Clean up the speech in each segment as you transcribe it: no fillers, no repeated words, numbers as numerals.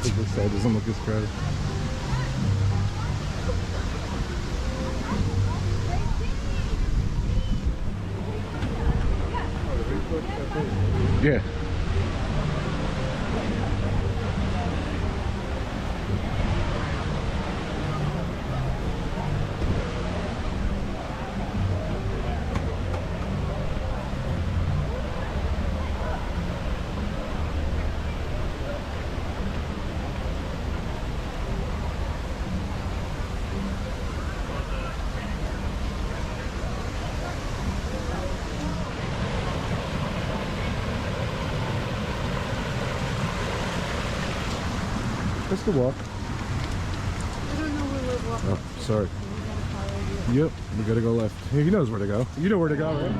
think this side doesn't look as crowded. Yeah. Just to walk. I don't know where we're walking. Oh, sorry. Yep, we gotta go left. He knows where to go. You know where to go, right?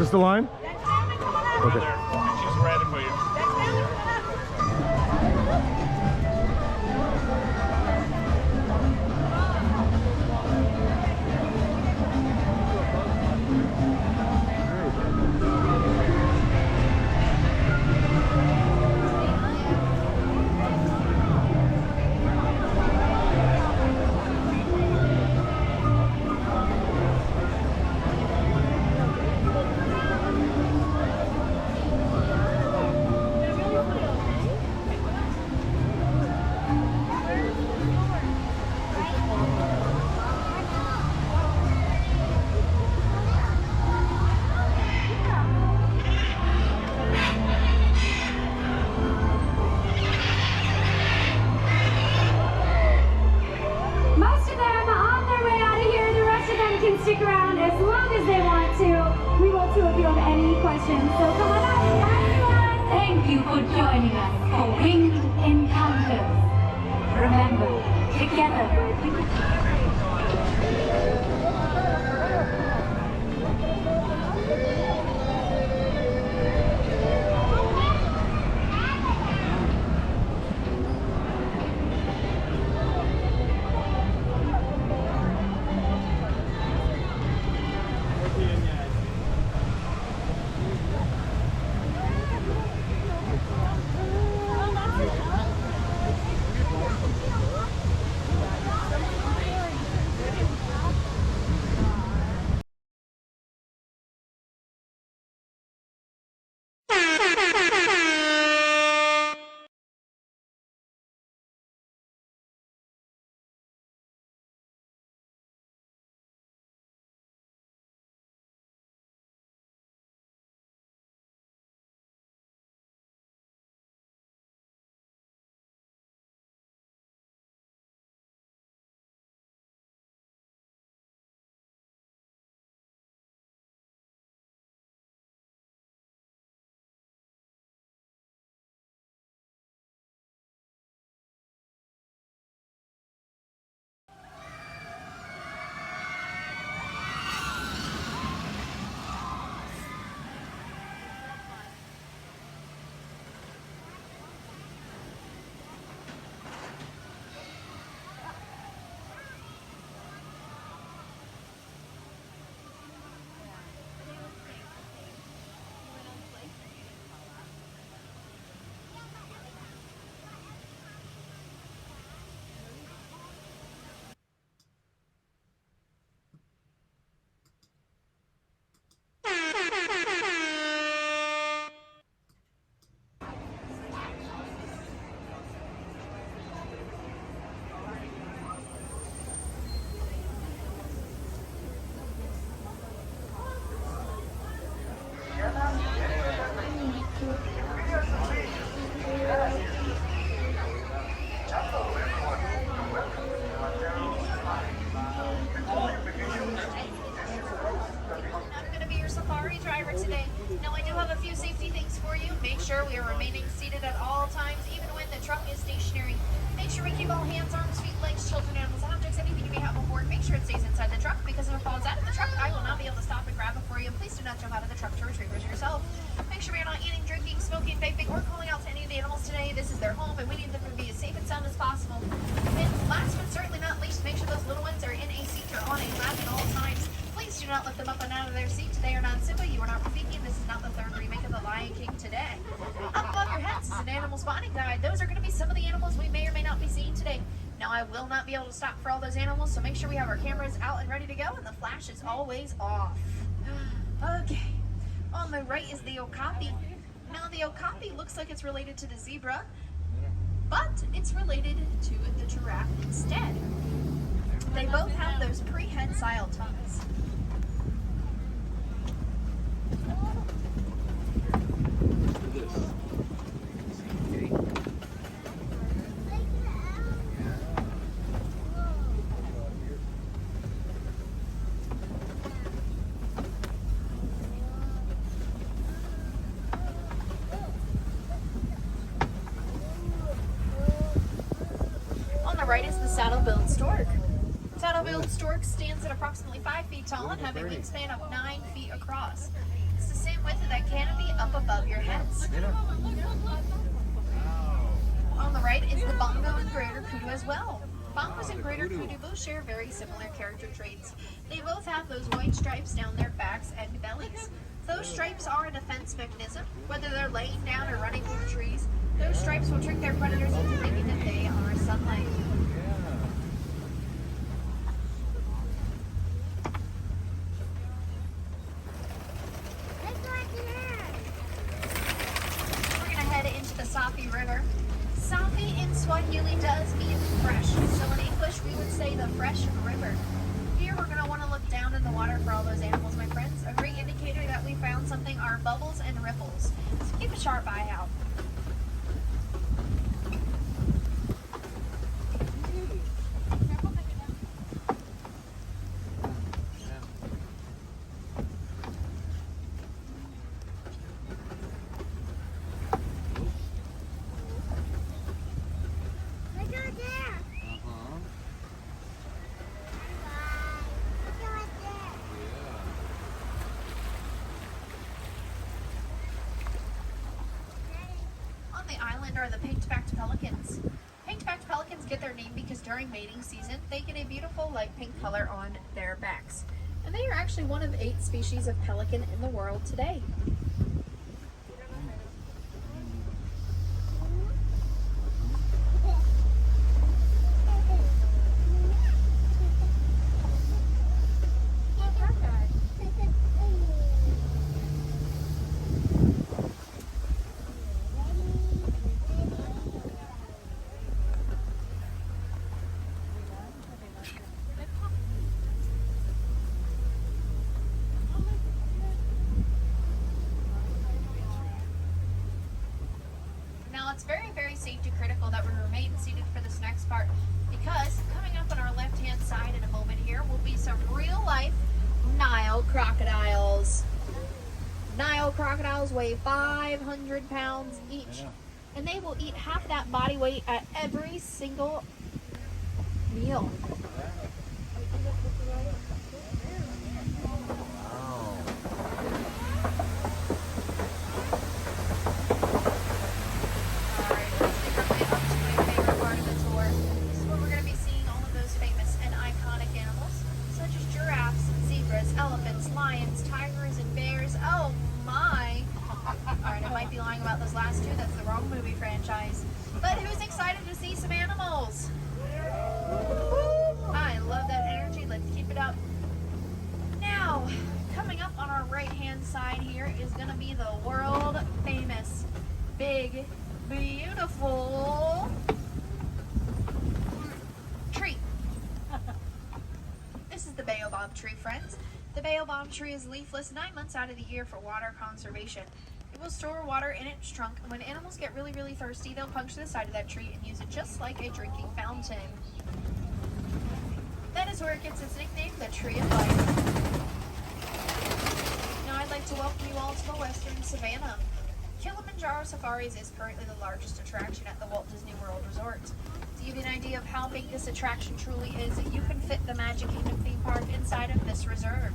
Is the line? Okay. She's ready for you. Stick around as long as they want to. We will too if you have any questions. So come on up, everyone. Thank you for joining us for Winged Encounters. Remember, together today. Now I do have a few safety things for you. Make sure we are remaining seated at all times, even when the truck is stationary. Make sure we keep all hands, arms, feet, legs, children, animals, objects, anything you may have on board. Make sure it stays inside the truck, because if it falls out of the truck, I will not be able to stop and grab it for you. Please do not jump out of the truck to retrieve it yourself. Make sure we are not eating, drinking, smoking, vaping, or calling out to any of the animals today. This is their home, and we need them to be as safe and sound as possible. And last but certainly not least, make sure those little ones are in a seat or on a lap at all times. Please do not lift them up and out of their seat. They are not Simba. You are not Rafiki. This is not the third remake of The Lion King today. Up above your heads is an animal spotting guide. Those are going to be some of the animals we may or may not be seeing today. Now, I will not be able to stop for all those animals, so make sure we have our cameras out and ready to go, and the flash is always off. Okay. On the right is the okapi. Now, the okapi looks like it's related to the zebra, but it's related to the giraffe instead. They both have those prehensile tongues. On the right is the saddle-billed stork. Saddle-billed stork stands at approximately 5 feet tall and have a wingspan of 9 feet across. It's the same width of that canopy up above your heads. On the right is the bongo and greater kudu as well. Bongos and greater kudu both share very similar character traits. They both have those white stripes down their backs and bellies. Those stripes are a defense mechanism. Whether they're laying down or running through trees, those stripes will trick their predators into thinking that they are sunlight. Safi River. Safi in Swahili does mean fresh, so in English we would say the fresh river. Here we're going to want to look down in the water for all those animals, my friends. A great indicator that we found something are bubbles and ripples, so keep a sharp eye out. Are the pink-backed pelicans. Pink-backed pelicans get their name because during mating season, they get a beautiful light pink color on their backs. And they are actually one of 8 species of pelican in the world today. It's very, very safety critical that we remain seated for this next part, because coming up on our left-hand side in a moment here will be some real-life Nile crocodiles. Nile crocodiles weigh 500 pounds each, and they will eat half that body weight at every single meal. Elephants, lions, tigers, and bears. Oh my! Alright, I might be lying about those last two. That's the wrong movie franchise. But who's excited to see some animals? I love that energy. Let's keep it up. Now, coming up on our right-hand side here is going to be the world famous, big, beautiful tree. This is the baobab tree, friends. The baobab tree is leafless 9 months out of the year for water conservation. It will store water in its trunk, and when animals get really, really thirsty, they'll puncture the side of that tree and use it just like a drinking fountain. That is where it gets its nickname, the Tree of Life. Now I'd like to welcome you all Kilimanjaro Safaris is currently the largest attraction at the Walt Disney World Resort. To give you an idea of how big this attraction truly is, you can fit the Magic Kingdom theme park inside of this reserve.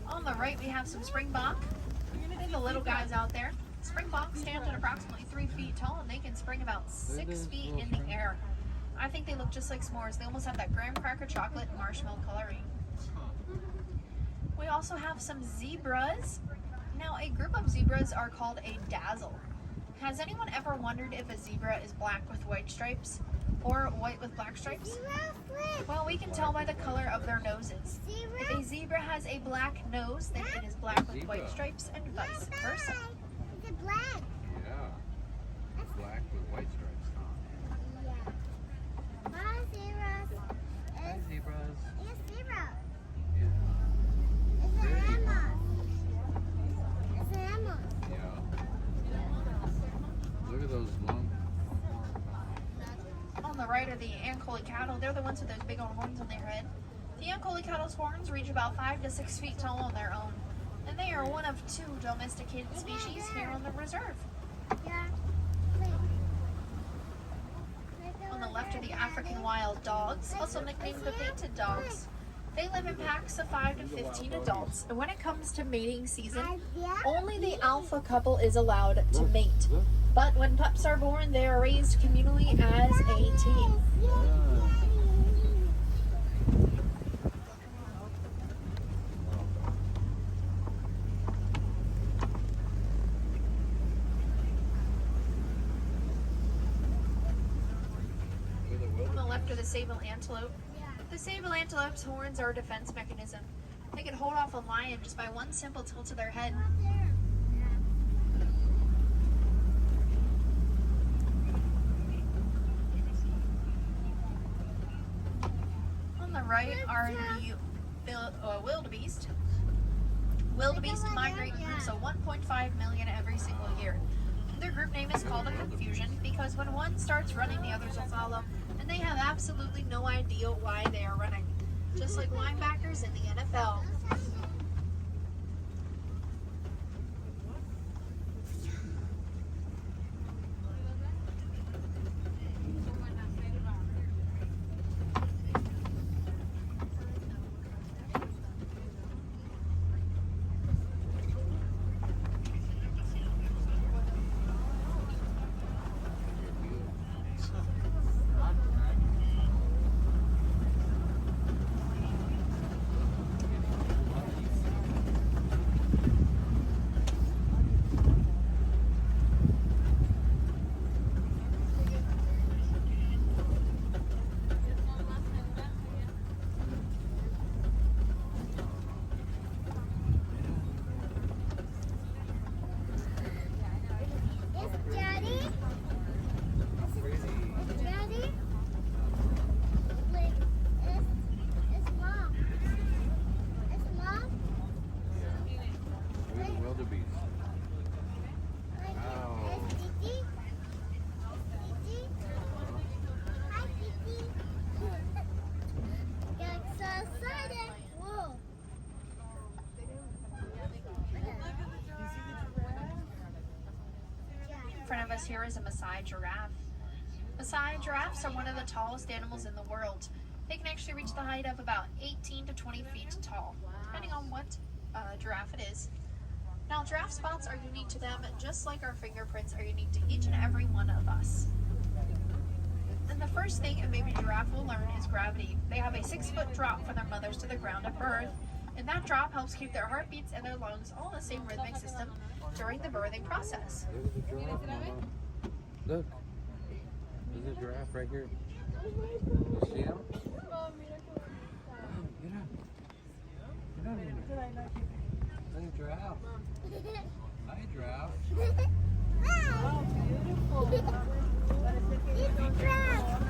On the right, we have some springbok. The little guys out there. Springbok stand at approximately 3 feet tall, and they can spring about 6 feet in the air. I think they look just like s'mores. They almost have that graham cracker chocolate and marshmallow coloring. We also have some zebras. Now, a group of zebras are called a dazzle. Has anyone ever wondered if a zebra is black with white stripes or white with black stripes? Well, we can tell by the color of their noses. If a zebra has a black nose, then it is black with white stripes, and vice versa. It's black. Yeah. Black with white stripes. Yeah. My zebras. Hi, zebras. It's zebra. Yeah. It's an animal. It's an animal. Yeah. Look at those long. On the right are the Ankole cattle. They're the ones with those big old horns on their head. The Ankole cattle's horns reach about 5 to 6 feet tall on their own, and they are one of 2 domesticated species here on the reserve. Yeah. On the left are the African wild dogs, also nicknamed the painted dogs. They live in packs of 5 to 15 adults, and when it comes to mating season, only the alpha couple is allowed to mate. But when pups are born, they are raised communally as a team. On the left are the sable antelope. The sable antelope's horns are a defense mechanism. They can hold off a lion just by one simple tilt of their head. On the right are the wildebeest. Wildebeest migrate in groups of 1.5 million every single year. Their group name is called a confusion because when one starts running, the others will follow, and they have absolutely no idea why they are running. Just like linebackers in the NFL. In front of us here is a Maasai giraffe. Maasai giraffes are one of the tallest animals in the world. They can actually reach the height of about 18 to 20 feet tall, depending on what giraffe it is. Now, giraffe spots are unique to them, just like our fingerprints are unique to each and every one of us. And the first thing a baby giraffe will learn is gravity. They have a 6-foot drop from their mothers to the ground at birth, and that drop helps keep their heartbeats and their lungs all in the same rhythmic system during the birthing process. There's a giraffe, Mama. Look. There's a giraffe right here. You see him? Oh, get up. Get up here. There's a giraffe. Hi, giraffe. Wow, beautiful. It's a giraffe.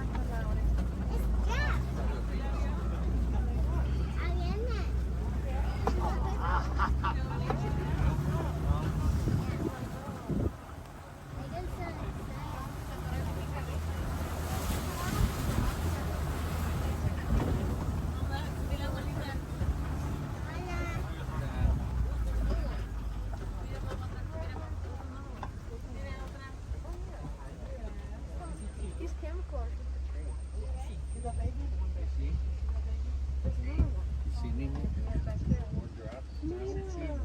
It's giraffe. see me? More drops? I don't see no one.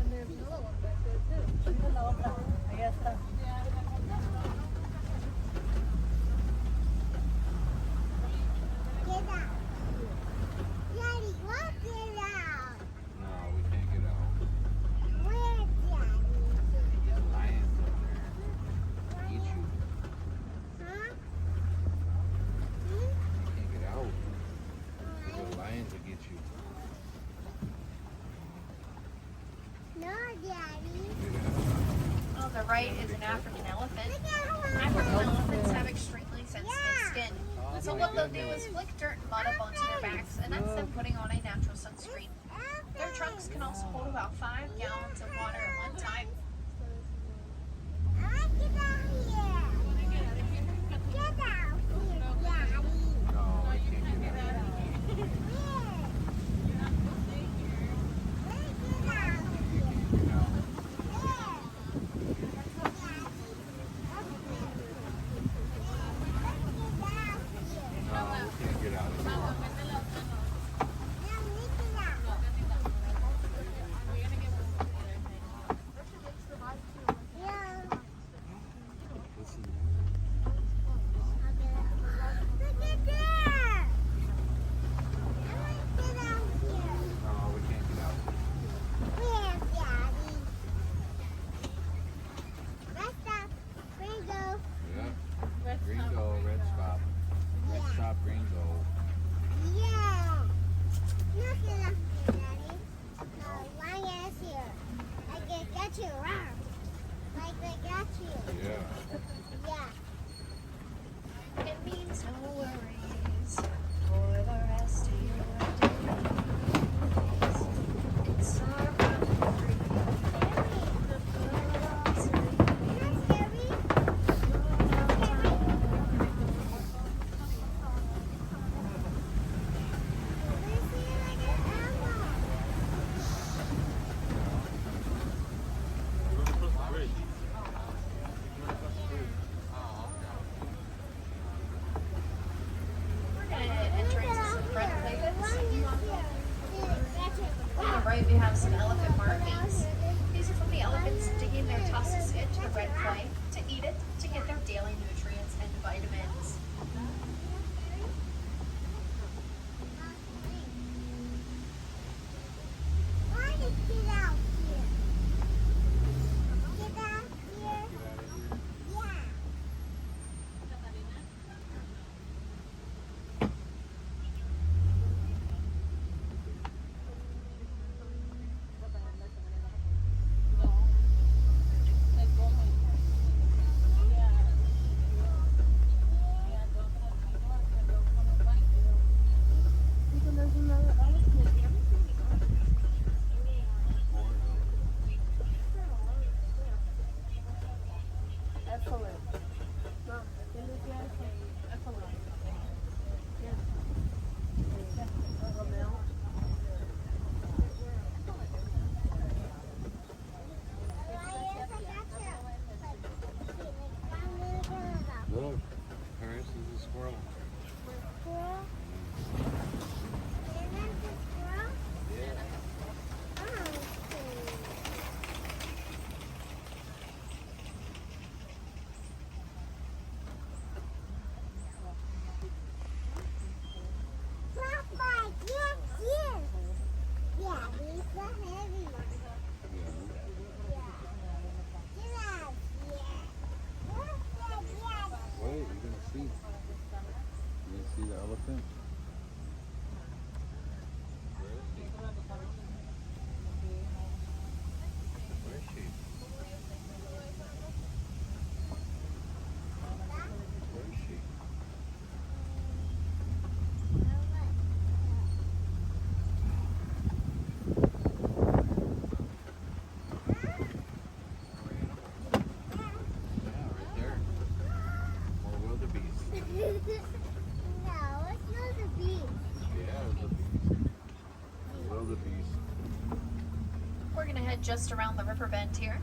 And there's another one back there too. Esa es la otra. Allá está. Get out. Daddy, what get out? No, we can't get out. Where, Daddy? Lions up there. Eat you. Huh? You can't get out. The lions will get you. No, Daddy. On the right is an African elephant. Look at how African elephants have extremely sensitive Yeah. skin. So what they'll do is flick dirt and mud up onto their backs, and that's them putting on a natural sunscreen. Their trunks can also hold about 5 gallons of water at one time. I want to get out here. Get out here, Daddy. No, we can't get out. Where? Where get out here? Get out. No, we can't get out. Listen. No, we can't get out. Yeah. Green go, red stop. Red stop, green go. Yeah. Yeah. It means no worries for the rest of your days. It's our country. We're gonna enter into some front plates. On the right, we have some elephant markings. These are from the elephants digging their tusks into the red clay to eat it to get their daily nutrients and vitamins. Look, Paris is a squirrel. Wait, you're gonna see. You gonna see the elephant? Where is he? Where is she? Where is she? Yeah, right there. More wildebeest. No, it's not the beach. Yeah, wildebeest. We're gonna head just around the river bend here.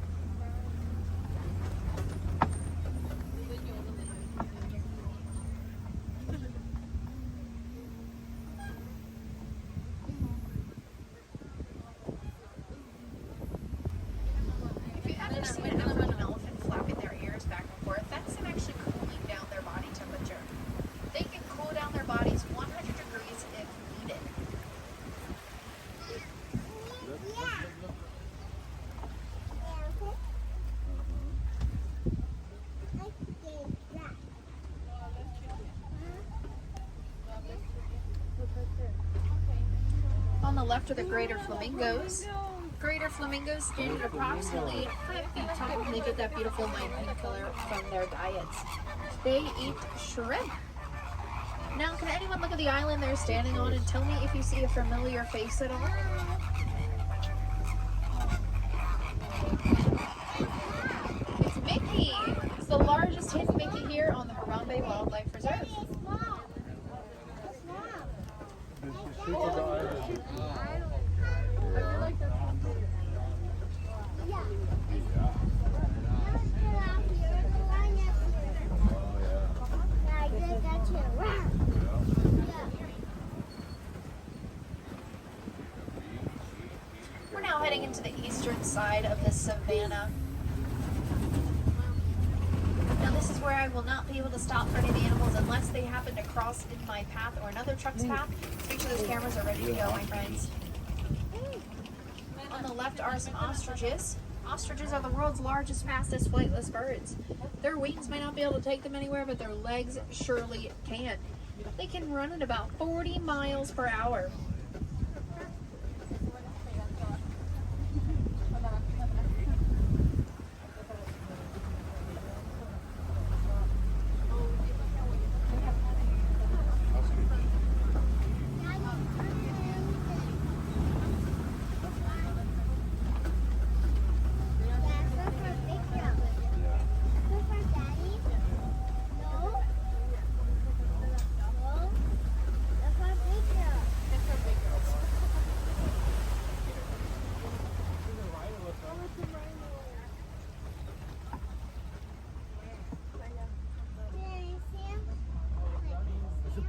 left are the greater flamingos. Greater flamingos stand at approximately 5 feet tall, and they get that beautiful light pink color from their diets. They eat shrimp. Now, can anyone look at the island they're standing on and tell me if you see a familiar face at all? It's Mickey. It's the largest hidden Mickey here on the Harambe Wildlife Reserve. It's small. It's small. We're now heading into the eastern side of the savannah. Now this is where I will not be able to stop for any of the animals unless they happen to cross in my path or another truck's path. Make sure those cameras are ready to go, my friends. On the left are some ostriches. Ostriches are the world's largest, fastest flightless birds. Their wings may not be able to take them anywhere, but their legs surely can. They can run at about 40 miles per hour.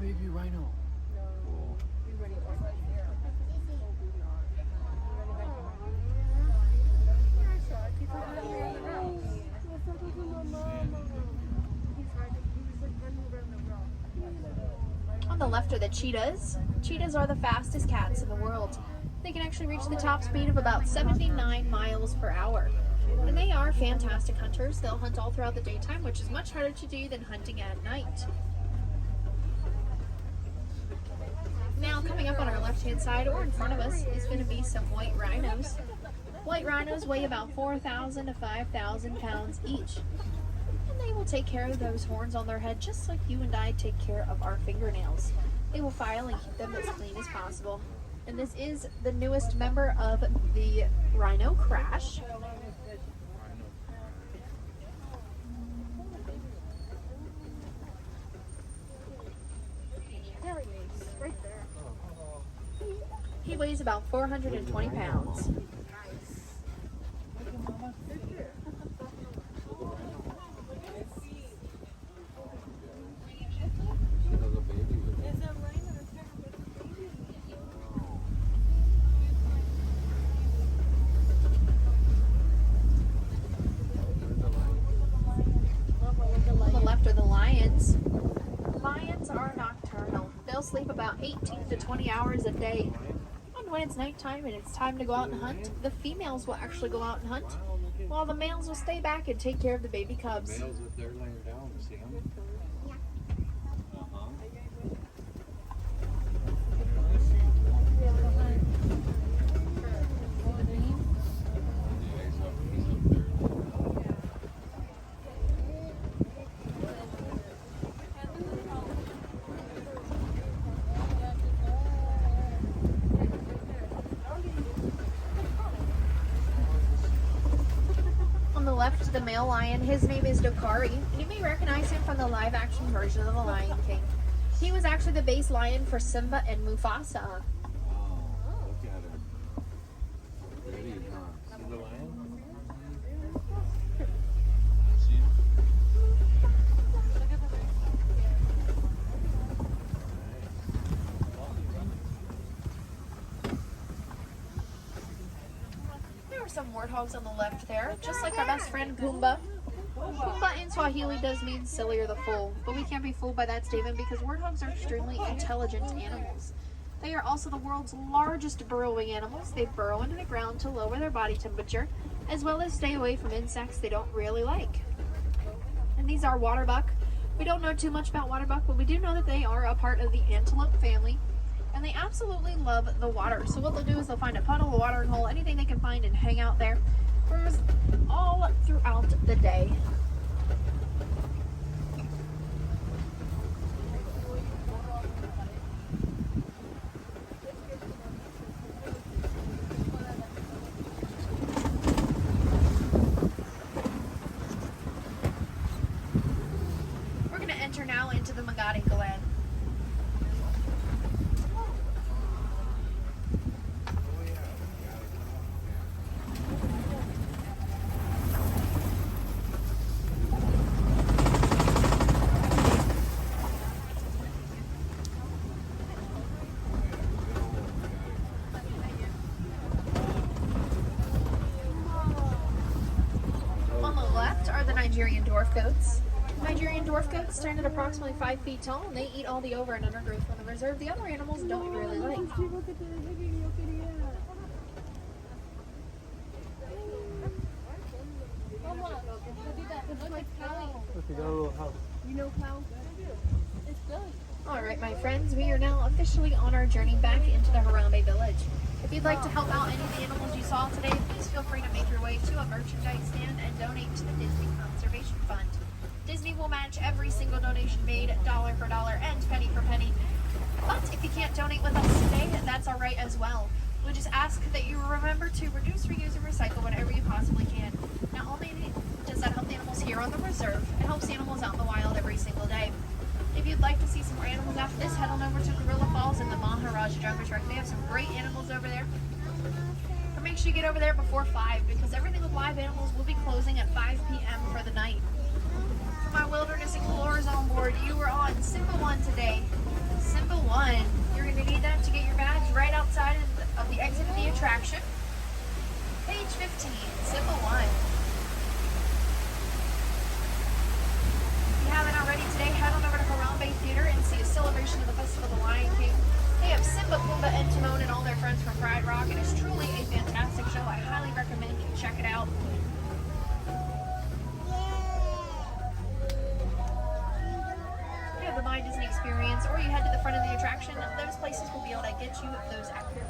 Baby rhino. On the left are the cheetahs. Cheetahs are the fastest cats in the world. They can actually reach the top speed of about 79 miles per hour. And they are fantastic hunters. They'll hunt all throughout the daytime, which is much harder to do than hunting at night. Now, coming up on our left-hand side or in front of us is going to be some white rhinos. White rhinos weigh about 4,000 to 5,000 pounds each. And they will take care of those horns on their head just like you and I take care of our fingernails. They will file and keep them as clean as possible. And this is the newest member of the rhino crash. He weighs about 420 pounds. On the left are the lions. Lions are nocturnal. They'll sleep about 18 to 20 hours a day. When it's nighttime and it's time to go out and hunt, the females will actually go out and hunt, while the males will stay back and take care of the baby cubs. Males up there laying down, see them? Left the male lion. His name is Dokari, and you may recognize him from the live action version of The Lion King. He was actually the base lion for Simba and Mufasa. Oh, look at him. Pretty, huh? See the lion? See him? There are some warthogs on the left there, just like our best friend Pumbaa. Pumbaa in Swahili does mean silly or the fool, but we can't be fooled by that statement because warthogs are extremely intelligent animals. They are also the world's largest burrowing animals. They burrow into the ground to lower their body temperature, as well as stay away from insects they don't really like. And these are waterbuck. We don't know too much about waterbuck, but we do know that they are a part of the antelope family. And they absolutely love the water. So what they'll do is they'll find a puddle, a watering hole, anything they can find and hang out there for all throughout the day. We're going to enter now into the Magadi Glen. On the left are the Nigerian dwarf goats. Nigerian dwarf goats stand at approximately 5 feet tall, and they eat all the over and undergrowth from the reserve. The other animals don't really like. You know cow? It's good. Alright, my friends, we are now officially on our journey back into the Harambe village. If you'd like to help out any of the animals you saw today, please feel free to make your way to a merchandise stand and donate to the Disney Conservation Fund. Disney will match every single donation made, dollar for dollar and penny for penny. But if you can't donate with us today, that's alright as well. We just ask that you remember to reduce, reuse, and recycle whatever you possibly can. Not only does that help the animals here on the reserve, it helps animals out in the wild every single day. If you'd like to see some more animals after this, head on over to Gorilla Falls and the Maharajah Jungle Trek. They have some great animals over there. But make sure you get over there before 5 because everything with live animals will be closing at 5 p.m. for the night. For my wilderness explorers on board, you were on Simba 1 today. Simba 1. You're going to need that to get your badge right outside of the exit of the attraction. Page 15, Simba 1. If you haven't already today, head on over to Harambe Theater and see a celebration of the Festival of the Lion King. They have Simba, Pumbaa, and Timon and all their friends from Pride Rock. It is truly a fantastic show. I highly recommend you check it out. You have the My Disney Experience, or you head to the front of the attraction. Those places will be able to get you those activities.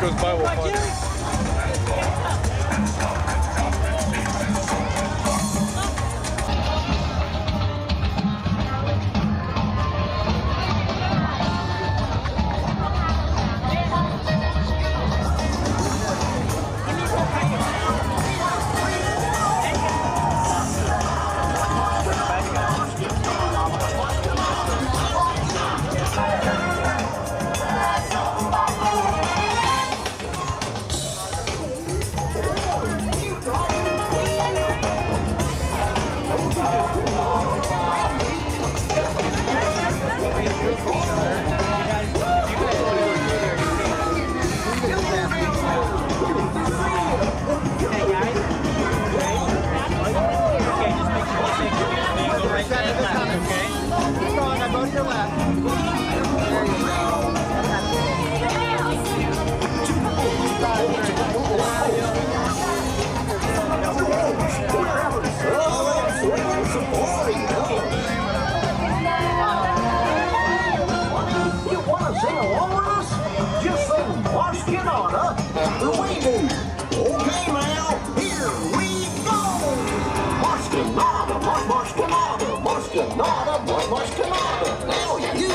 Goes by, we'll find it. Now you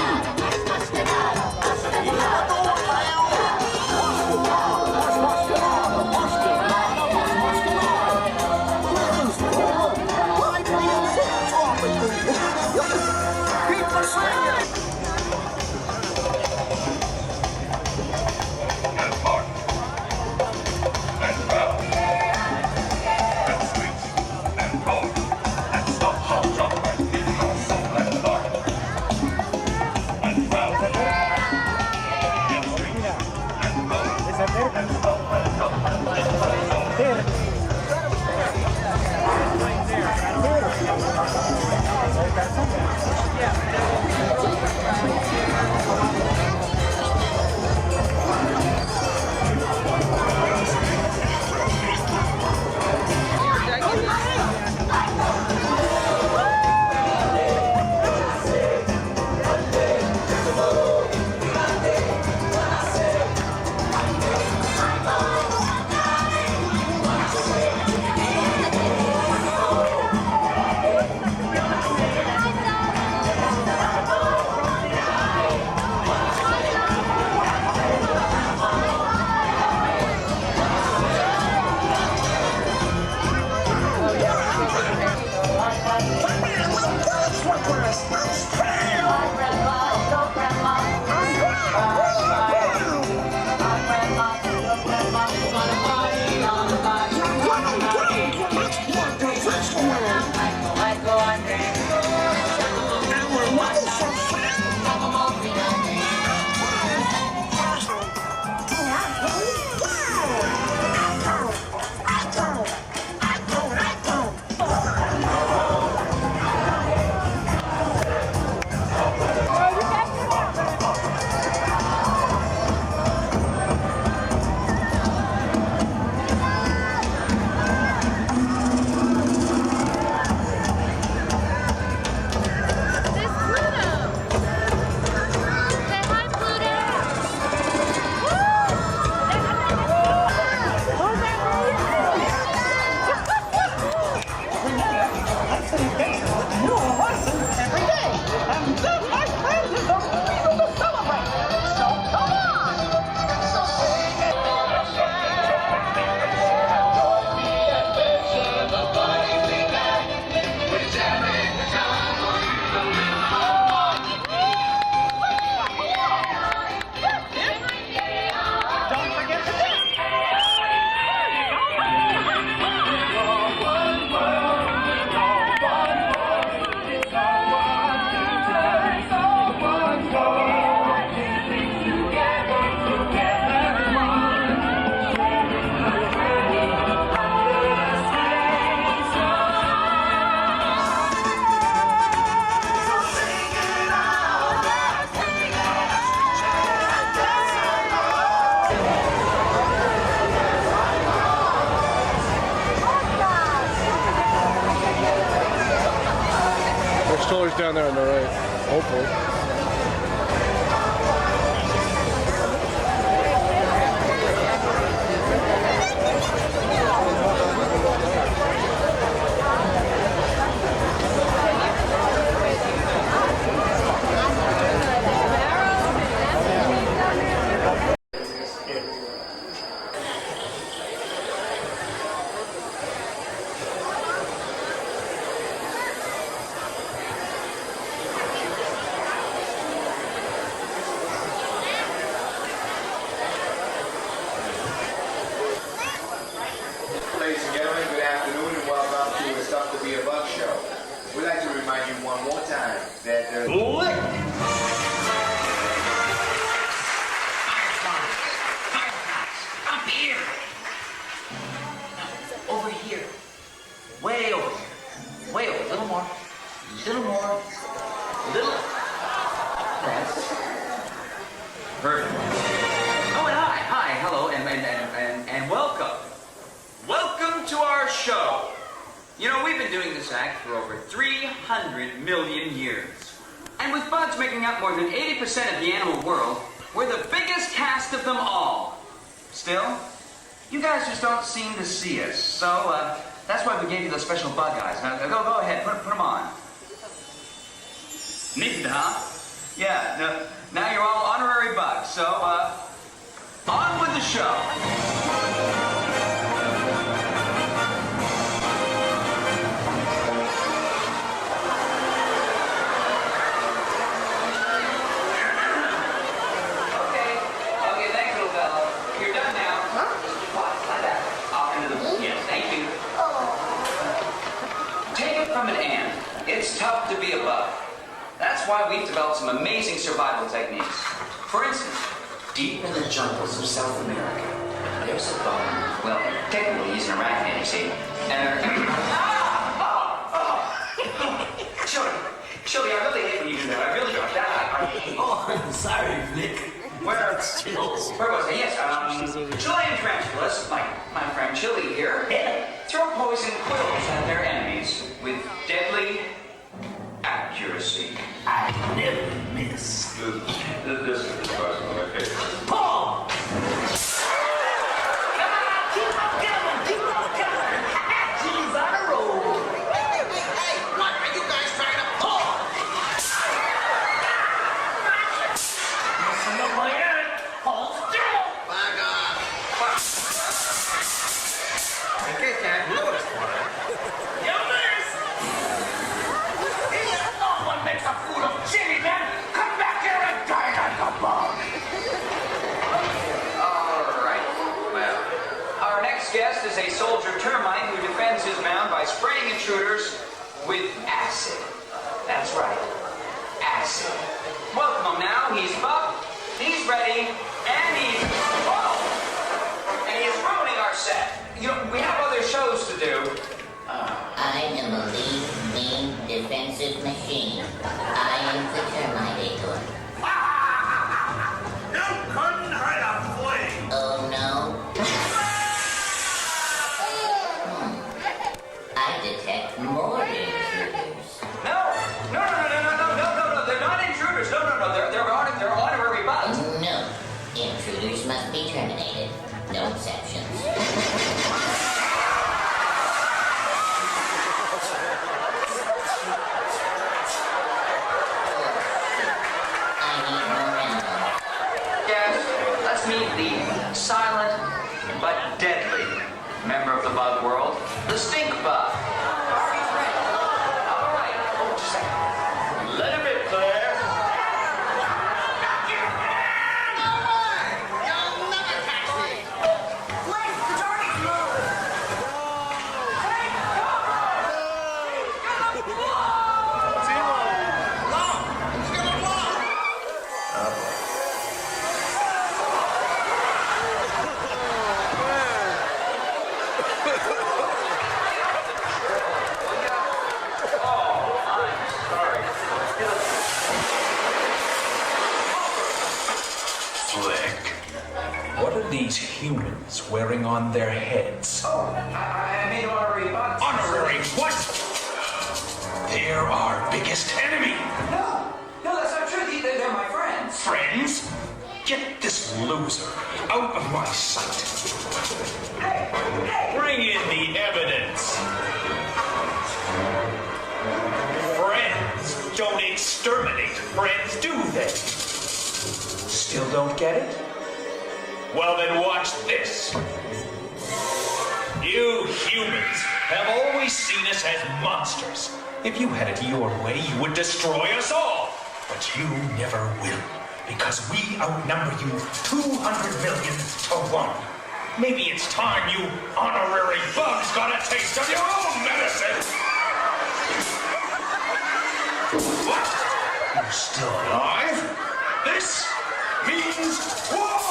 strollers down there on the right. Hopefully. Ladies and gentlemen, good afternoon and welcome to the Stuff to Be a Bug show. We'd like to remind you one more time that Up here. Over here. Way over here. Way over. A little more. Little more. Little. That's perfect. Oh, and hi. Hi. Hello. And welcome. Welcome to our show. You know, we've been doing this act for over 300 million years. And with bugs making up more than 80% of the animal world, we're the biggest cast of them all. Still, you guys just don't seem to see us. So, that's why we gave you those special bug eyes. Now, go ahead, put them on. Neat, huh? Yeah, now you're all honorary bugs. So, on with the show. From an ant, it's tough to be a bug. That's why we've developed some amazing survival techniques. For instance, deep in the jungles of South America, there's a bug. Well, technically he's an arachnid, you see. And Chili, I really hate when you do that. I really don't. Oh, I'm sorry, Flick. Where was I? Yes, Chilean tarantulas, my friend Chili here, throw poison quills at their enemies with deadly accuracy. I never miss. this is the question of my favorite. Paul! Come on, keep on coming! He's on a roll. Hey, what are you guys trying to pull? Listen to my head. Hold still. Back off. I guess I noticed one. You miss. No one makes a fool of Jimmy, man. Come back here and die like a bug. All right. Well, our next guest is a soldier termite who defends his mound by spraying intruders with acid. That's right. Acid. Welcome him now. He's buffed. He's ready, and he's ruining our set. You know, we have other shows to do. I am a lean, mean, defensive machine. I am the Terminator. You couldn't hide a flame. Oh no? I detect more intruders. No. They're not intruders. No. They're honorary bugs. No. Intruders must be terminated. No exceptions. Yes, let's meet the silent but deadly member of the bug world, the stink bug. All right. Oh, just a second. Let him in, Claire. You'll never catch me. Wait, the target's moved. Hey, go! What are these humans wearing on their heads? Oh, I made honorary bugs. Honorary what? They're They're our biggest enemy. No, that's not true. They're my friends. Friends? Get this loser out of my sight. Bring in the evidence. Friends don't exterminate friends, do they? Still don't get it? Well, then watch this. You humans have always seen us as monsters. If you had it your way, you would destroy us all. But you never will, because we outnumber you 200 million to 1. Maybe it's time you honorary bugs got a taste of your own medicine. What? You're still alive? This means war!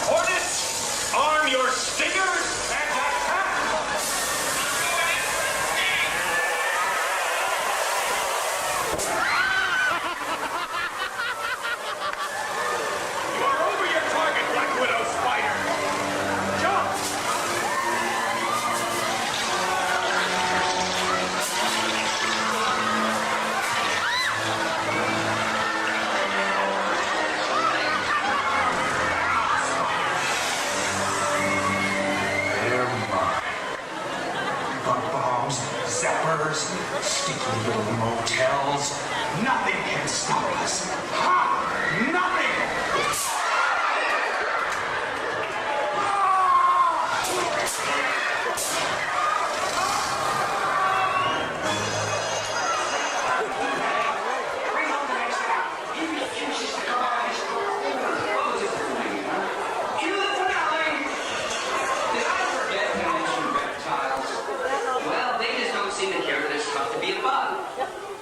Hornets, arm your stingers and attack! You are over your target, Black Widow Spider! Jump! Zappers, sticky little motels. Nothing can stop us. Ha! Nothing!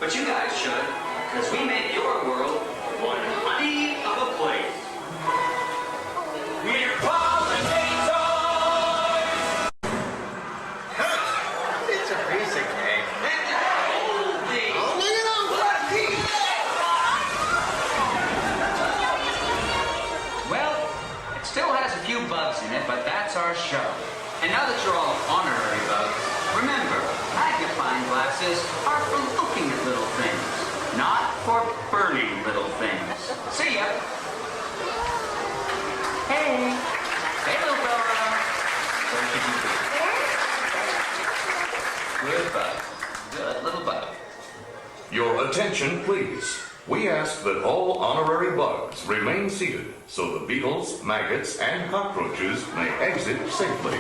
But you guys should, because we make your world one honey of a place. We're pollinators! It's a basic game. Well, it still has a few bugs in it, but that's our show. And now that you're all honorary bugs, remember, magnifying glasses are for looking at little things, not for burning little things. See ya! Hey! Hey, little fella! Where should you be? Good bug. Good little bug. Your attention, please. We ask that all honorary bugs remain seated so the beetles, maggots, and cockroaches may exit safely.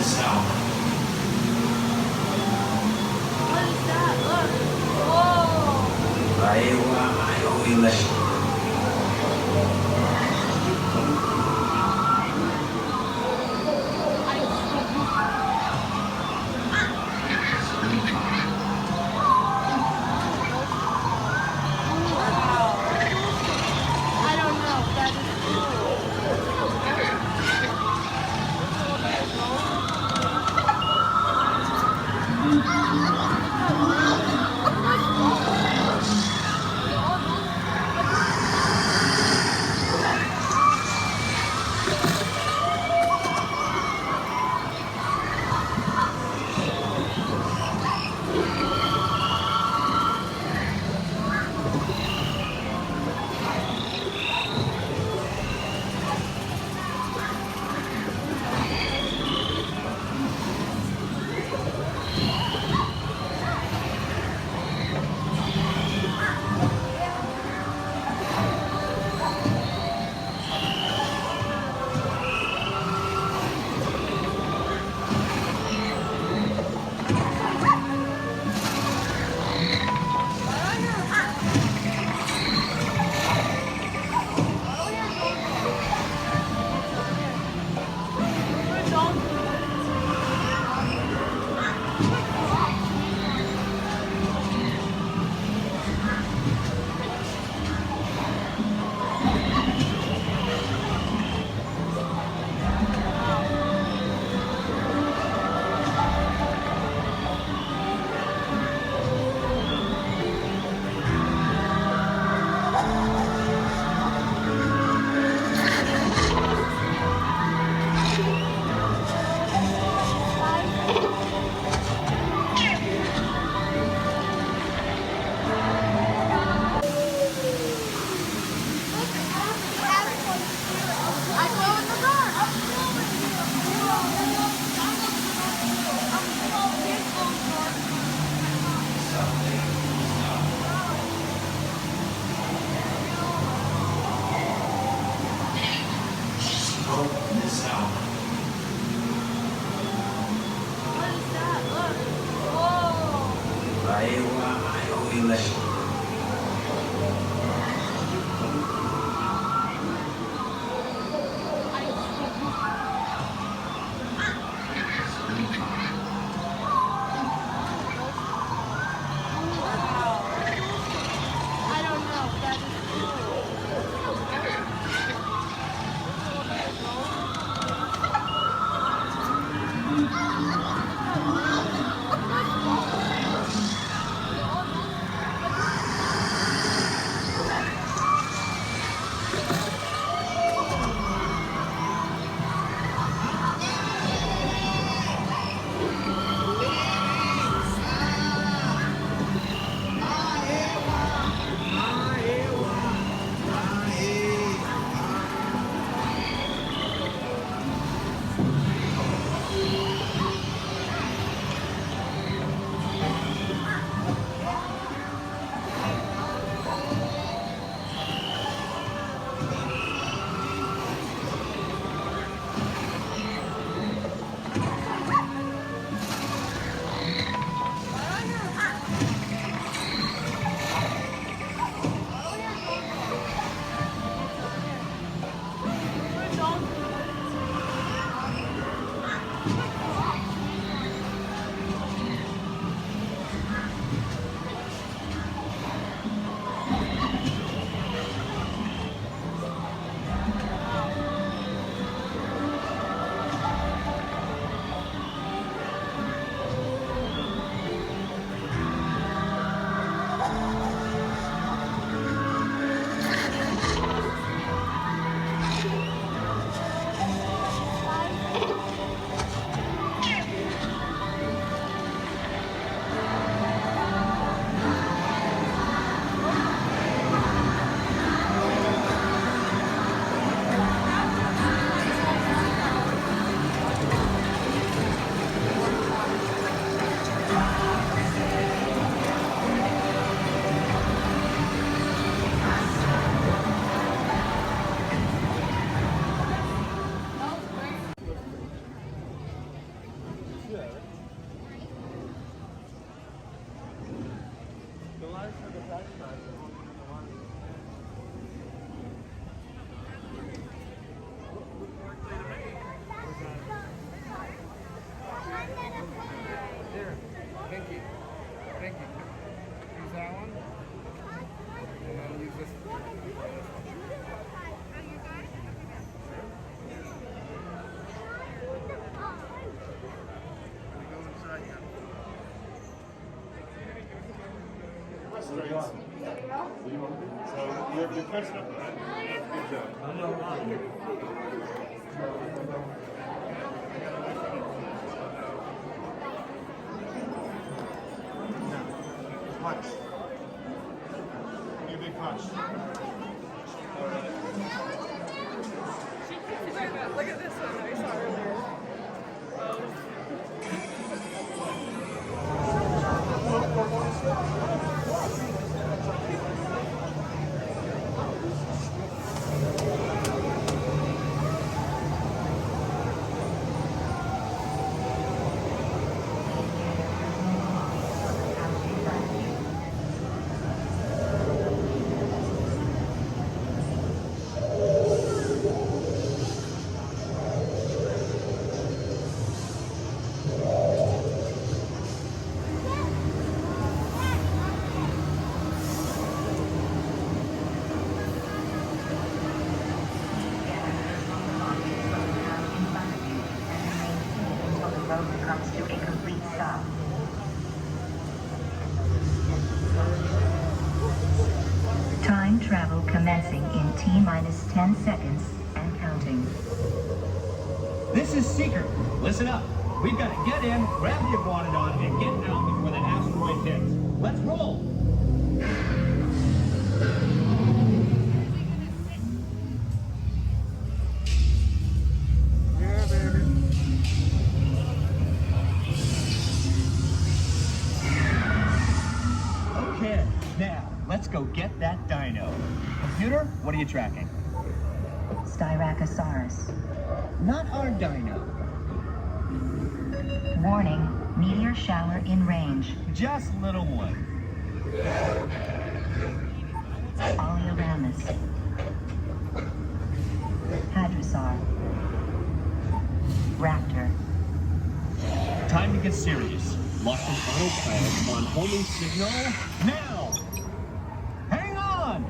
sound. What is that? Look. Whoa. Ay, oíle. I don't know. That is cool. straight. So you're catching up. Good job. Punch. Give me a big punch. Look at this one that we saw earlier. Time travel commencing in T-minus 10 seconds and counting. This is secret. Listen up. We've got to get in, grab the iguanodon, and get out before that asteroid hits. Let's roll. Yeah, baby. Okay, now let's go get that dino. Computer, what are you tracking? Styracosaurus. Not our dino. Warning, meteor shower in range. Just little one. Oleoramus. Hadrosaur. Raptor. Time to get serious. Lock an autopilot on homing signal now. Hang on.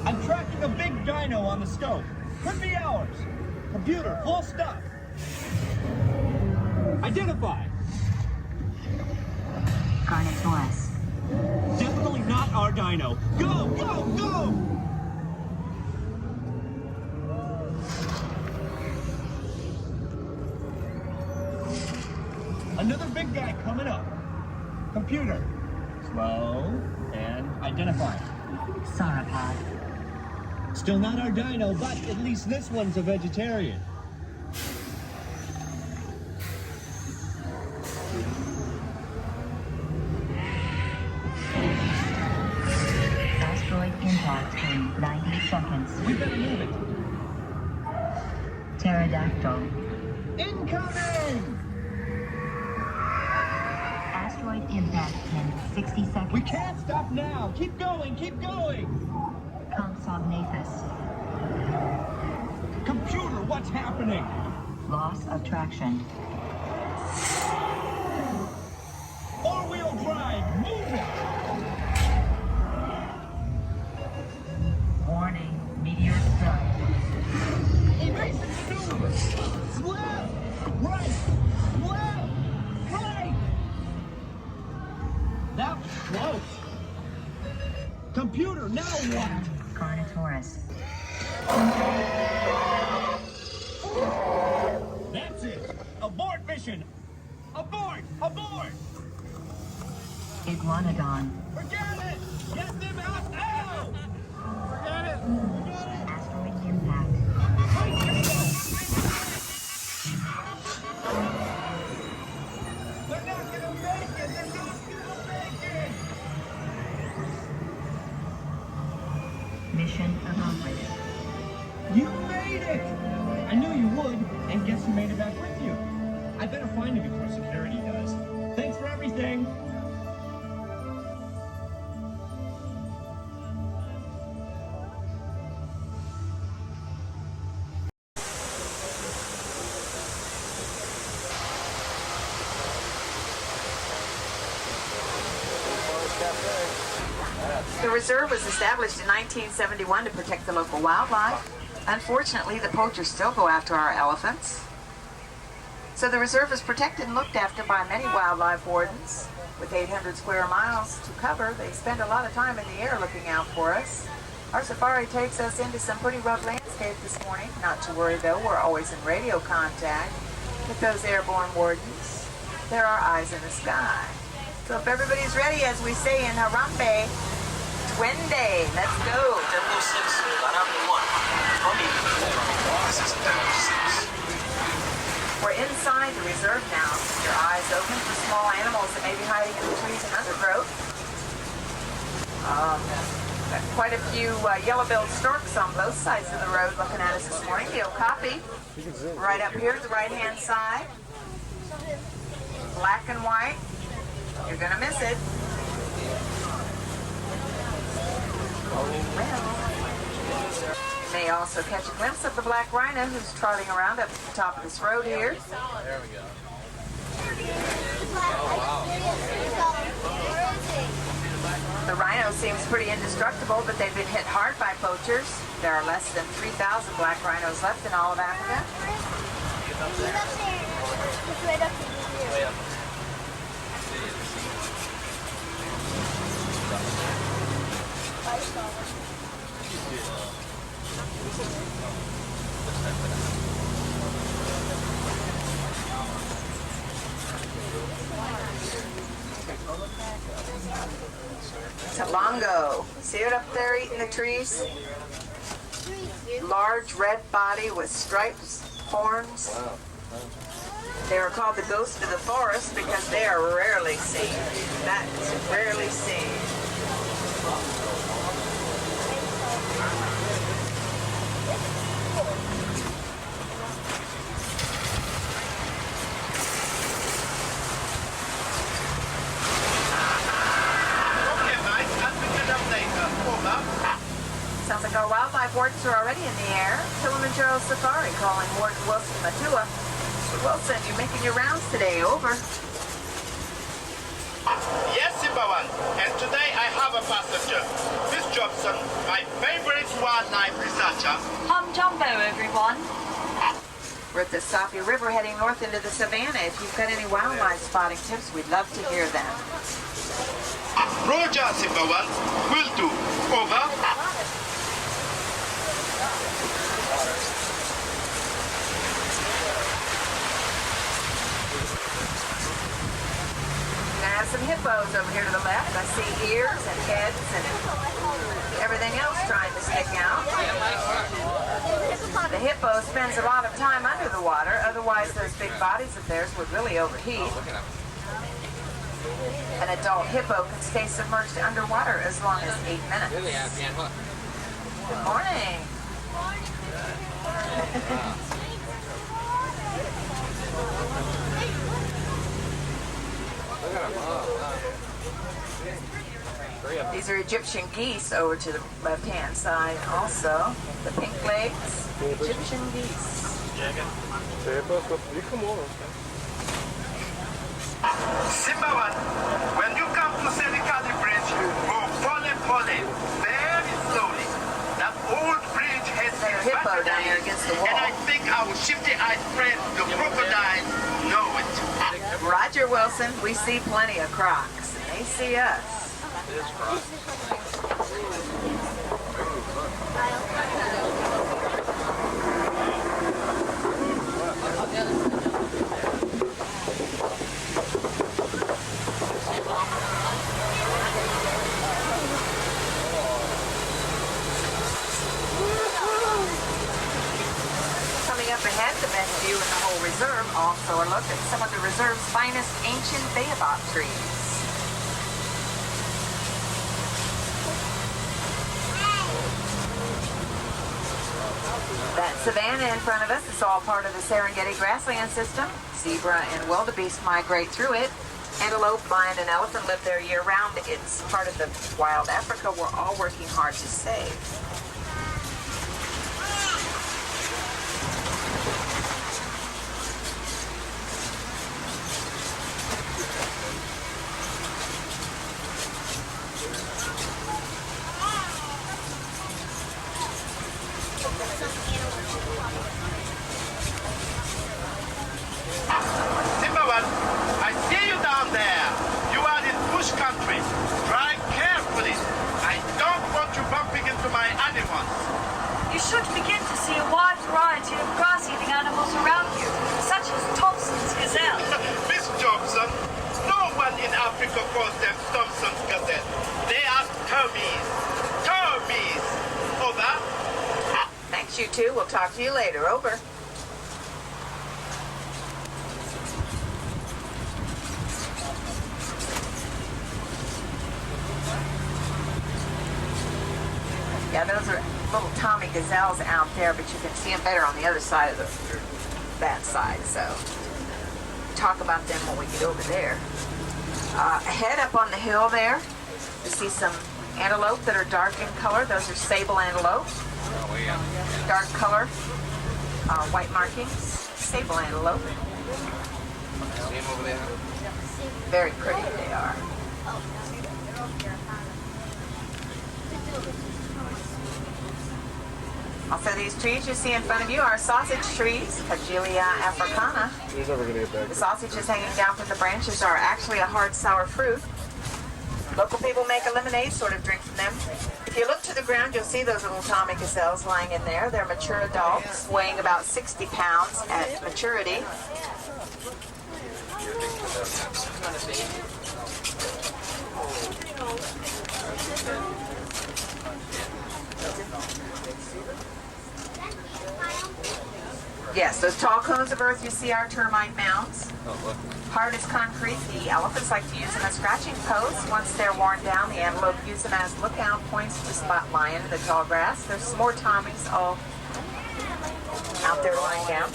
I'm tracking a big dino on the scope. Could be ours. Computer, full stop. Identify. Carnotaurus. Definitely not our dino. Go, go, go! Another big guy coming up. Computer. Slow and identify. Sauropod. Still not our dino, but at least this one's a vegetarian. Asteroid impact in 90 seconds. We better move it. Pterodactyl. Incoming! Asteroid impact in 60 seconds. We can't stop now. Keep going, keep going. Compsognathus. Computer, what's happening? Loss of traction. Four-wheel drive, move it! Warning, meteor strike. Evasive maneuver! Left! Right! Left! Right! That was close. Computer, now what? Carnotaurus. That's it! Abort mission! Abort! Abort! Iguanodon. Forget it! Get them out now! Forget it! Forget it! Asteroid impact. They're not gonna make it! They're not gonna make it! Mission accomplished. You made it! I knew you would, and guess who made it back with you? I better find him before security does. Thanks for everything! The reserve was established in 1971 to protect the local wildlife. Unfortunately, the poachers still go after our elephants. So the reserve is protected and looked after by many wildlife wardens. With 800 square miles to cover, they spend a lot of time in the air looking out for us. Our safari takes us into some pretty rough landscape this morning. Not to worry though, we're always in radio contact with those airborne wardens. They're our eyes in the sky. So if everybody's ready, as we say in Harambe, Twende, let's go. We're inside the reserve now. Keep your eyes open for small animals that may be hiding in the trees and undergrowth. Got quite a few yellow-billed storks on both sides of the road looking at us this morning. The okapi, right up here to the right-hand side. Black and white. You're gonna miss it. You may also catch a glimpse of the black rhino who's trotting around up at the top of this road here. There we go. The rhino seems pretty indestructible, but they've been hit hard by poachers. There are less than 3,000 black rhinos left in all of Africa. Talongo. See it up there eating the trees? Large red body with stripes, horns. They are called the ghost of the forest because they are rarely seen. That is rarely seen. Sounds like our wildlife wardens are already in the air. Kilimanjaro Safari calling Warden Wilson Matua. Mr. Wilson, you're making your rounds today. Over. Yes, Simbawan. And today I have a passenger. Miss Jobson, my favorite wildlife researcher. Hum Jumbo, everyone. We're at the Safi River heading north into the savannah. If you've got any wildlife spotting tips, we'd love to hear them. Roger, Simbawan. Will do. Over. I have some hippos over here to the left. I see ears and heads and everything else trying to stick out. The hippo spends a lot of time under the water, otherwise those big bodies of theirs would really overheat. An adult hippo can stay submerged underwater as long as 8 minutes. Good morning. These are Egyptian geese over to the left-hand side also. The pink legs, Egyptian geese. Simbawan, when you come to Selikali Bridge, go pole very slowly. That old bridge has been hippo down there against the wall. And I think our shifty-eyed friend, the crocodile, know it. Roger Wilson, we see plenty of crocs, and they see us. Coming up ahead, the best view in the whole reserve, also a look at some of the reserve's finest ancient baobab trees. That savanna in front of us is all part of the Serengeti grassland system. Zebra and wildebeest migrate through it. Antelope, lion, and elephant live there year-round. It's part of the wild Africa we're all working hard to save. talk to you later. Over. Yeah, those are little Tommy gazelles out there, but you can see them better on the other side of that side. So talk about them when we get over there. Ahead up on the hill there, you see some antelope that are dark in color. Those are sable antelope. Dark color, white markings, sable antelope. See them over there? Very pretty they are. Also, these trees you see in front of you are sausage trees, Cagelia africana. He's never gonna get back. The sausages hanging down from the branches are actually a hard sour fruit. Local people make a lemonade sort of drink from them. If you look to the ground, you'll see those little Tommy gazelles lying in there. They're mature adults, weighing about 60 pounds at maturity. Yes, those tall cones of earth you see are termite mounds. Hard as concrete, the elephants like to use them as scratching posts. Once they're worn down, the antelope use them as lookout points to spot lion in the tall grass. There's some more Tommies all out there lying down.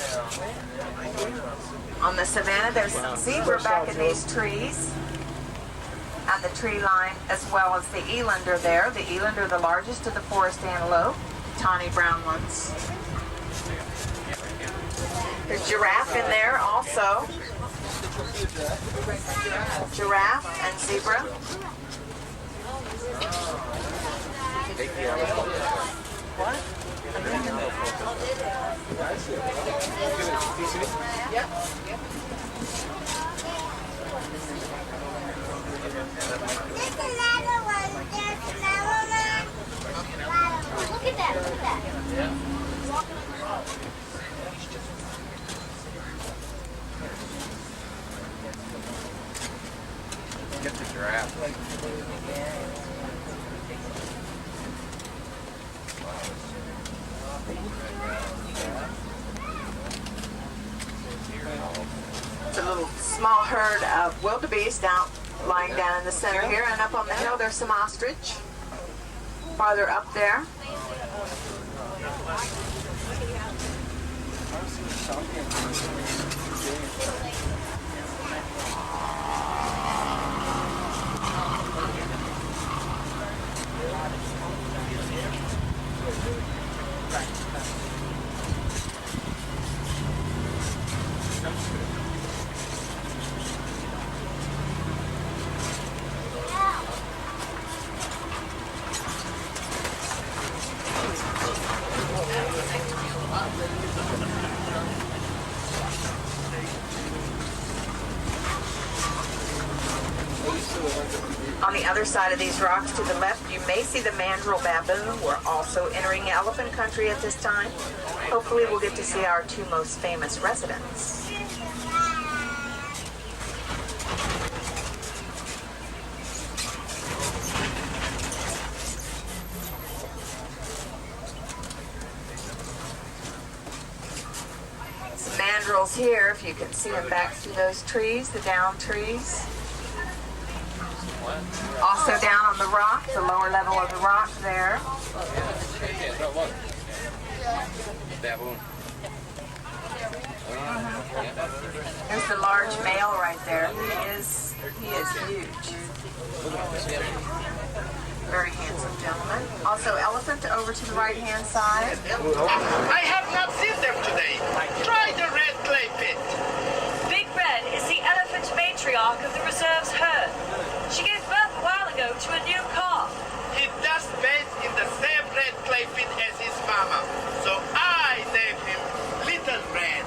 On the savannah, there's some zebra back in these trees. On the tree line, as well as the elander there. The elander, the largest of the forest antelope, tawny brown ones. There's giraffe in there also. Giraffe and zebra. What? Yep. There's another one. There's another one. Look at that. Look at that. Get the giraffe. It's a little small herd of wildebeest lying down in the center here, and up on the hill there's some ostrich. Farther up there. On the other side of these rocks to the left, you may see the mandrill baboon. We're also entering elephant country at this time. Hopefully we'll get to see our two most famous residents. Some mandrills here, if you can see them back through those trees, the down trees. Also down on the rock, the lower level of the rock there. Baboon. There's the large male right there. He is huge. Very handsome gentleman. Also elephant over to the right-hand side. I have not seen them today. Try the red clay pit. Big Red is the elephant matriarch of the reserve's herd. She gave birth a while ago to a new calf. He does bathe in the same red clay pit as his mama, so I named him Little Red.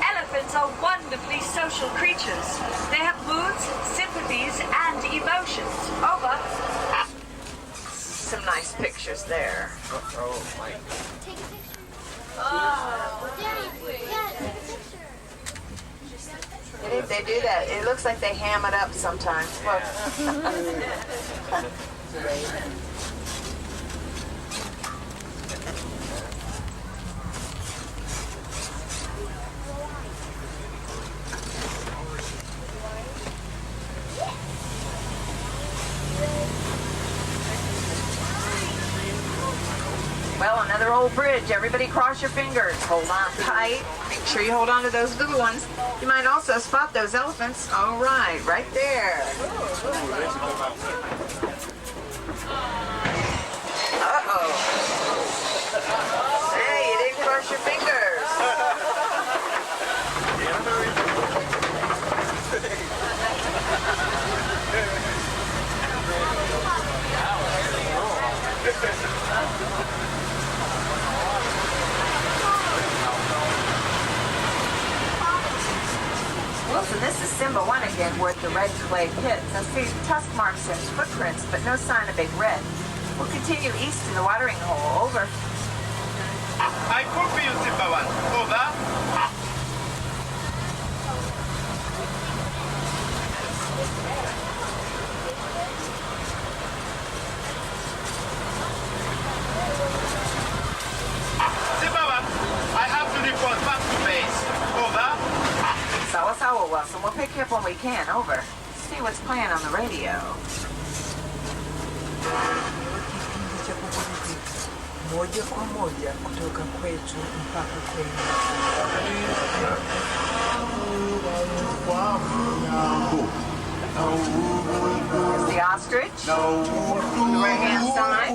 Elephants are wonderfully social creatures. They have moods, sympathies, and emotions. Over. Some nice pictures there. Oh my. Take a picture. Oh. Daddy, yeah, take a picture. They do that. It looks like they ham it up sometimes. Look. Another old bridge. Everybody cross your fingers. Hold on tight. Make sure you hold on to those little ones. You might also spot those elephants. All right, right there. Uh-oh. Hey, you didn't cross your fingers. Wilson, this is Simba 1 again, where the red clay pits. I see tusk marks and footprints, but no sign of Big Red. We'll continue east to the watering hole. Over. I copy you, Simba 1. Over. Simba 1, I have to report back to base. Over. Sawa, Wilson. We'll pick you up when we can. Over. See what's playing on the radio. Moja kwa moja kutoka kwetu mpaka kwenye Here's the ostrich. On the right hand side.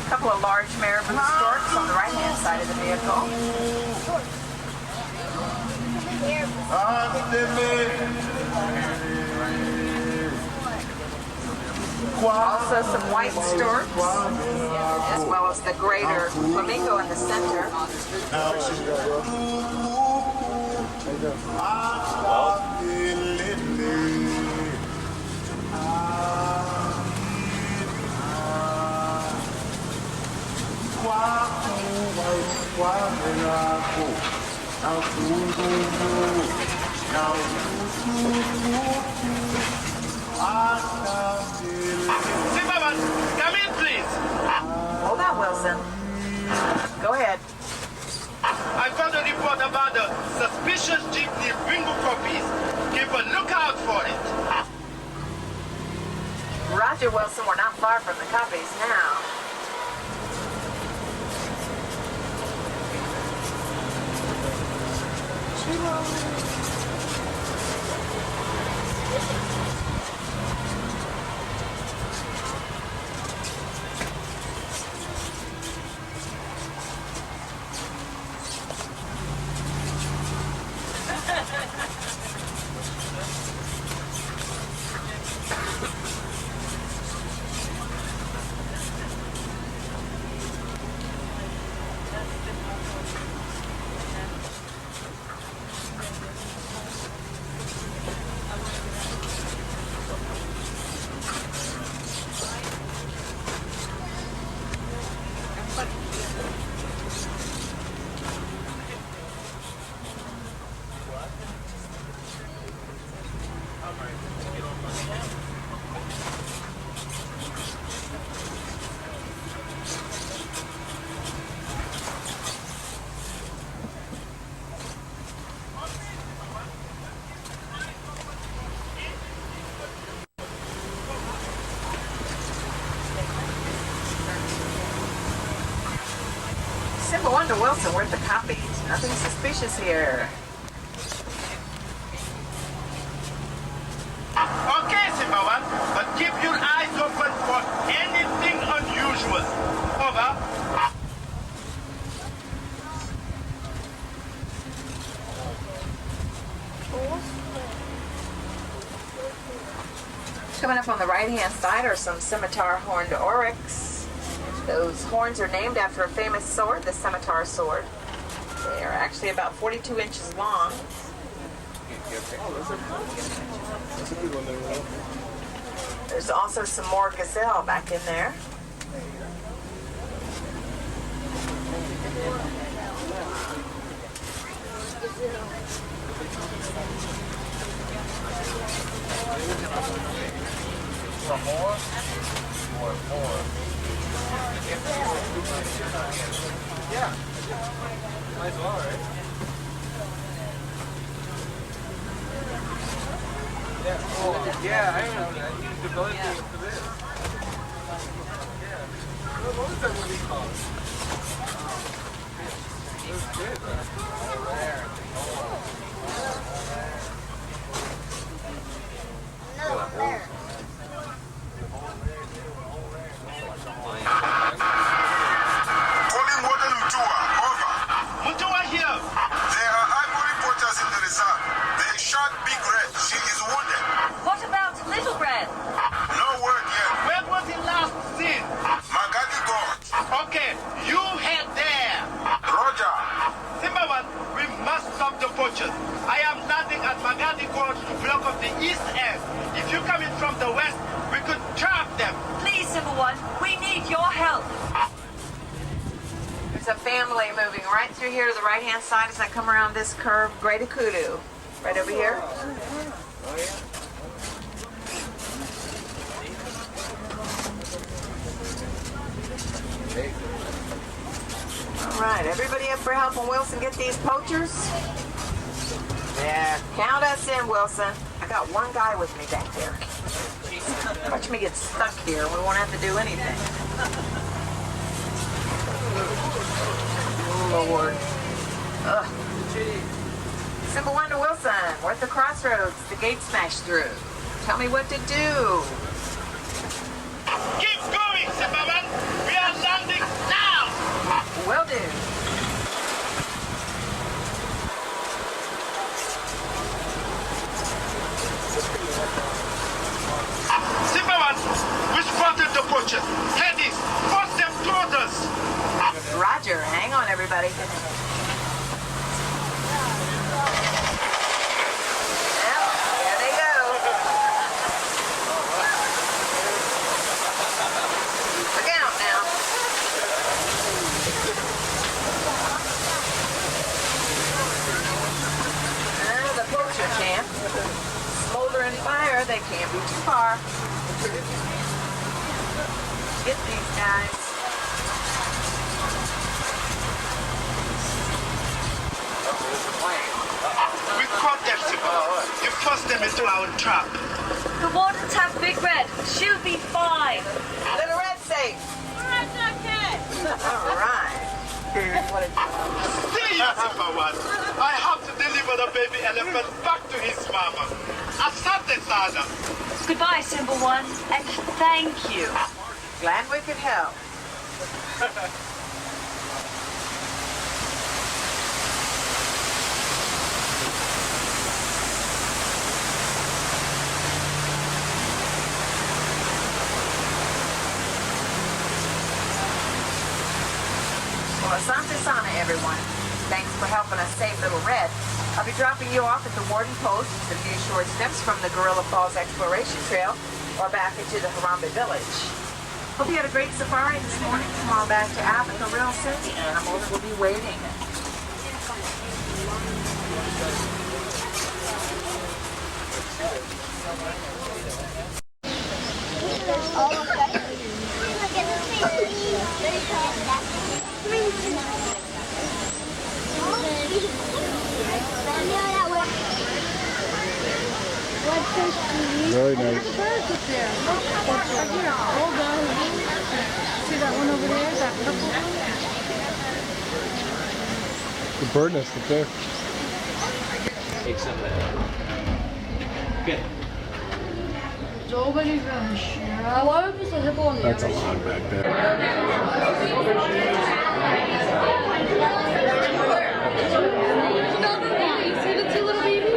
A couple of large marabou storks on the right-hand side of the vehicle. Also some white storks, as well as the greater flamingo in the center. Simba 1, come in, please. Hold on, Wilson. Go ahead. I got a report about the suspicious jeepney bingo copies. Keep a lookout for it. Roger, Wilson. We're not far from the copies now. Simba 1 to Wilson, where's the copies? Nothing suspicious here. Okay, Simba 1, but keep your eyes open for anything unusual. Over. Coming up on the right-hand side are some scimitar horned oryx. Those horns are named after a famous sword, the scimitar sword. They are actually about 42 inches long. There's also some more gazelle back in there. Some more? More. Yeah. Might as well, right? Yeah. Oh, yeah, I remember that. You developed it for this. Yeah. What was that movie called? It was good. Calling Warden Mutua, over. Mutua here. There are Ivory reporters in the reserve. They shot Big Red. She is wounded. What about Little Red? No word yet. Where was he last seen? Magadi Gorge. Okay, you head there. Roger. Simbawan, we must stop the poachers. I am landing at Magadi Gorge to block off the east end. If you come in from the west, we could trap them. Please, Simba One, we need your help. There's a family moving right through here to the right-hand side as I come around this curve. Great Kudu, right over here. Oh, yeah. All right, everybody up for helping Wilson get these poachers? Yeah. Count us in, Wilson. I got one guy with me back there. Watch me get stuck here. We won't have to do anything. Oh, Lord. Ugh. Simple one to Wilson. We're at the crossroads. The gate smashed through. Tell me what to do. Keep going, Simbawan. We are landing now. Will do. Simbawan, we spotted the poachers. Head east. Force them toward us. Roger. Hang on, everybody. Yep, there they go. Look out now. The poacher camp. Smoldering fire, they can't be too far. Get these guys. We caught them, Simbawan. You forced them into our trap. The wardens have Big Red. She'll be fine. Little Red safe. All right. Stay here, Simbawan. I have to deliver the baby elephant back to his mama. Asante sana. Goodbye, Simba One, and thank you. Glad we could help. Well, asante sana, everyone. Thanks for helping us save Little Red. I'll be dropping you off at the Warden Post, a few short steps from the Gorilla Falls Exploration Trail, or back into the Harambe Village. Hope you had a great safari this morning. Come on back to Africa real soon. The animals will be waiting. Very nice. See that one over there? That purple one? The bird nest up there. Take some of that. Good. That's a lot back there. See the two little babies?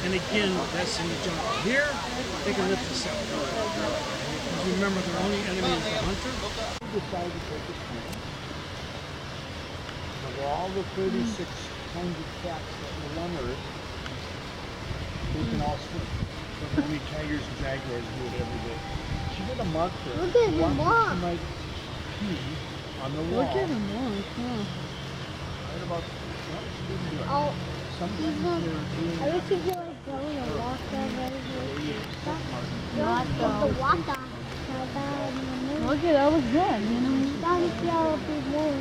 And again, that's in the jungle. Here, they can lift us up. Because remember, their only enemy is the hunter. We decided to take a swim. Of all the 36 kinds of cats that will on Earth, they can all swim. But only tigers and jaguars do it every day. She did a marker. Look at him walk. She might pee on the wall. Look at him walk, yeah. Right about, well, she didn't do it. Oh, sometimes they're doing I wish you could like go and walk there very good. Not The water. Look at that was good, you know. Down here, big more.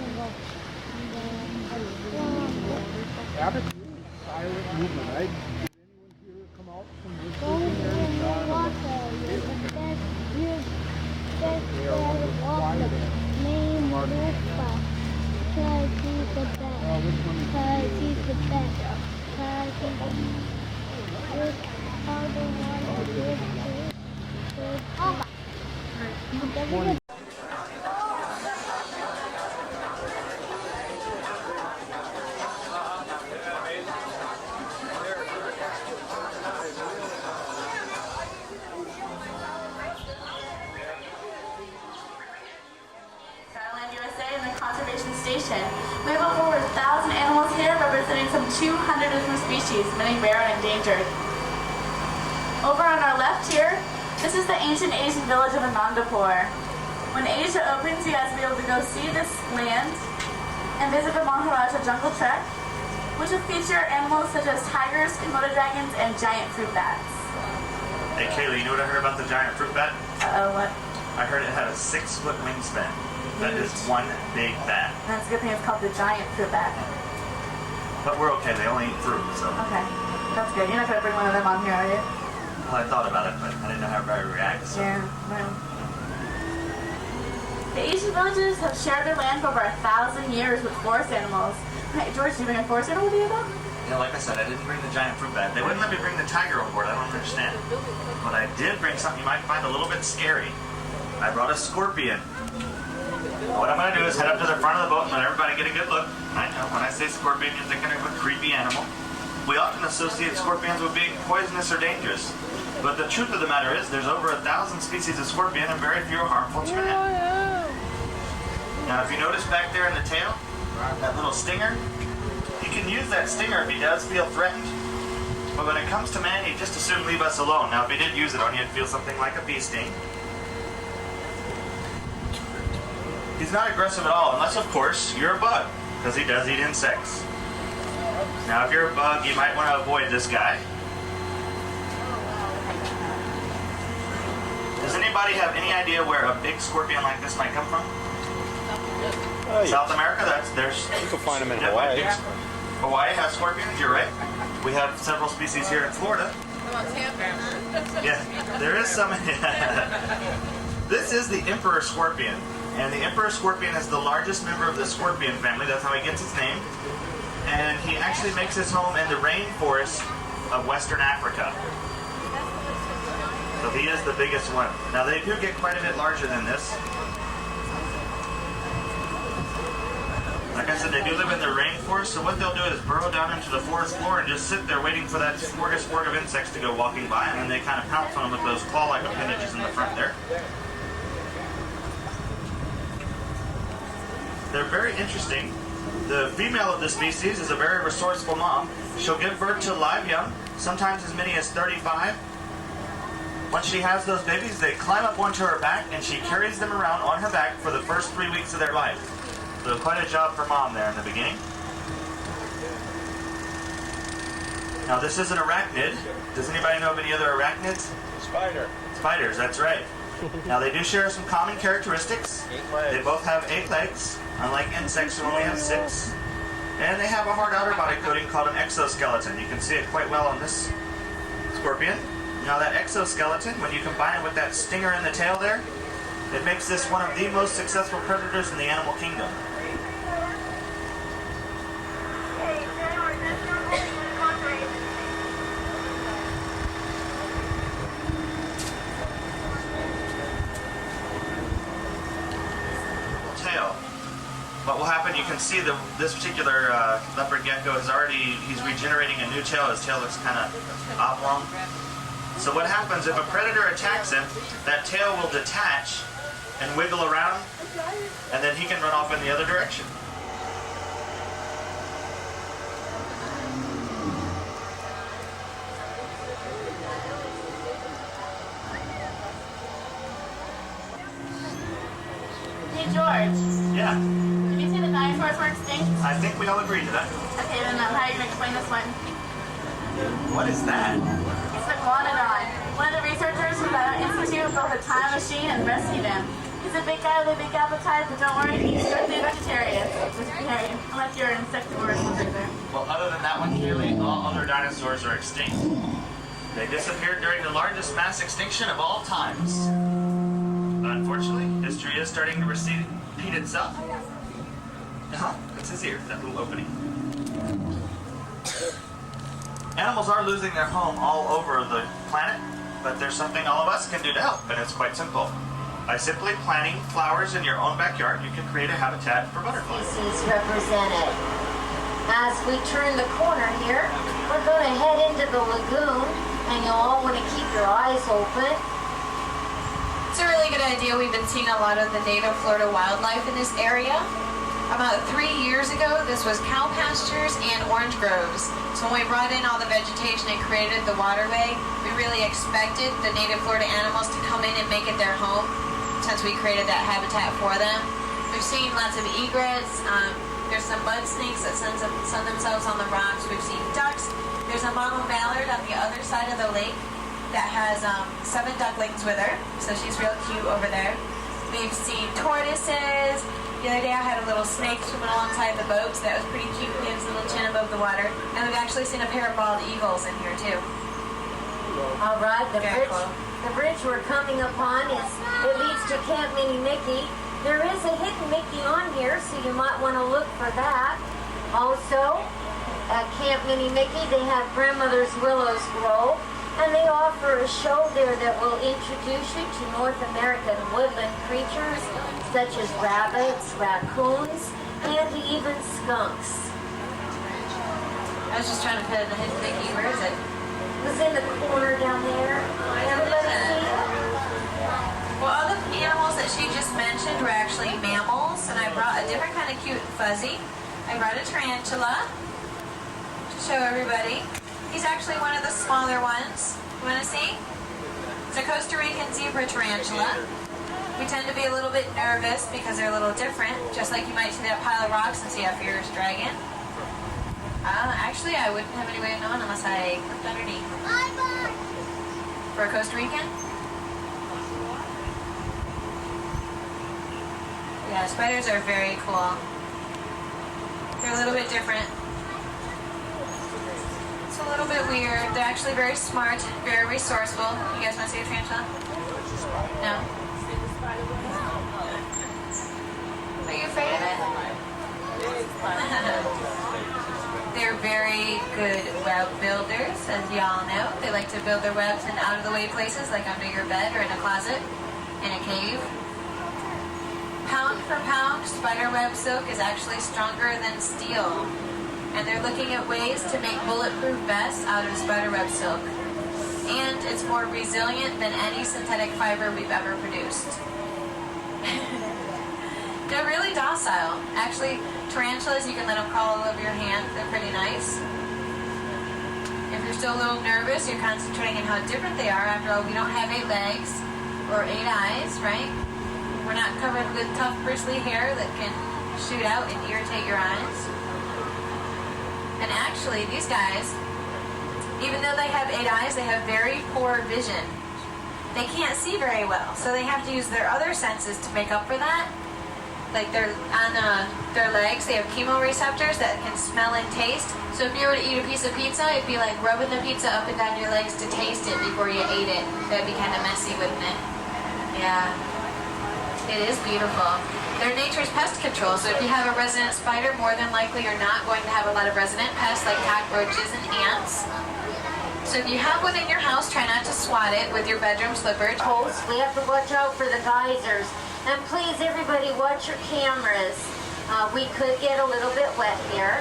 Abbott, silent movement, right? Did anyone here come out from this Station. We have over 1,000 animals here representing some 200 different species, many rare and endangered. Over on our left here, this is the ancient Asian village of Anandapur. When Asia opens, you guys will be able to go see this land and visit the Maharajah jungle trek, which will feature animals such as tigers, Komodo dragons, and giant fruit bats. Hey Kaylee, you know what I heard about the giant fruit bat? Uh-oh, what? I heard it had a 6-foot wingspan. That is one big bat. That's a good thing it's called the giant fruit bat. But we're okay, they only eat fruit, so. Okay, that's good. You're not going to bring one of them on here, are you? Well, I thought about it, but I didn't know how everybody would react, so. Yeah, well. The Asian villages have shared their land for over 1,000 years with forest animals. Hey, George, do you bring a forest animal with you though? Yeah, like I said, I didn't bring the giant fruit bat. They wouldn't let me bring the tiger on board, I don't understand. But I did bring something you might find a little bit scary. I brought a scorpion. What I'm going to do is head up to the front of the boat and let everybody get a good look. I know, when I say scorpion, you're thinking of a creepy animal. We often associate scorpions with being poisonous or dangerous. But the truth of the matter is, there's over 1,000 species of scorpion and very few are harmful to man. Now, if you notice back there in the tail, that little stinger, you can use that stinger if he does feel threatened. But when it comes to man, you just assume leave us alone. Now, if he did use it on you, it'd feel something like a bee sting. He's not aggressive at all, unless, of course, you're a bug, because he does eat insects. Now, if you're a bug, you might want to avoid this guy. Does anybody have any idea where a big scorpion like this might come from? South America, there's... You can find them in Hawaii. Hawaii has scorpions, you're right. We have several species here in Florida. Yeah, there is some... This is the emperor scorpion. And the emperor scorpion is the largest member of the scorpion family. That's how he gets his name. And he actually makes his home in the rainforest of Western Africa. So he is the biggest one. Now they do get quite a bit larger than this. Like I said, they do live in the rainforest, so what they'll do is burrow down into the forest floor and just sit there waiting for that smorgasbord of insects to go walking by, and then they kind of pounce on them with those claw-like appendages in the front there. They're very interesting. The female of the species is a very resourceful mom. She'll give birth to live young, sometimes as many as 35. Once she has those babies, they climb up onto her back and she carries them around on her back for the first 3 weeks of their life. So quite a job for mom there in the beginning. Now this is an arachnid. Does anybody know of any other arachnids? Spider. Spiders, that's right. Now they do share some common characteristics. They both have 8 legs, unlike insects who only have 6. And they have a hard outer body coating called an exoskeleton. You can see it quite well on this scorpion. Now that exoskeleton, when you combine it with that stinger in the tail there, it makes this one of the most successful predators in the animal kingdom. What will happen happened, you can see this particular leopard gecko he's regenerating a new tail. His tail looks kind of oblong. So what happens if a predator attacks him, that tail will detach and wiggle around, and then he can run off in the other direction. Hey George. Yeah. Did you say the dinosaurs were extinct? I think we all agree to that. Okay, then how are you going to explain this one? What is that? It's the Iguanodon. One of the researchers from the Institute built a time machine and rescued him. He's a big guy with a big appetite, but don't worry, he's strictly vegetarian. Unless you're an insectivorous there. Well, other than that one, clearly all other dinosaurs are extinct. They disappeared during the largest mass extinction of all times. Unfortunately, history is starting to repeat itself. It's his ear, that little opening. Animals are losing their home all over the planet, but there's something all of us can do to help, and it's quite simple. By simply planting flowers in your own backyard, you can create a habitat for butterflies. Species represented. As we turn the corner here, we're going to head into the lagoon, and you'll all want to keep your eyes open. It's a really good idea. We've been seeing a lot of the native Florida wildlife in this area. About 3 years ago, this was cow pastures and orange groves. So when we brought in all the vegetation and created the waterway, we really expected the native Florida animals to come in and make it their home since we created that habitat for them. We've seen lots of egrets. There's some mud snakes that sun themselves on the rocks. We've seen ducks. There's a mama mallard on the other side of the lake that has 7 ducklings with her, so she's real cute over there. We've seen tortoises. The other day I had a little snake swimming alongside the boat, so that was pretty cute. He has a little chin above the water. And we've actually seen a pair of bald eagles in here too. All right, the bridge we're coming upon it leads to Camp Mini Mickey. There is a hidden Mickey on here, so you might want to look for that. Also, at Camp Mini Mickey, they have Grandmother's Willow's Grove, and they offer a show there that will introduce you to North American woodland creatures such as rabbits, raccoons, and even skunks. I was just trying to put in the hidden Mickey. Where is it? It was in the corner down there. Everybody see it? Well, all the animals that she just mentioned were actually mammals, and I brought a different kind of cute and fuzzy. I brought a tarantula to show everybody. He's actually one of the smaller ones. You want to see? It's a Costa Rican zebra tarantula. We tend to be a little bit nervous because they're a little different, just like you might see that pile of rocks and see a fierce dragon. Actually, I wouldn't have any way of knowing unless I clicked underneath. For a Costa Rican? Yeah, spiders are very cool. They're a little bit different. It's a little bit weird. They're actually very smart, very resourceful. You guys want to see a tarantula? No? Are you afraid of it? They're very good web builders, as y'all know. They like to build their webs in out-of-the-way places, like under your bed or in a closet, in a cave. Pound for pound, spider web silk is actually stronger than steel. And they're looking at ways to make bulletproof vests out of spider web silk. And it's more resilient than any synthetic fiber we've ever produced. They're really docile. Actually, tarantulas, you can let them crawl all over your hand. They're pretty nice. If you're still a little nervous, you're concentrating on how different they are. After all, we don't have 8 legs or 8 eyes, right? We're not covered with tough, bristly hair that can shoot out and irritate your eyes. And actually, these guys, even though they have 8 eyes, they have very poor vision. They can't see very well, so they have to use their other senses to make up for that. Like on their legs, they have chemoreceptors that can smell and taste. So if you were to eat a piece of pizza, it'd be like rubbing the pizza up and down your legs to taste it before you ate it. That'd be kind of messy, wouldn't it? Yeah. It is beautiful. They're nature's pest control, so if you have a resident spider, more than likely you're not going to have a lot of resident pests like cockroaches and ants. So if you have one in your house, try not to swat it with your bedroom slippers. We have to watch out for the geysers. And please, everybody, watch your cameras. We could get a little bit wet here.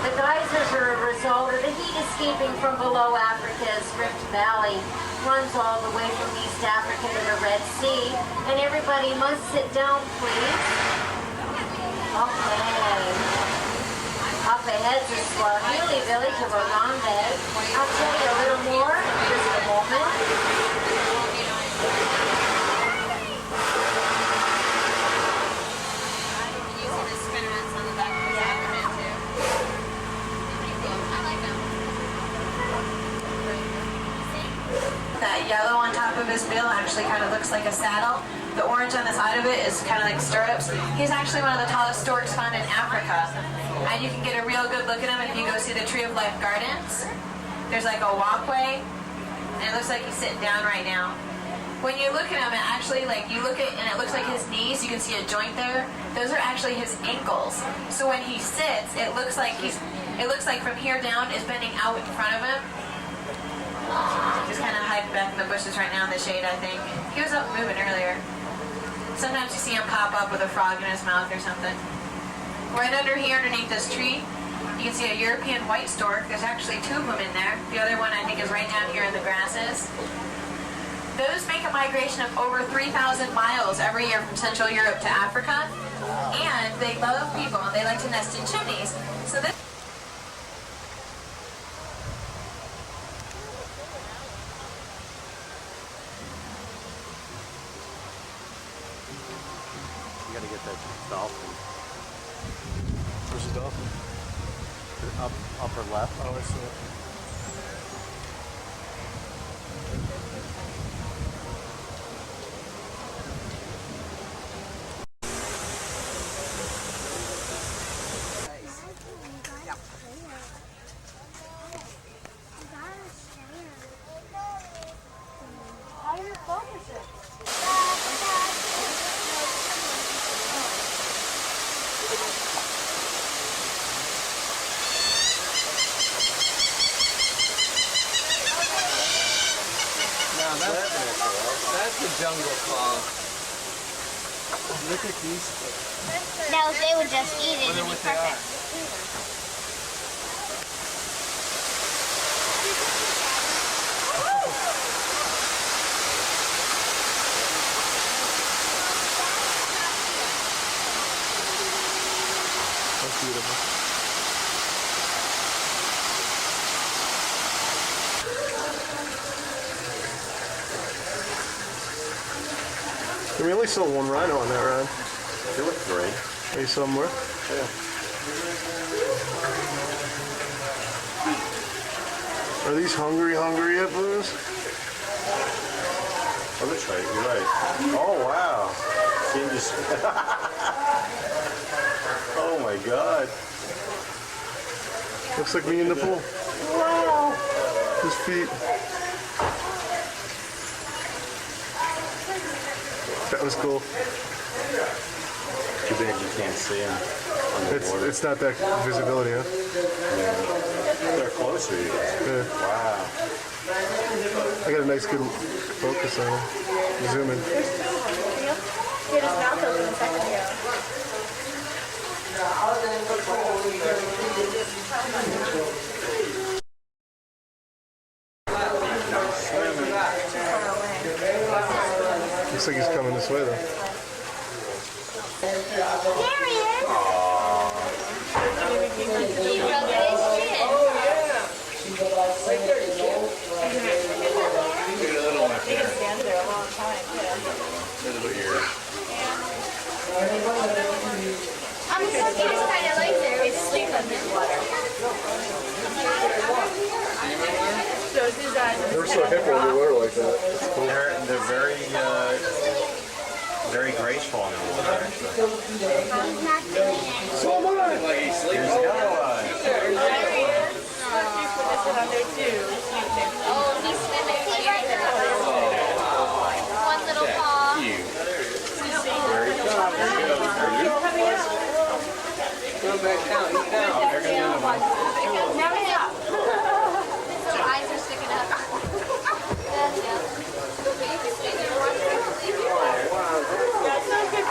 The geysers are a result of the heat escaping from below Africa's Rift Valley. Runs all the way from East Africa to the Red Sea. And everybody must sit down, please. Okay. Up ahead's the Swahili village of Orambe. I'll tell you a little more in just a moment. That yellow on top of his bill actually kind of looks like a saddle. The orange on the side of it is kind of like stirrups. He's actually one of the tallest storks found in Africa. And you can get a real good look at him if you go see the Tree of Life Gardens. There's like a walkway, and it looks like he's sitting down right now. When you look at him, it actually, like, you look at, and it looks like his knees, you can see a joint there. Those are actually his ankles. So when he sits, it looks like from here down is bending out in front of him. He's kind of hiding back in the bushes right now in the shade, I think. He was up moving earlier. Sometimes you see him pop up with a frog in his mouth or something. Right under here, underneath this tree, you can see a European white stork. There's actually two of them in there. The other one, I think, is right down here in the grasses. Those make a migration of over 3,000 miles every year from Central Europe to Africa. And they love people, and they like to nest in chimneys. So this You gotta get that dolphin. Where's the dolphin? Upper left. Oh, I see it. How do you focus it? Now that's the jungle call. Look at these. No, they would just eat it. Wonder It'd be what they are. perfect. That's beautiful. We only saw one rhino on that ride. There were three. Are you saw more? Yeah. Are these hungry hippos? Oh, that's right. You're right. Oh, wow. Can you just... Oh, my God. Looks like me in the pool. Wow. His feet. That was cool. Too bad you can't see them on the water. It's not that visibility, huh? Yeah. They're closer, you guys. Yeah. Wow. I got a nice good focus on him. Zoom in. Get his mouth open a second ago. Looks like he's coming this way, though. There he is. He rubbed his chin. He can stand there a long time. I'm so cute. Kind of like there. We sleep in this water. Shows his eyes. Never saw a hippo underwater like that. They're very, very graceful on the water, actually. So am I. Here's the other one. There he is. She's put this one on there too. Oh, he's swimming right now. One little paw. Cute. There you go. There you go. Come back down. Eat down. They're going to do the one. Now he's up. His eyes are sticking up. That's so good.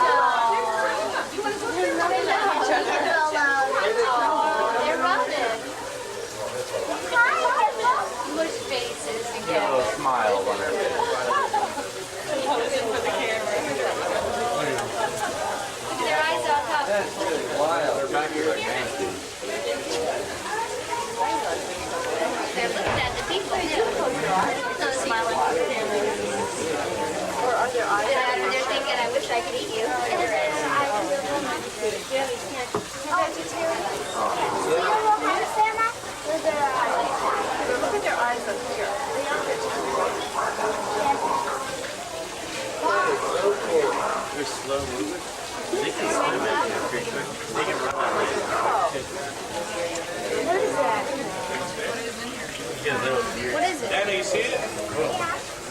They're looking at the people too. So smiling. Or are there eyes? They're thinking, I wish I could eat you. Look at their eyes up here. They're slow moving. They can swim out here pretty quick. They can run out here. What is that? What is it? Anna, you see it?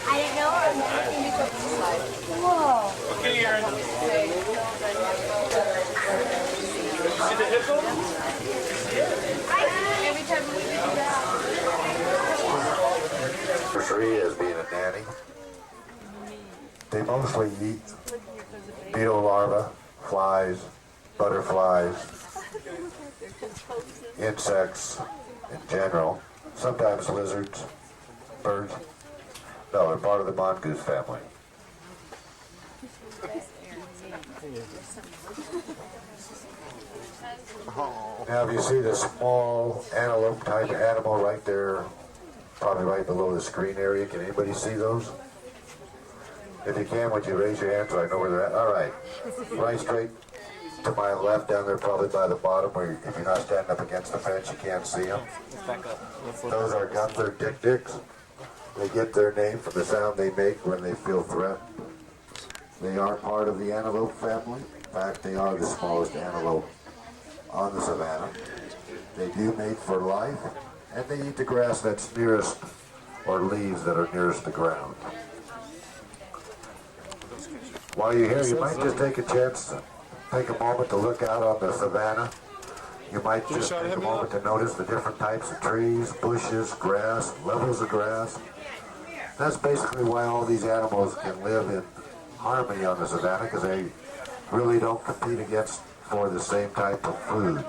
I didn't know. Whoa. Okay, Aaron. You see the hippo? Every time we do that. Free as being a nanny. They mostly eat beetle larvae, flies, butterflies, insects in general, sometimes lizards, birds. No, they're part of the mongoose family. Now if you see the small antelope type animal right there, probably right below the screen area, can anybody see those? If you can, would you raise your hand so I know where they're at? All right. Right straight to my left down there, probably by the bottom, where if you're not standing up against the fence, you can't see them. Those are Gunther dik-diks. They get their name from the sound they make when they feel threatened. They are part of the antelope family. In fact, they are the smallest antelope on the savanna. They do mate for life, and they eat the grass that's nearest, or leaves that are nearest the ground. While you're here, you might just take a chance to take a moment to look out on the savanna. You might just take a moment to notice the different types of trees, bushes, grass, levels of grass. That's basically why all these animals can live in harmony on the savanna, because they really don't compete against for the same type of food.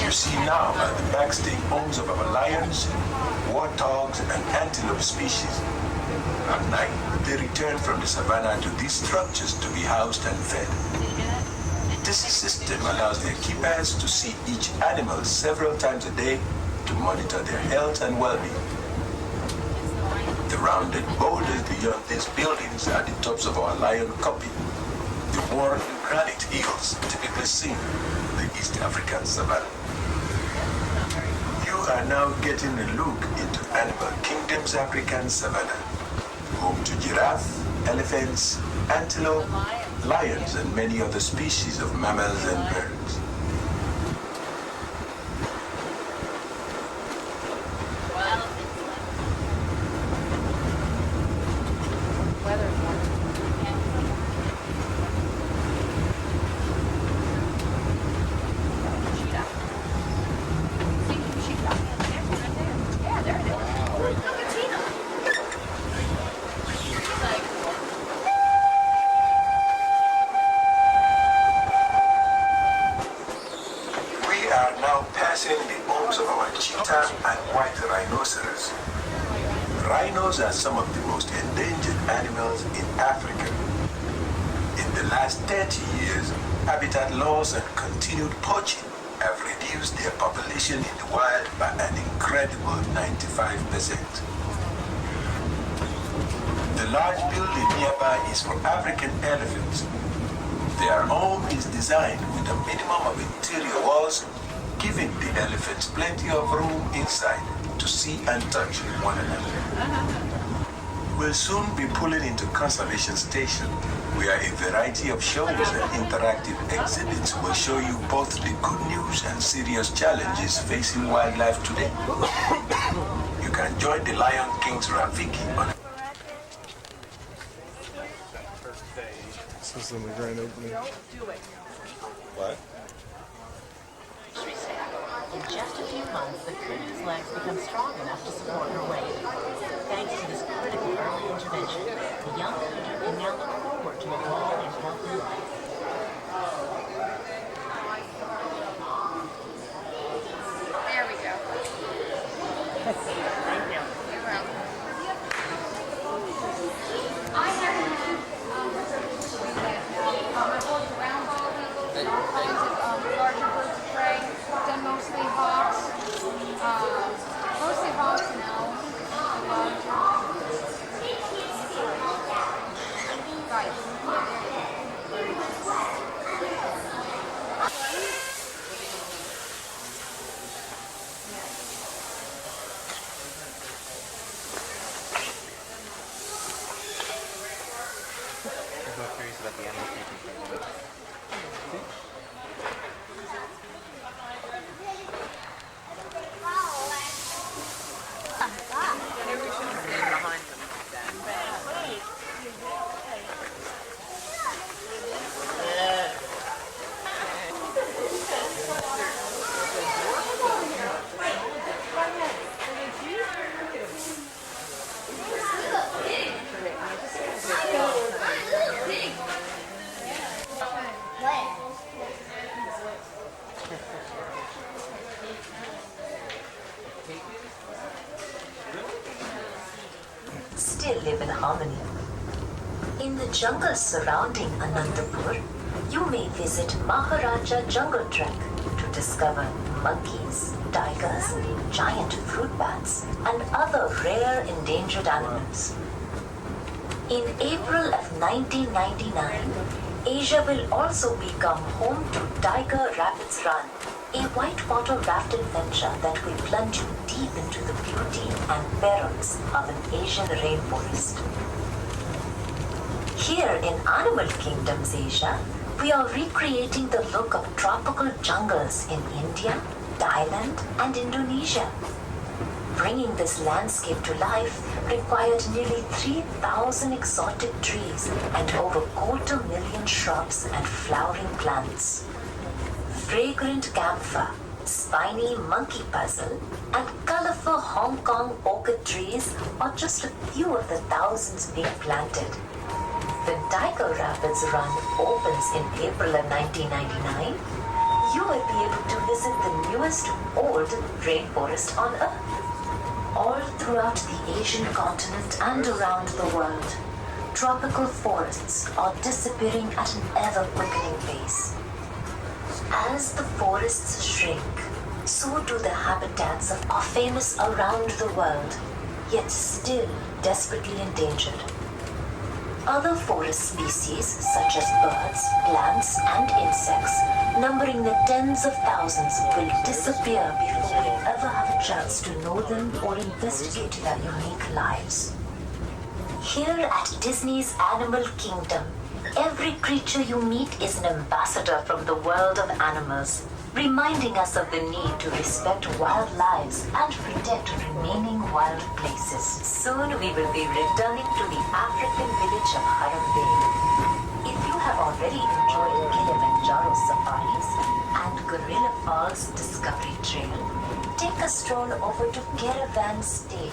You see now are the backstay homes of our lions, warthogs, and antelope species. At night, they return from the savannah to these structures to be housed and fed. This system allows the keepers to see each animal several times a day to monitor their health and well-being. The rounded boulders beyond these buildings are the tops of our lion copy, the worn granite hills typically seen in the East African savanna. You are now getting a look into Animal Kingdom's African savanna, home to giraffe, elephants, antelope, lions, and many other species of mammals and birds. Rhinos are some of the most endangered animals in Africa. In the last 30 years, habitat loss and continued poaching have reduced their population in the wild by an incredible 95%. The large building nearby is for African elephants. Their home is designed with a minimum of interior walls, giving the elephants plenty of room inside to see and touch one another. We'll soon be pulling into Conservation Station, where a variety of shows and interactive exhibits will show you both the good news and serious challenges facing wildlife today. You can join the Lion King's Rafiki on This is in the grand opening. What? just a few months, the critters' legs become strong enough to support her weight. Thanks to this critical early intervention, the young critter can now look forward to a long and healthy life. There we go. Thank you. You're welcome. Round ball eagles and all kinds of larger birds of prey. Done mostly hawks. Mostly hawks and owls. I'm so curious about the animal keeping. Maybe we shouldn't stand behind them like that. Still live in harmony. In the jungles surrounding Anandapur, you may visit Maharajah Jungle Trek to discover monkeys, tigers, giant fruit bats, and other rare endangered animals. In April of 1999, Asia will also become home to Tiger Rapids Run, a whitewater raft adventure that will plunge you deep into the beauty and perils of an Asian rainforest. Here in Animal Kingdoms Asia, we are recreating the look of tropical jungles in India, Thailand, and Indonesia. Bringing this landscape to life required nearly 3,000 exotic trees and over 250,000 shrubs and flowering plants. Fragrant camphor, spiny monkey puzzle, and colorful Hong Kong orchid trees are just a few of the thousands being planted. When Tiger Rapids Run opens in April of 1999, you will be able to visit the newest old rainforest on Earth. All throughout the Asian continent and around the world, tropical forests are disappearing at an ever-quickening pace. As the forests shrink, so do the habitats of our famous around the world, yet still desperately endangered. Other forest species, such as birds, plants, and insects, numbering the tens of thousands, will disappear before we ever have a chance to know them or investigate their unique lives. Here at Disney's Animal Kingdom, every creature you meet is an ambassador from the world of animals, reminding us of the need to respect wild lives and protect remaining wild places. Soon we will be returning to the African village of Harambe. If you have already enjoyed Kilimanjaro Safaris and Gorilla Falls Discovery Trail, take a stroll over to Caravan Stay.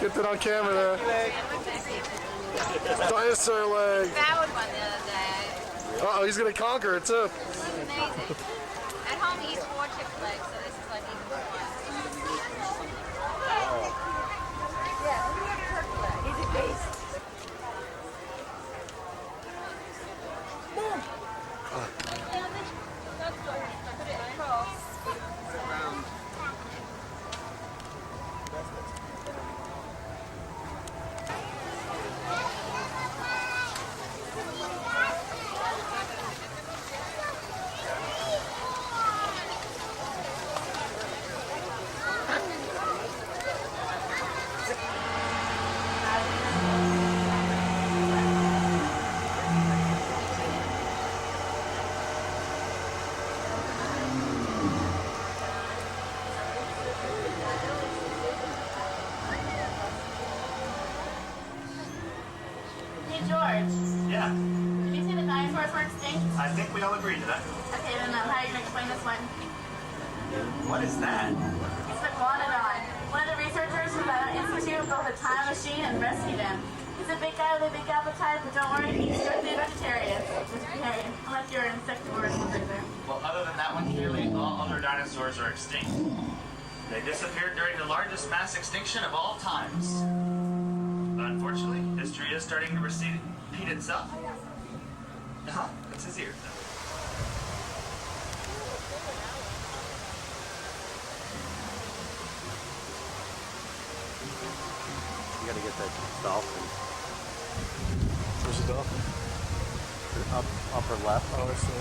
Get that on camera there. Dinosaur leg. Found one the other day. Uh oh, he's gonna conquer it too. It was amazing. At home he eats 4 chicken legs, so this is like even more fun. Yeah, look at the turkey leg. He's a beast. George. Yeah. Did you see the dinosaurs were extinct? I think we all agreed to that. Okay, then how are you going to explain this one? What is that? It's the Iguanodon. One of the researchers from the Institute built a time machine and rescued him. He's a big guy with a big appetite, but don't worry, he's strictly vegetarian. Unless you're insectivore or something there. Well, other than that one, clearly all other dinosaurs are extinct. They disappeared during the largest mass extinction of all times. Unfortunately, history is starting to repeat itself. That's his ear. You gotta get that dolphin. Where's the dolphin? Upper left. Oh, I see.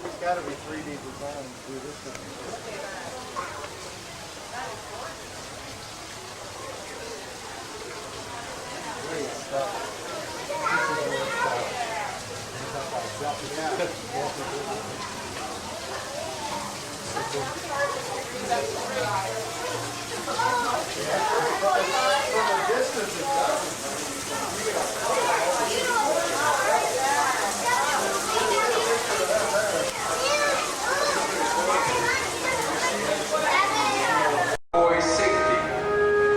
It's got to be 3D design to do this thing. Boys' safety.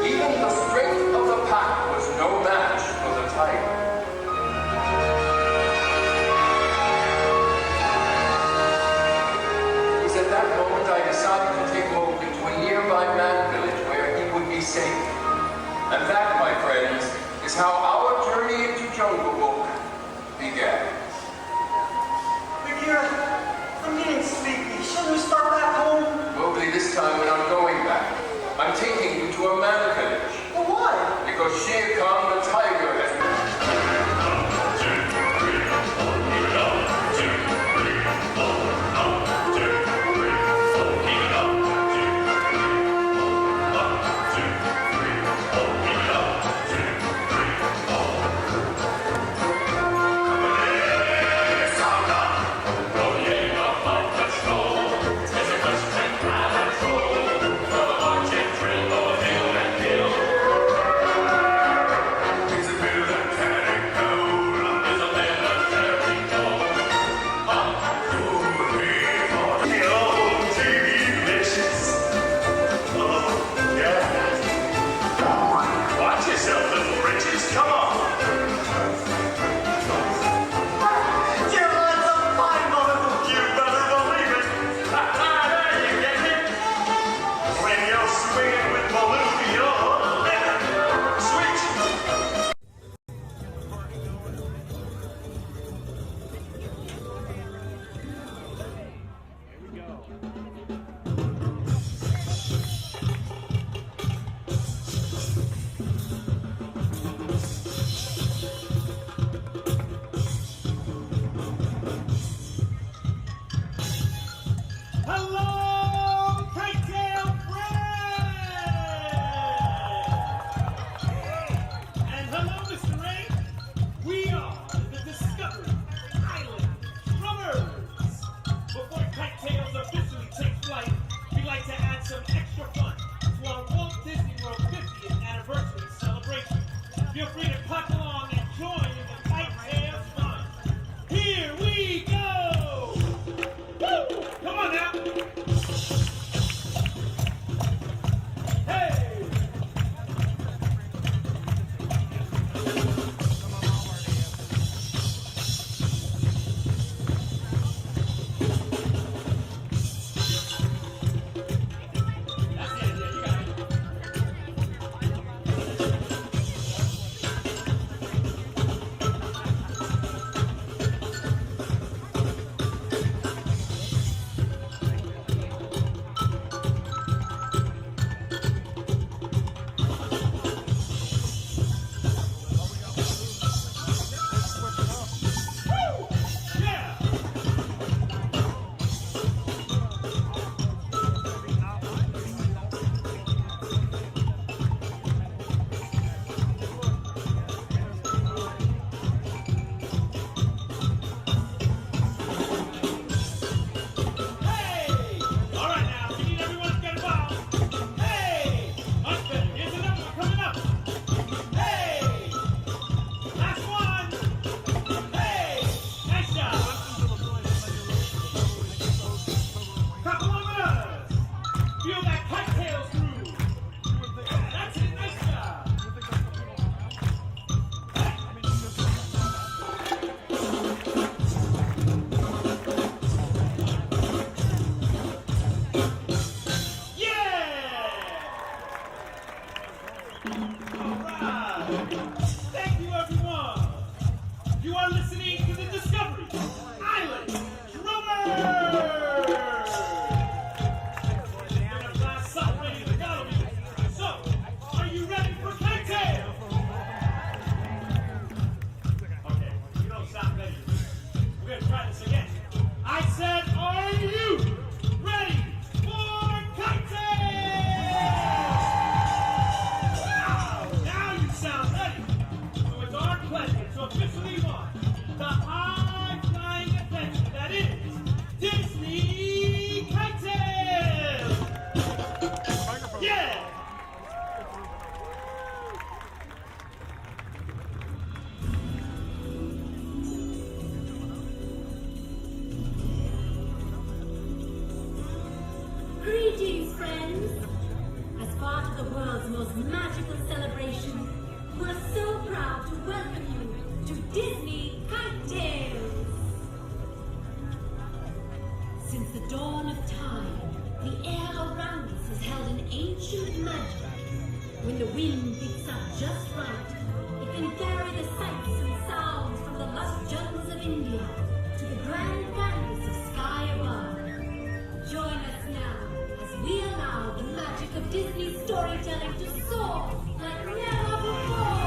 Even the strength of the pack was no match for the tiger. It was at that moment I decided to take him over to a nearby man village where he would be safe. And that, my friends, is how our journey into Jungle Book began. Bagheera, I'm getting sleepy. Shouldn't we start back home? Mowgli, this time we're not going back. I'm taking you to a man village. Well, why? Because Shere Khan the tiger has along and join in the KiteTails fun. Here we go! Woo! Come on now! Hey! Thank you, everyone. You are listening to the Discovery Island Drummers. We're gonna blast something in the gallery. So, are you ready for KiteTails? Okay, you don't sound ready. We're gonna try this again. I said, are you ready for KiteTails? Wow, now you sound ready. So it's our pleasure to officially launch the high-flying adventure that is Disney KiteTails! Yeah! Greetings, friends! As part of the world's most magical celebration, we're so proud to welcome you to Disney KiteTails! Since the dawn of time, the air around us has held an ancient magic. When the wind picks up just right, it can carry the sights and sounds from the lush jungles of India to the grand canvas of sky above. Join us now as we allow the magic of Disney storytelling to soar like never before.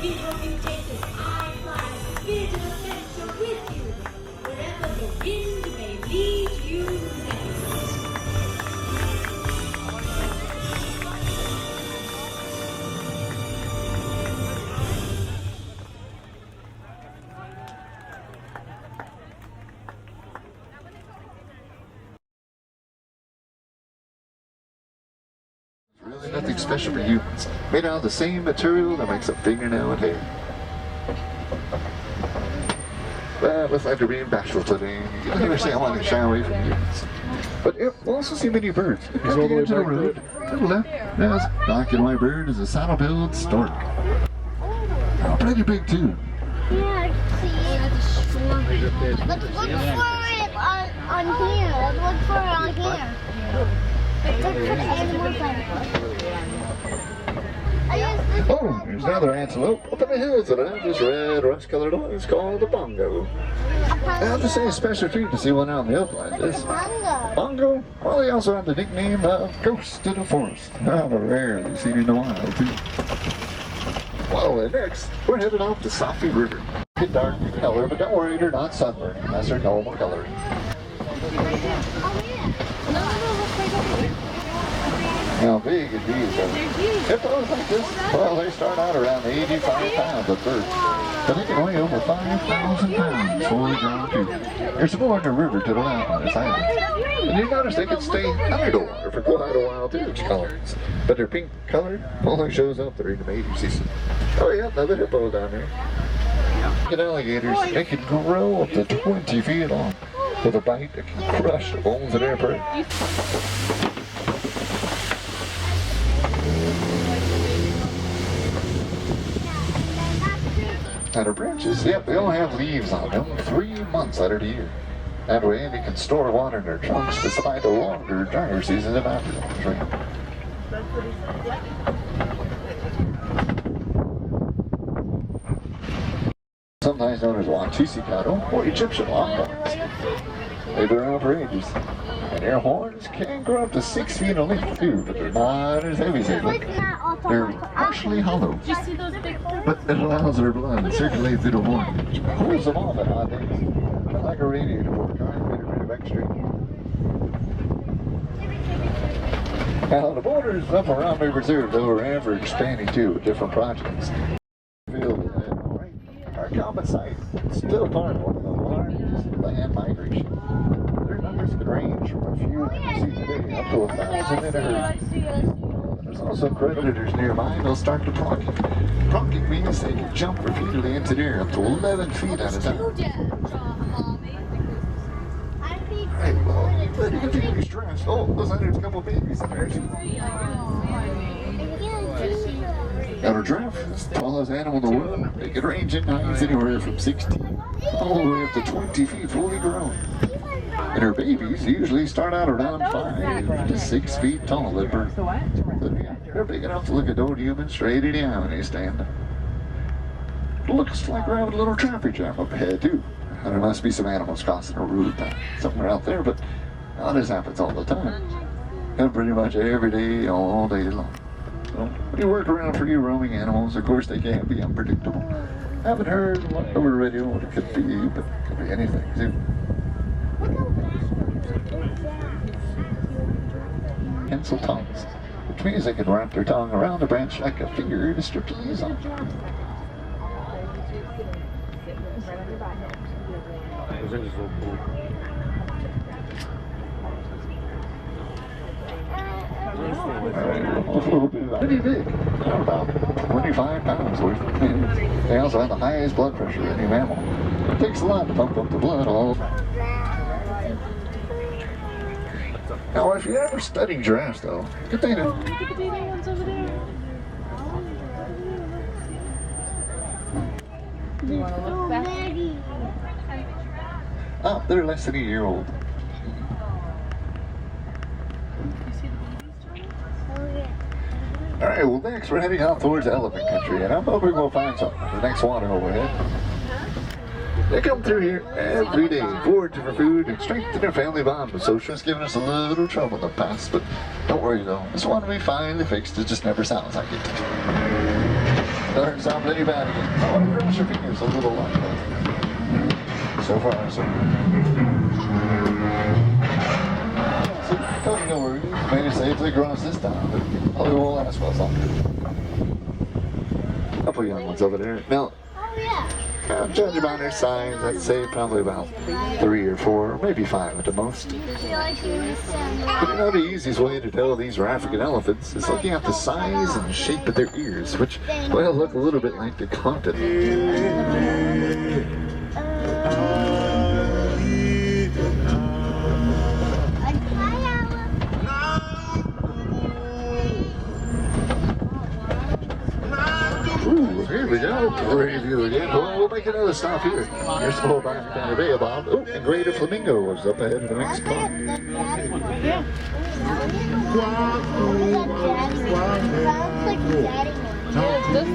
We hope you take this high-flying spirit of adventure with you, wherever the wind may lead you next. Really nothing special for humans. Made out of the same material that makes a fingernail and hair. But with after being bashful today, you can never say I want to shy away from humans. But yeah, we'll also see many birds. He's all the way back there. To the left, there's a black and white bird is a saddle-billed stork. Oh, pretty big too. Yeah, I see it. Let's look for it on here. Let's look for it on here. Let's look for the animals on here. Oh, there's another antelope up in the hills that have this red rust-colored one. It's called the bongo. I have to say a special treat to see one out in the upland. This bongo. Well, they also have the nickname of Ghost of the Forest. They're rarely seen in the wild too. Well, next we're headed off the Safi River. It's dark in color, but don't worry, they're not sunburned. That's their normal coloring. How big are these? Hippos like this? Well, they start out around 85 pounds at birth, but they can weigh over 5,000 pounds fully grown too. There's more in the river to the left on this island. And you notice they can stay under the water for quite a while too, colors. But their pink color only shows up during the mating season. Oh yeah, another hippo down there. And alligators, they can grow up to 20 feet long with a bite that can crush the bones of their prey. And our branches, yep, they all have leaves on them 3 months out of the year. That way they can store water in their trunks to survive the longer, drier seasons of Africa. Sometimes known as Watusi cattle or Egyptian longhorns. They've been around for ages. And their horns can grow up to 6 feet in length too, but they're not as heavy as they look. They're partially hollow, but it allows their blood to circulate through the horn, which cools them off at hot days. Kind of like a radiator for a car, a bit of extra. Now the borders up around the reserve though are ever expanding too with different projects. Our common site is still part of one of the largest land migration. Their numbers could range from a few that you see today up to 1,000 in a herd. There's also predators nearby, they'll start to pronking. Pronking means they can jump repeatedly into the air up to 11 feet at a time. Hey, well, you better get these stressed. Oh, looks like there's a couple babies in there. Now a giraffe is the tallest animal in the world. They can range in heights anywhere from 16 all the way up to 20 feet fully grown. And her babies usually start out around 5 to 6 feet tall at birth. But yeah, they're big enough to look at old humans straight in the eye when they stand. It looks like we're having a little traffic jam up ahead too. And there must be some animals crossing a road somewhere out there, but this happens all the time. And pretty much every day, all day long. So, when you work around for you roaming animals, of course they can be unpredictable. Haven't heard over the radio what it could be, but it could be anything too. Pencil tongues, which means they can wrap their tongue around the branch like a finger to strip the leaves off. Pretty big, about 25 pounds worth. They also have the highest blood pressure of any mammal. It takes a lot to pump up the blood all. Now, if you're ever studying giraffes, though, good thing to. Oh, they're less than a year old. Alright, well next we're heading out towards elephant country, and I'm hoping we'll find something. The next water overhead. They come through here every day, foraging for food and strengthen their family bond. But socialists giving us a little trouble in the past, but don't worry though. This one we finally fixed, it just never sounds like it. Starting to sound pretty bad again. I want to cross your fingers a little lot. So far, so good. No worries. Made it safely across this time, but probably won't last well long. A couple young ones over there. Now, judging by their size, I'd say probably about 3 or 4, maybe 5 at the most. But you know, the easiest way to tell these are African elephants is looking at the size and the shape of their ears, which, well, look a little bit like the continent. Here we go. Great view again. Well, we'll make another stop here. Here's the whole back down the Bay of Bob. Oh, and greater flamingo is up ahead of the next spot.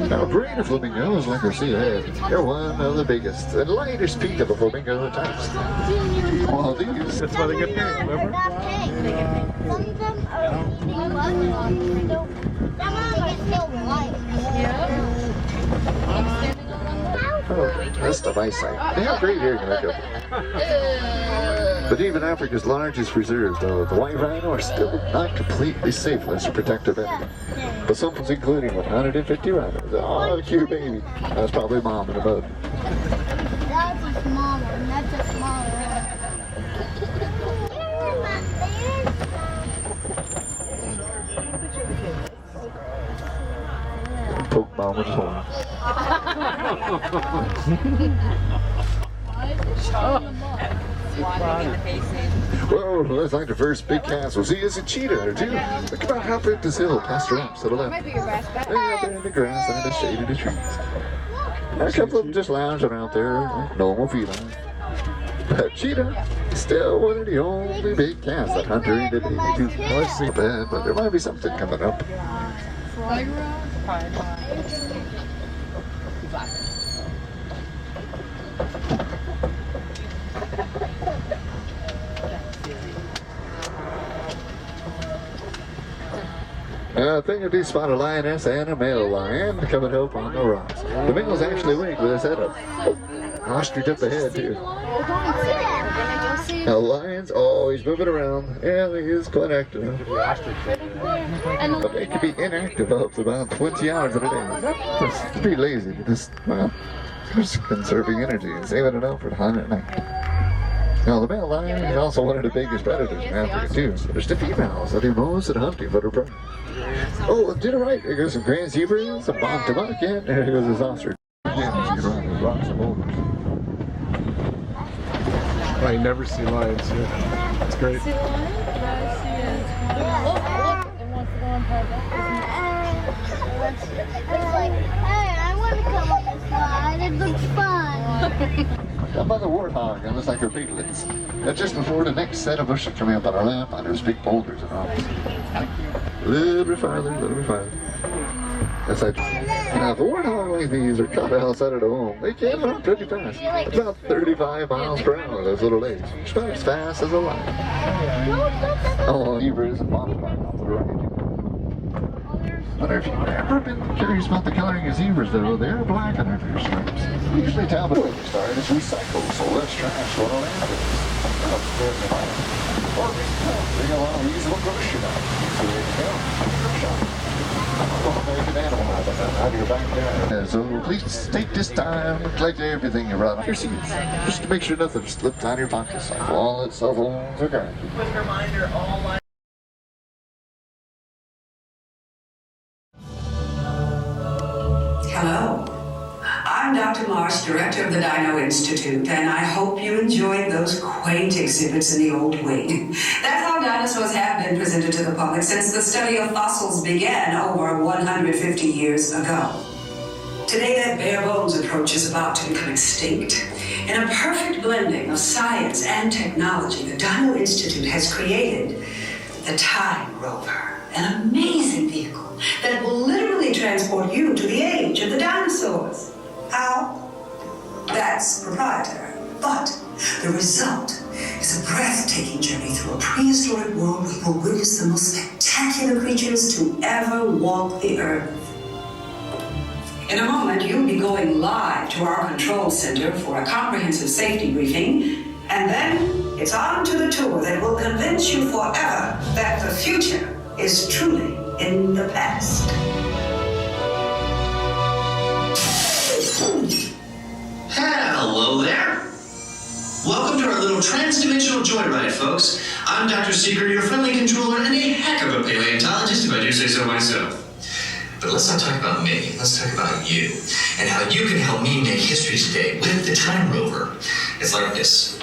Now, greater flamingos, like we see ahead, they're one of the biggest and lightest peak of the flamingo types. Well, these. That's why they get paid, remember? Oh, that's the eyesight. They have great hair, but even Africa's largest reserves, though, the white rhino are still not completely safe unless you protect their baby. But some ones, including 150 rhinos. Oh, the cute baby. That's probably mom in the boat. That's a small one. That's a small one. Poke mom with his horn. Whoa, that's like the first big castle. See, it's a cheetah or two. Look about how big this hill past the ramps to the left. They're out there in the grass under the shade of the trees. And a couple of them just lounging out there like normal feline. But cheetah is still one of the only big cats that hunt during the day. Let's see, bad, but there might be something coming up. I think I do spot a lioness and a male lion coming up on the rocks. The male's actually winged with his head up. Ostrich up ahead too. Now the lion's always moving around, and he is quite active. But they can be inactive up to about 20 hours a day. That's pretty lazy, but just, well, just conserving energy and saving it up for the hunt at night. Now the male lion is also one of the biggest predators in Africa too, so there's the females that do most of the hunting for their prey. Oh, to the right, there goes some grand zebras, some bonk-to-bonk, and there goes this ostrich. Again, you can run those rocks and boulders. I never see lions here. It's great. See the lion? Yeah, I see it. Look, it wants to go on It's like, hey, I want to come on this slide. It looks fun. Down by the warthog, it looks like her beetlets. That's just before the next set of bushes coming up on our lap on those big boulders and all. A little bit farther, a little bit farther. That's like, now if a warthog like these are caught outside of the home, they can run pretty fast. About 35 miles per hour, those little legs. It's about as fast as a lion. Oh, zebras and bonfires off to the right. I wonder if you've ever been curious about the coloring of zebras, though. They're black under their stripes. Usually tell them when you start is recycled, so less trash going to landfills. Or bring along a reusable grocery bag. So there you go. Make an animal out of your back there. So please take this time to collect everything you brought on your seats. Just to make sure nothing slipped out of your pockets, like wallets, cell phones, or cash. Quick reminder, all my Hello, I'm Dr. Marsh, director of the Dino Institute, and I hope you enjoyed those quaint exhibits in the old wing. That's how dinosaurs have been presented to the public since the study of fossils began over 150 years ago. Today, that bare bones approach is about to become extinct. In a perfect blending of science and technology, the Dino Institute has created the Time Rover, an amazing vehicle that will literally transport you to the age of the dinosaurs. How? That's proprietary. But the result is a breathtaking journey through a prehistoric world where you'll witness the most spectacular creatures to ever walk the earth. In a moment, you'll be going live to our control center for a comprehensive safety briefing, and then it's on to the tour that will convince you forever that the future is truly in the past. Hello there. Welcome to our little trans-dimensional joyride, folks. I'm Dr. Seeker, your friendly controller, and a heck of a paleontologist, if I do say so myself. But let's not talk about me. Let's talk about you, and how you can help me make history today with the Time Rover. It's like this.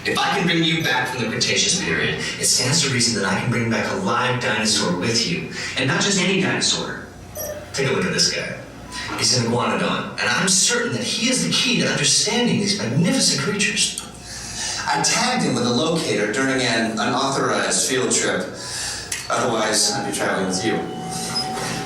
If I can bring you back from the Cretaceous period, it stands to reason that I can bring back a live dinosaur with you. And not just any dinosaur. Take a look at this guy. He's an iguanodon, and I'm certain that he is the key to understanding these magnificent creatures. I tagged him with a locator during an unauthorized field trip. Otherwise, I'd be traveling with you.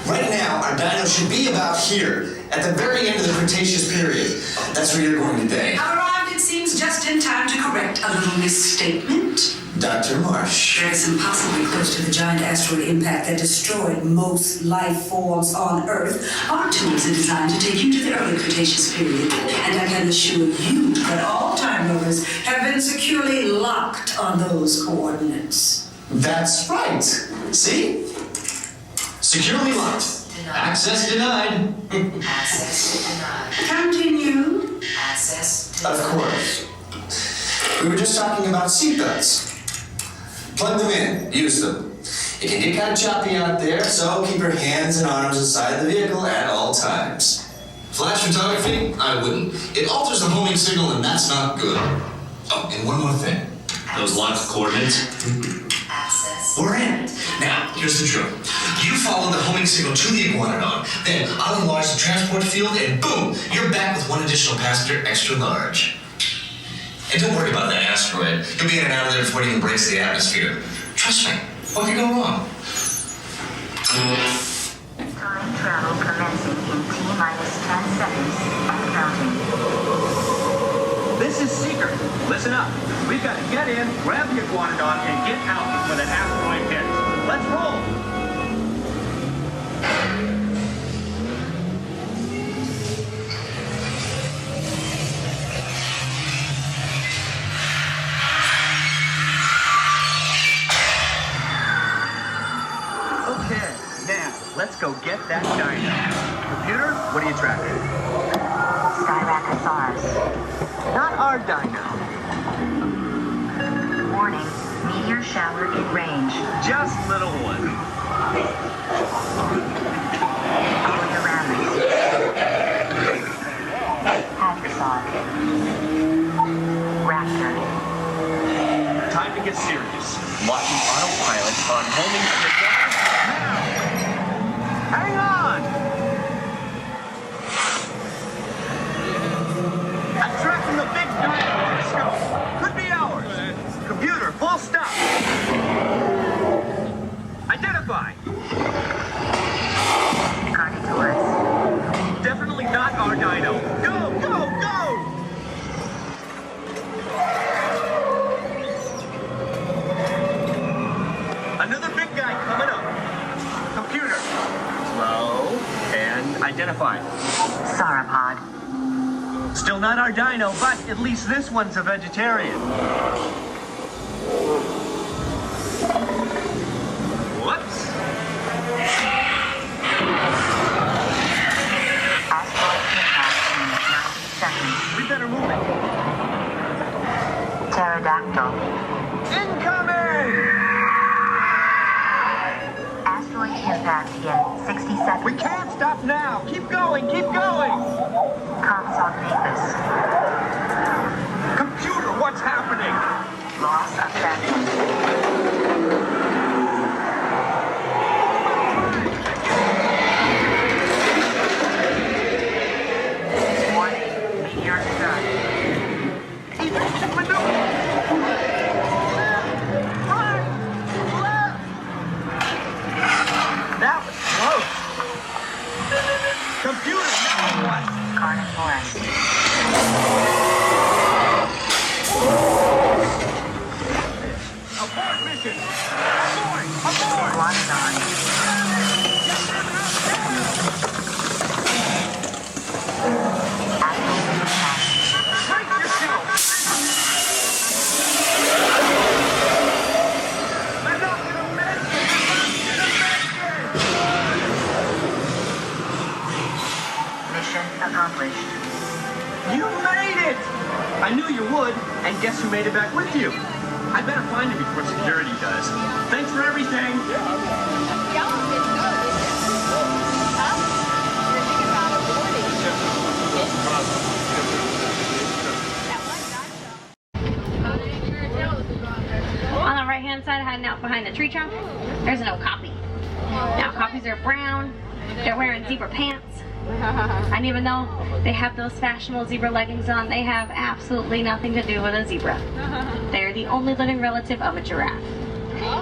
Right now, our dino should be about here, at the very end of the Cretaceous period. That's where you're going today. I've arrived, it seems, just in time to correct a little misstatement. Dr. Marsh. It's impossibly close to the giant asteroid impact that destroyed most life forms on Earth. Our tours are designed to take you to the early Cretaceous period, and I can assure you that all time rovers have been securely locked on those coordinates. That's right. See? Securely locked. Denied. Access denied. Access denied. Continue. Access denied. Of course. We were just talking about seatbelts. Plug them in. Use them. It can get kind of choppy out there, so keep your hands and arms inside the vehicle at all times. Flash photography? I wouldn't. It alters the homing signal, and that's not good. Oh, and one more thing. Those locked coordinates? Access. We're in. Now, here's the drill. You follow the homing signal to the iguanodon, then I'll enlarge the transport field, and boom, you're back with one additional passenger extra large. And don't worry about that asteroid. You'll be in and out of there before it even breaks the atmosphere. Trust me, what could go wrong? Time travel commencing in T-minus 10 seconds and counting. This is Seeker. Listen up. We've got to get in, grab the iguanodon, and get out before that asteroid hits. Let's roll. Okay, now let's go get that dino. Computer, what are you tracking? Skyracosaurus. Not our dino. Warning, meteor shower in range. Just little one. Follow your rabbits. Hadrosaur. Raptor. Time to get serious. Locking autopilot on homing signal now. Hang on! I'm tracking the big dino scope. Could be ours. Computer, full stop. Identify. Carnotaurus. Definitely not our dino. Go, go, go! Another big guy coming up. Computer. Slow and identify. Sauropod. Still not our dino, but at least this one's a vegetarian. Whoops. Asteroid impact in 90 seconds. We better move it. Pterodactyl. Incoming! Asteroid impact in 60 seconds. We can't stop now. Keep going, keep going. Compsognathus. Computer, what's happening? Loss of vessel. Warning, meteor struck. Evasive maneuver. That was close. Computer, now what? Carnotaurus. Abort mission. Abort. Iguanodon. accomplished. You made it! I knew you would, and guess who made it back with you? I better find him before security does. Thanks for everything! On the right-hand side, hiding out behind the tree trunk, there's an okapi. Now, okapis are brown. They're wearing zebra pants. And even though they have those fashionable zebra leggings on, they have absolutely nothing to do with a zebra. They're the only living relative of a giraffe.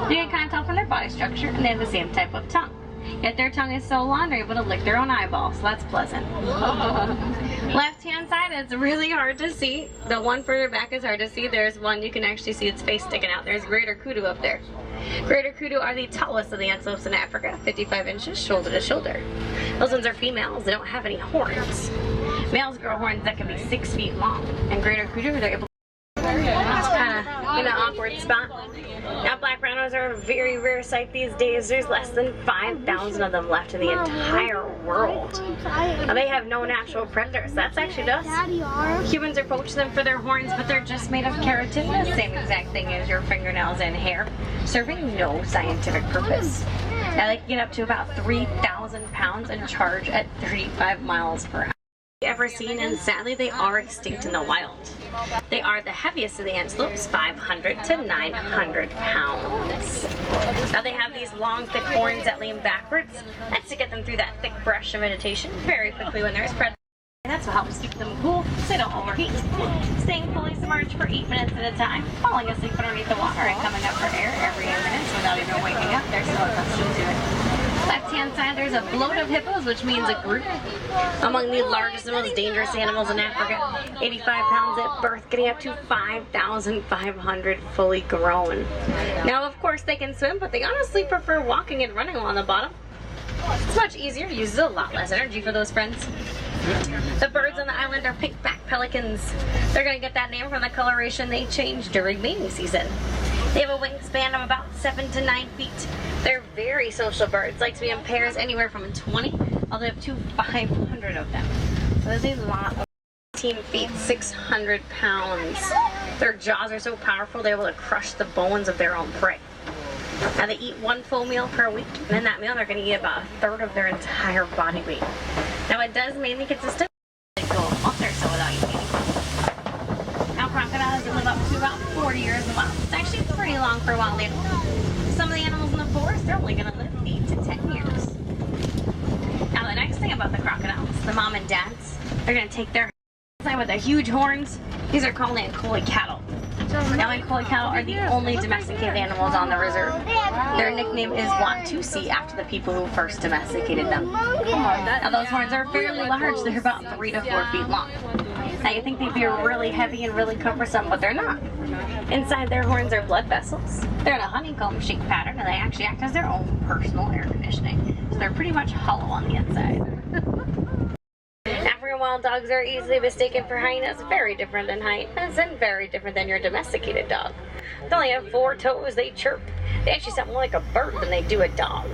You can kind of tell from their body structure, and they have the same type of tongue. Yet their tongue is so long they're able to lick their own eyeballs, so that's pleasant. Left-hand side is really hard to see. The one further back is hard to see. There's one you can actually see its face sticking out. There's greater kudu up there. Greater kudu are the tallest of the antelopes in Africa, 55 inches shoulder to shoulder. Those ones are females. They don't have any horns. Males grow horns that can be 6 feet long, and greater kudu, they're able to kind of in an awkward spot. Now, black rhinos are a very rare sight these days. There's less than 5,000 of them left in the entire world. Now, they have no natural predators. That's actually us. Humans are poaching them for their horns, but they're just made of keratin, the same exact thing as your fingernails and hair, serving no scientific purpose. Now, they can get up to about 3,000 pounds and charge at 35 miles per hour. Ever seen, and sadly they are extinct in the wild. They are the heaviest of the antelopes, 500 to 900 pounds. Now they have these long thick horns that lean backwards. That's to get them through that thick brush of vegetation very quickly when there's predators. That's what helps keep them cool so they don't overheat. Staying fully submerged for 8 minutes at a time, falling asleep underneath the water and coming up for air every 8 minutes without even waking up. They're so accustomed to it. Left-hand side, there's a bloat of hippos, which means a group. Among the largest and most dangerous animals in Africa, 85 pounds at birth, getting up to 5,500 fully grown. Now, of course, they can swim, but they honestly prefer walking and running along the bottom. It's much easier, uses a lot less energy for those friends. The birds on the island are pink-backed pelicans. They're going to get that name from the coloration they change during mating season. They have a wingspan of about 7 to 9 feet. They're very social birds, like to be in pairs anywhere from 20 all the way up to 500 of them. So there's a lot of 18 feet, 600 pounds. Their jaws are so powerful they're able to crush the bones of their own prey. Now they eat 1 full meal per week, and in that meal they're going to eat about 1/3 of their entire body weight. Now it does mainly consist of go a month or so without eating anything. Now crocodiles live up to about 40 years in the wild. It's actually pretty long for a wild animal. Some of the animals in the forest, they're only going to live 8 to 10 years. Now the next thing about the crocodiles, the mom and dads, they're going to take their with their huge horns. These are called Ankole cattle. Now Ankole cattle are the only domesticated animals on the reserve. Their nickname is Watusi after the people who first domesticated them. Now those horns are fairly large. They're about 3 to 4 feet long. Now you think they'd be really heavy and really cumbersome, but they're not. Inside their horns are blood vessels. They're in a honeycomb-shaped pattern, and they actually act as their own personal air conditioning. So they're pretty much hollow on the inside. African wild dogs are easily mistaken for hyenas. Very different than hyenas, and very different than your domesticated dog. They only have 4 toes. They chirp. They actually sound more like a bird than they do a dog.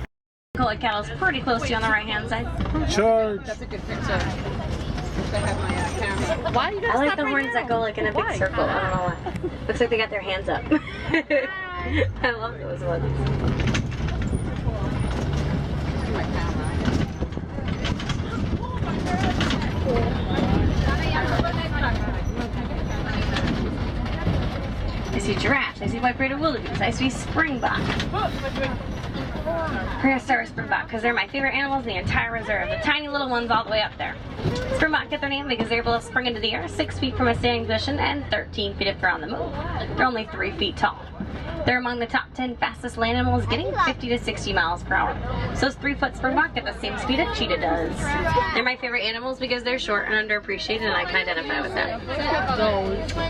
Ankole cattle is pretty close to you on the right-hand side. Charge. That's a good picture. I have my camera. Why do you guys I like stop the right horns now? that go like in a big circle. I don't know why. Looks like they got their hands up. I love those ones. I see giraffes, I see white-bearded wildebeest, I see springbok. Prehistoric springbok, because they're my favorite animals in the entire reserve. The tiny little ones all the way up there. Springbok get their name because they're able to spring into the air 6 feet from a standing position and 13 feet if they're on the move. They're only 3 feet tall. They're among the top 10 fastest land animals, getting 50 to 60 miles per hour. So those 3-foot springbok get the same speed a cheetah does. They're my favorite animals because they're short and underappreciated, and I can identify with that.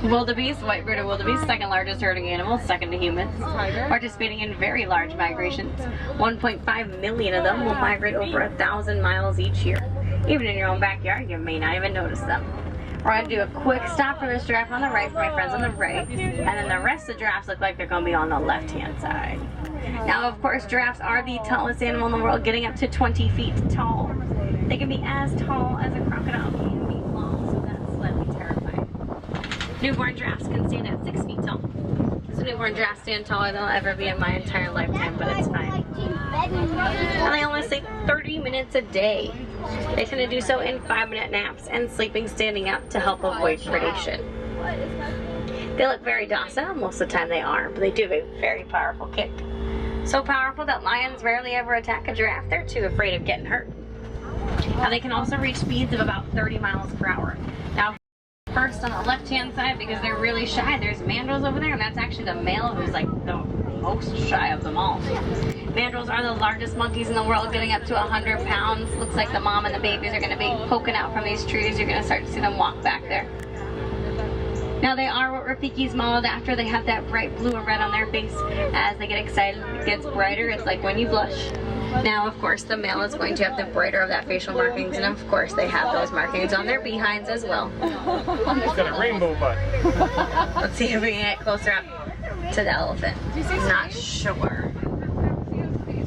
Wildebeest, white-bearded wildebeest, second largest herding animal, second to humans, participating in very large migrations. 1.5 million of them will migrate over 1,000 miles each year. Even in your own backyard, you may not even notice them. We're going to do a quick stop for this giraffe on the right, for my friends on the right, and then the rest of the giraffes look like they're going to be on the left-hand side. Now, of course, giraffes are the tallest animal in the world, getting up to 20 feet tall. They can be as tall as a crocodile can be long, so that's slightly terrifying. Newborn giraffes can stand at 6 feet tall. So newborn giraffes stand taller than I'll ever be in my entire lifetime, but it's fine. And they only sleep 30 minutes a day. They tend to do so in 5-minute naps and sleeping standing up to help avoid predation. They look very docile, most of the time they are, but they do have a very powerful kick. So powerful that lions rarely ever attack a giraffe. They're too afraid of getting hurt. Now they can also reach speeds of about 30 miles per hour. Now first on the left-hand side, because they're really shy, there's mandrills over there, and that's actually the male who's like the most shy of them all. Mandrills are the largest monkeys in the world, getting up to 100 pounds. Looks like the mom and the babies are going to be poking out from these trees. You're going to start to see them walk back there. Now they are what Rafiki's modeled after. They have that bright blue and red on their face. As they get excited, it gets brighter. It's like when you blush. Now, of course, the male is going to have the brighter of that facial markings, and of course, they have those markings on their behinds as well. It's got a rainbow butt. Let's see if we can get closer up to the elephant. I'm not sure.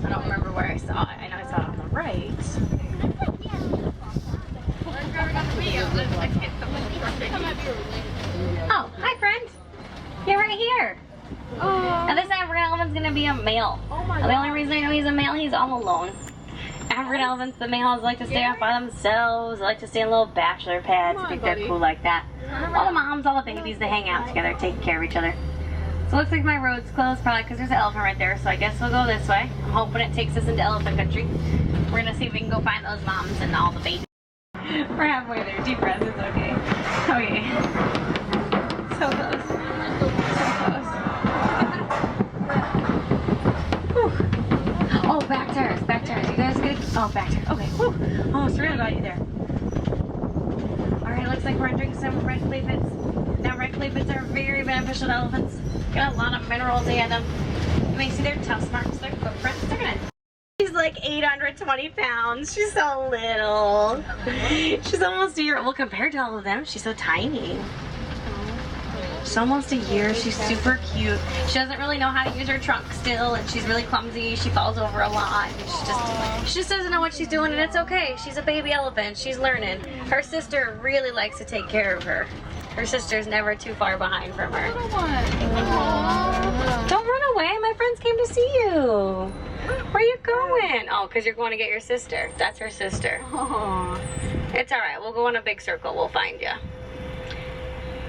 I don't remember where I saw it. I know I saw it on the right. Oh, hi friend. You're right here. Now this African elephant's gonna be a male. The only reason I know he's a male, he's all alone. African elephants, the males like to stay off by themselves. They like to stay in little bachelor pads. I think they're cool like that. All the moms, all the babies, they hang out together, taking care of each other. So it looks like my road's closed, probably because there's an elephant right there. So I guess we'll go this way. I'm hoping it takes us into elephant country. We're gonna see if we can go find those moms and all the babies. We're halfway there. Deep breath, it's okay. Okay. So close. Oh, back tires, back tires. You guys good? Oh, back tires. Okay, whew. Almost forgot about you there. Alright, looks like we're entering some red clay pits. Now, red clay pits are very beneficial to elephants. Got a lot of minerals in them. You may see their tusk marks, their footprints. They're gonna... She's like 820 pounds. She's so little. She's almost a year old compared to all of them. She's so tiny. She's almost a year. She's super cute. She doesn't really know how to use her trunk still, and she's really clumsy. She falls over a lot. And she just doesn't know what she's doing, and it's okay. She's a baby elephant. She's learning. Her sister really likes to take care of her. Her sister's never too far behind from her. Don't run away. My friends came to see you. Where are you going? Oh, because you're going to get your sister. That's her sister. It's all right. We'll go in a big circle. We'll find you.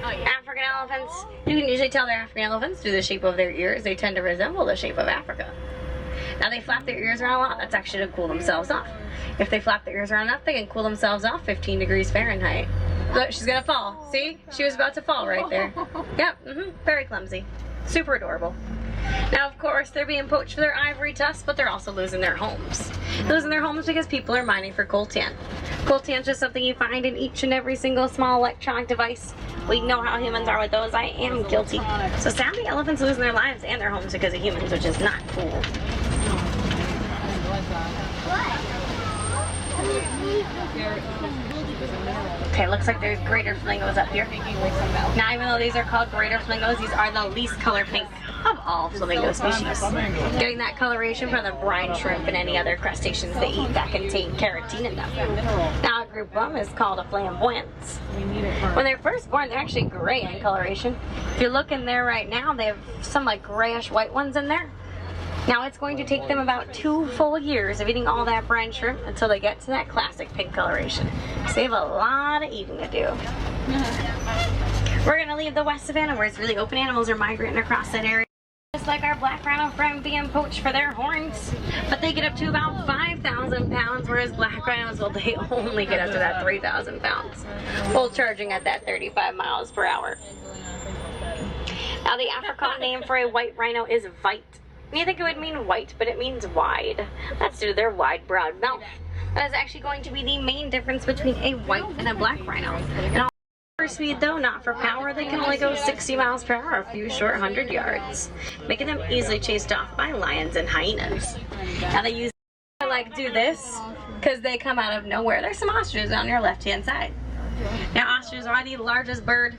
Oh, yeah. African elephants, you can usually tell they're African elephants through the shape of their ears. They tend to resemble the shape of Africa. Now they flap their ears around a lot. That's actually to cool themselves off. If they flap their ears around enough, they can cool themselves off 15 degrees Fahrenheit. Look, she's gonna fall. See? She was about to fall right there. Yep, very clumsy. Super adorable. Now, of course, they're being poached for their ivory tusks, but they're also losing their homes. They're losing their homes because people are mining for coltan. Coltan's just something you find in each and every single small electronic device. We know how humans are with those. I am guilty. So sadly, elephants losing their lives and their homes because of humans, which is not cool. Okay, looks like there's greater flamingos up here. Now, even though these are called greater flamingos, these are the least color pink of all flamingo species. Getting that coloration from the brine shrimp and any other crustaceans they eat that contain keratin in them. Now, a group of them is called a flamboyance. When they're first born, they're actually gray in coloration. If you look in there right now, they have some like grayish white ones in there. Now it's going to take them about 2 full years of eating all that brine shrimp until they get to that classic pink coloration. So they have a lot of eating to do. We're going to leave the West Savannah where it's really open. Animals are migrating across that area. Just like our black rhino friend being poached for their horns. But they get up to about 5,000 pounds, whereas black rhinos, well, they only get up to that 3,000 pounds. Full charging at that 35 miles per hour. Now the Afrikaans name for a white rhino is Vite. You think it would mean white, but it means wide. That's due to their wide, broad mouth. That is actually going to be the main difference between a white and a black rhino. And all for speed, though, not for power, they can only go 60 miles per hour, a few short 100 yards, making them easily chased off by lions and hyenas. Now they use like do this because they come out of nowhere. There's some ostriches on your left-hand side. Now ostriches are the largest bird.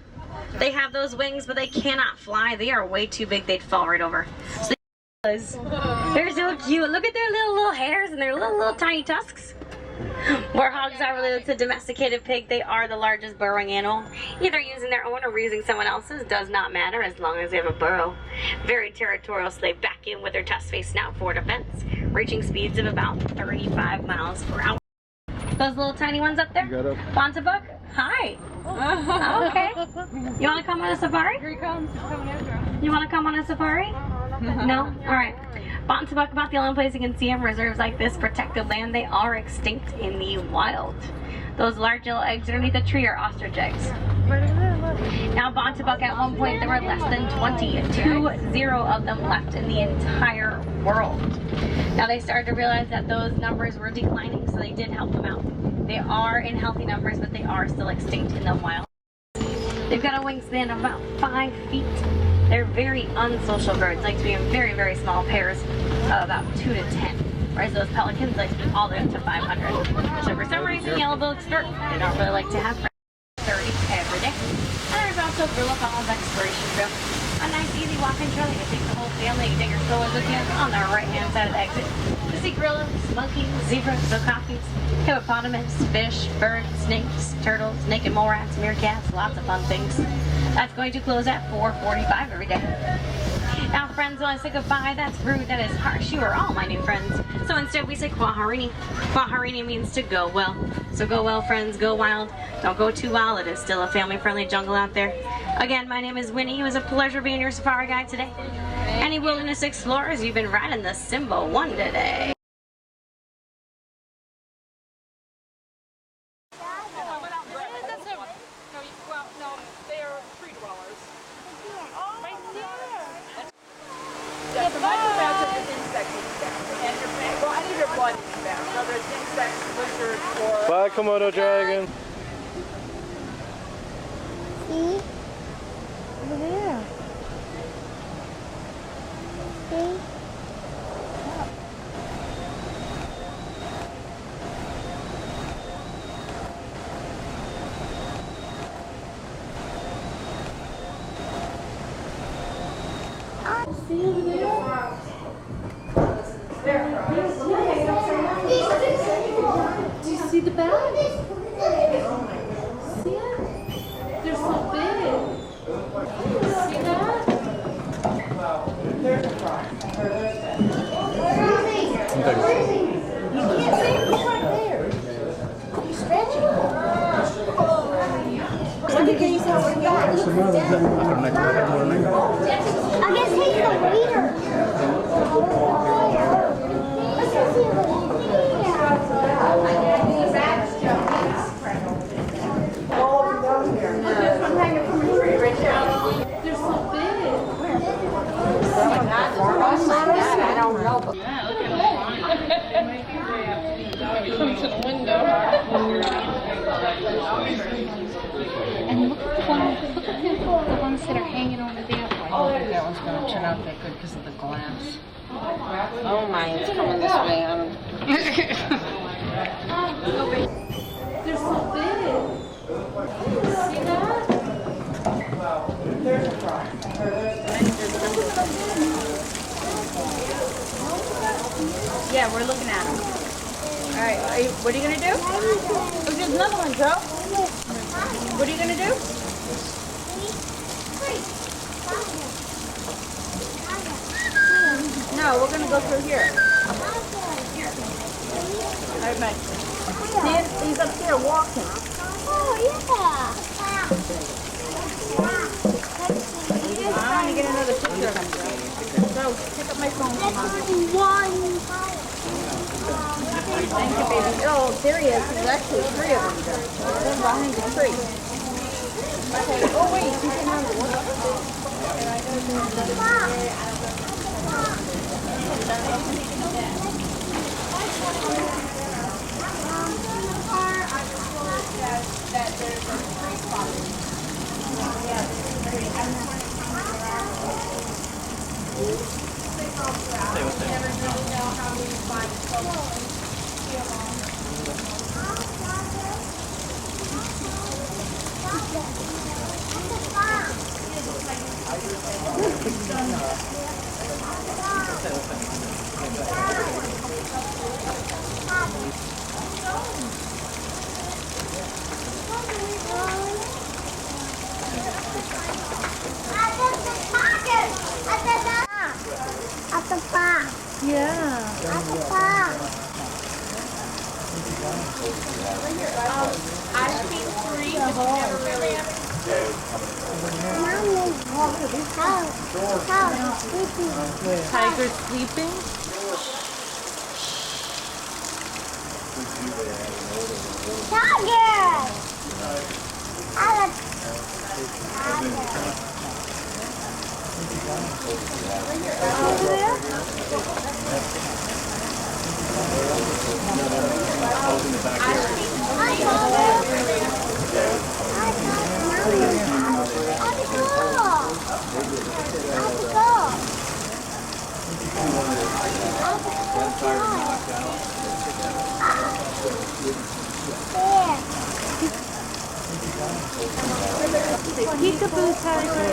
They have those wings, but they cannot fly. They are way too big. They'd fall right over. So They're so cute. Look at their little hairs and their little tiny tusks. Where hogs are related to domesticated pig, they are the largest burrowing animal. Either using their own or using someone else's does not matter as long as they have a burrow. Very territorial, so they back in with their tusk facing out for defense, reaching speeds of about 35 miles per hour. Those little tiny ones up there? Bontabuk? Hi. Okay. You want to come on a safari? Here he comes. He's coming after us. You want to come on a safari? No? Alright. Bontabuk, about the only place you can see them. Reserves like this, protected land, they are extinct in the wild. Those large yellow eggs underneath a tree are ostrich eggs. Now, Bontabuk, at one point, there were less than 20 of them left in the entire world. Now, they started to realize that those numbers were declining, so they did help them out. They are in healthy numbers, but they are still extinct in the wild. They've got a wingspan of about 5 feet. They're very unsocial birds, like to be in very, very small pairs of about 2 to 10. Whereas those pelicans like to be all the way up to 500. So for some reason, yellow-billed stork, they don't really like to have friends. 30 every day. And there's also Gorilla Falls Exploration Trail. A nice, easy walking trail. You can take the whole family, you can take your strollers with you on the right-hand side of the exit. You see gorillas, monkeys, zebras, okapis, hippopotamus, fish, birds, snakes, turtles, naked mole rats, meerkats, lots of fun things. That's going to close at 4:45 every day. Now, friends, when I say goodbye, that's rude, that is harsh. You are all my new friends. So instead, we say Kwaharini. Kwaharini means to go well. So go well, friends, go wild. Don't go too wild. It is still a family-friendly jungle out there. Again, my name is Winnie. It was a pleasure being your safari guide today. Any wilderness explorers, you've been riding the Simba 1 today. Bye, Komodo dragon. See? Over there. See? See over there? Do you see the bag? See it? They're so big. See that? You can't see it right there. You're stretching. Look at these over here. I guess he's the leader. They're so big. I don't know. Come to the window. And look at the ones, the ones that are hanging over there. I don't think that one's going to turn out that good because of the glass. Oh my, it's coming this way. They're so big. See that? Yeah, we're looking at them. All right, what are you going to do? Oh, there's another one, Joe. What are you going to do? No, we're going to go through here. All right, Mike. He's up there walking. Oh, yeah. I want to get another picture of him, Joe. So, pick up my phone. Thank you, baby. Oh, there he is. There's actually 3 of them, Joe. They're behind the tree. Okay. Oh, wait. You can have one. That there's 3 spots. Yeah. I've seen 3, but you never really have. Tiger sleeping? Peekaboo tiger.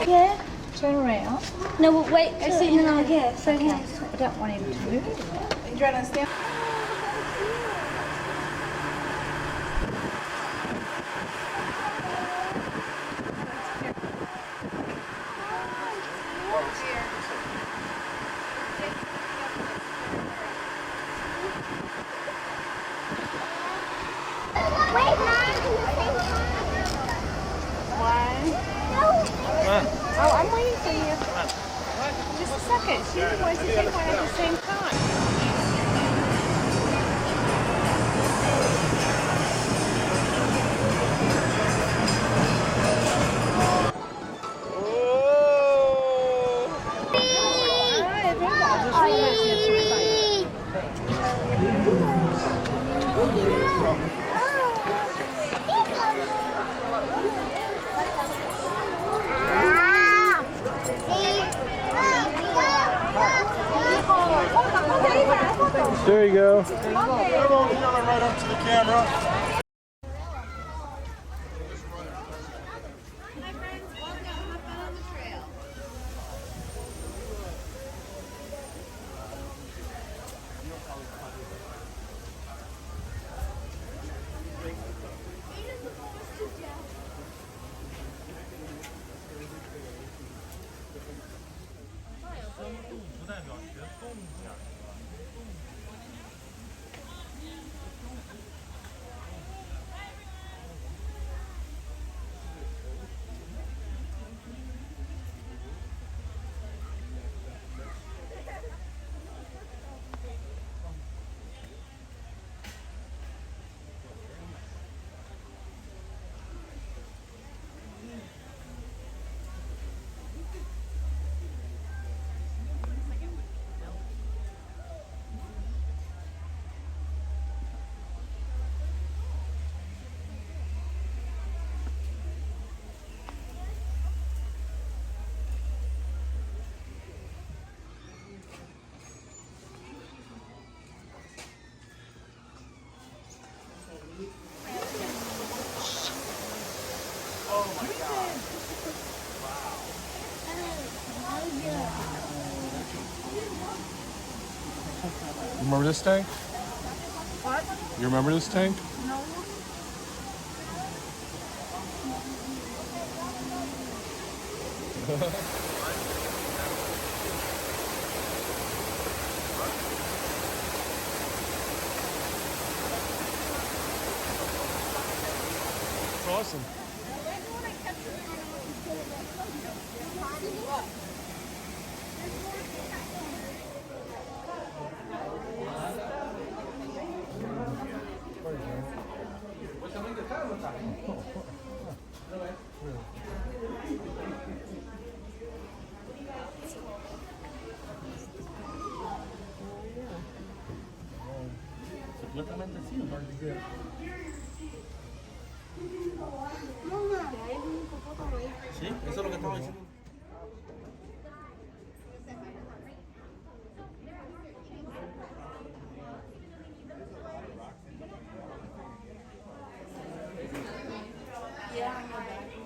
Yeah. Turn around. No, but wait. No, yeah. So yeah. I don't want him to move. You trying to stand? Oh, I'm waiting for you. Just a second. She wants to take one at the same time. There you go. Right up to the camera. You remember this tank? What? You remember this tank? No. Awesome. completamente así, ¿no? Sí, eso es lo que estaba diciendo.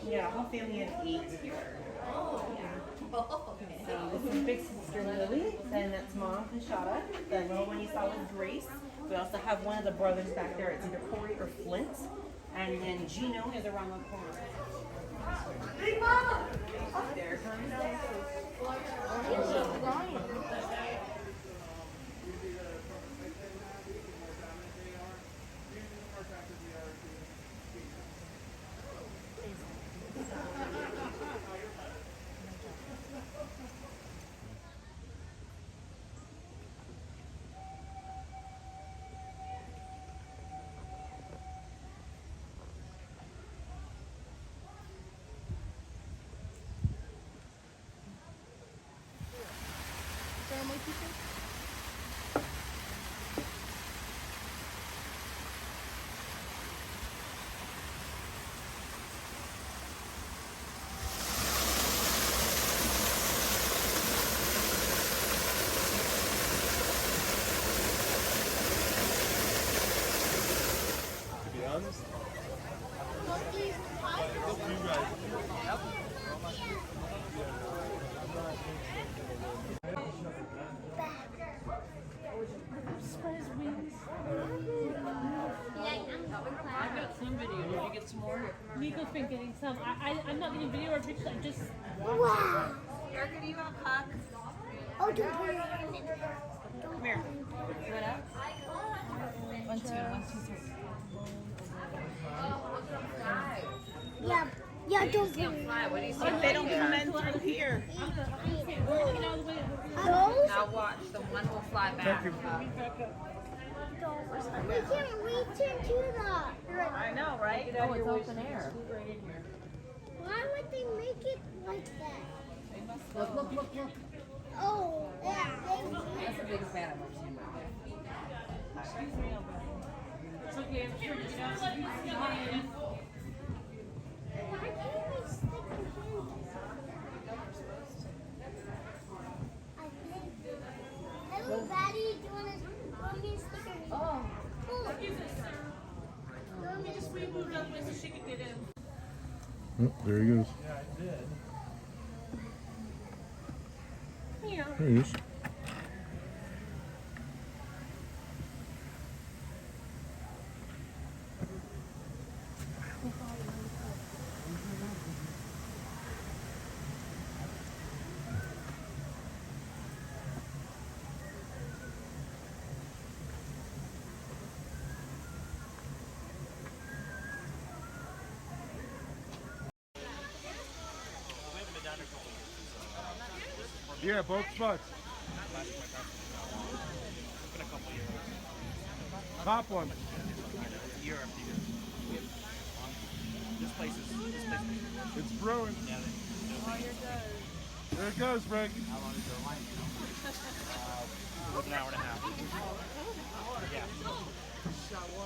Yeah, whole family of 8 here. So this is big sister Lily, and that's mom Kashada. The little one you saw was Grace. We also have one of the brothers back there. It's either Corey or Flint. And then Gino is around the corner. Big mama! There comes I got some video. Did you get some more? Nico's been getting some. I'm not getting video or pictures. I just. Wow. Erica, do you want a hug? Oh, don't put your hand in. Come here. What up? 1, 2, 1, 2, 3. Yeah, don't put your What do you say? If they don't come in through here. Now watch, the one will fly back. We can't reach into that. I know, right? Oh, it's open air. Why would they make it like that? Look. Oh, yeah. That's the biggest fan I've ever seen. Excuse me, It's okay, I'm sure it's not. Why can't we stick your hand? I think. Hello, Daddy. Do you want me to stick your hand? Oh. Cool. Let me just remove that way so she can get in. Oh, there he goes. Yeah, I did. There he is. Yeah, both spots. Top one. Year after year. This place is. It's brewing. Yeah, There it goes, Frank. How long is the line? An hour and a half. Yeah.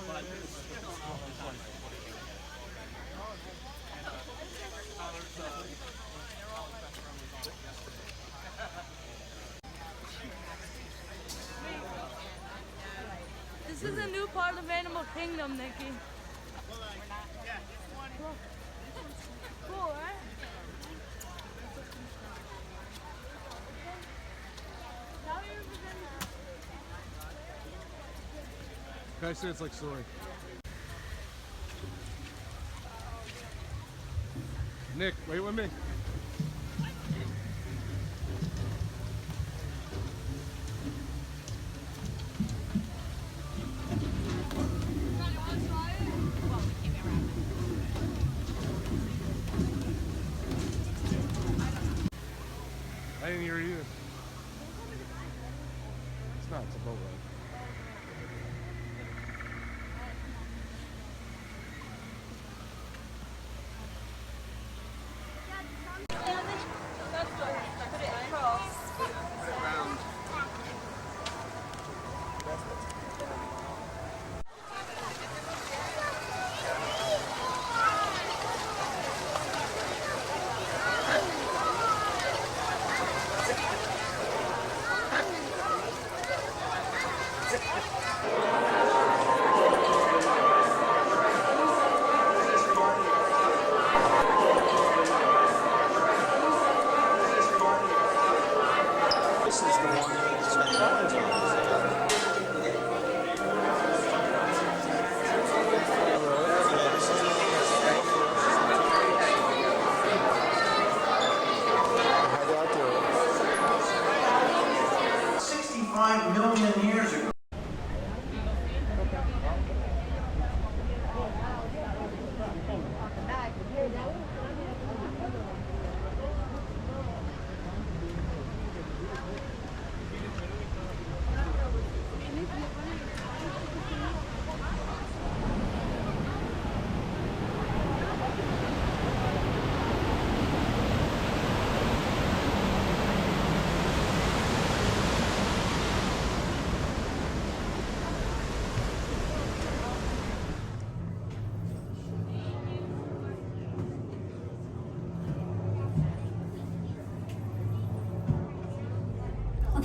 But this one. This is a new part of Animal Kingdom, Nikki. Cool. Cool, right? Guys say it's like soaring. Nick, wait with me. I didn't hear it either. It's not, it's a boat ride.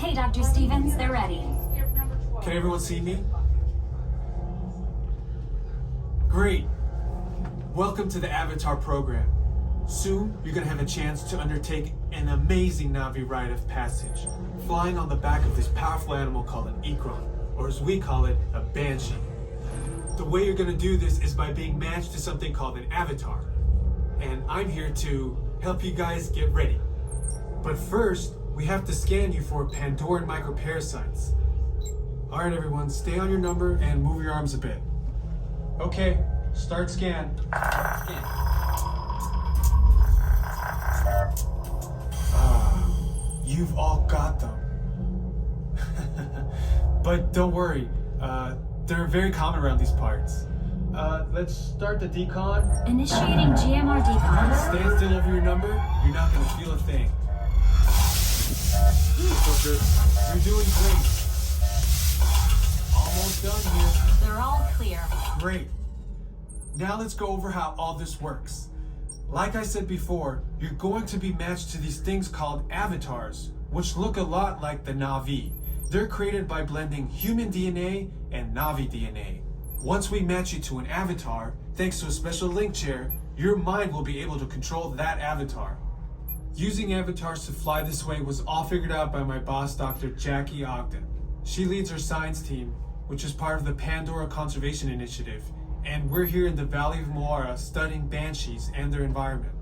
Okay, Dr. Stevens, they're ready. Can everyone see me? Great. Welcome to the Avatar program. Soon, you're gonna have a chance to undertake an amazing Navi rite of passage, flying on the back of this powerful animal called an Ikron, or as we call it, a Banshee. The way you're gonna do this is by being matched to something called an avatar. And I'm here to help you guys get ready. But first, we have to scan you for Pandoran microparasites. All right, everyone, stay on your number and move your arms a bit. Okay, start scan. You've all got them. But don't worry, they're very common around these parts. Let's start the decon. Initiating GMR decon. Stand still over your number, you're not gonna feel a thing. You're doing great. Almost done here. They're all clear. Great. Now let's go over how all this works. Like I said before, you're going to be matched to these things called avatars, which look a lot like the Navi. They're created by blending human DNA and Navi DNA. Once we match you to an avatar, thanks to a special link chair, your mind will be able to control that avatar. Using avatars to fly this way was all figured out by my boss, Dr. Jackie Ogden. She leads our science team, which is part of the Pandora Conservation Initiative, and we're here in the Valley of Moara studying banshees and their environment.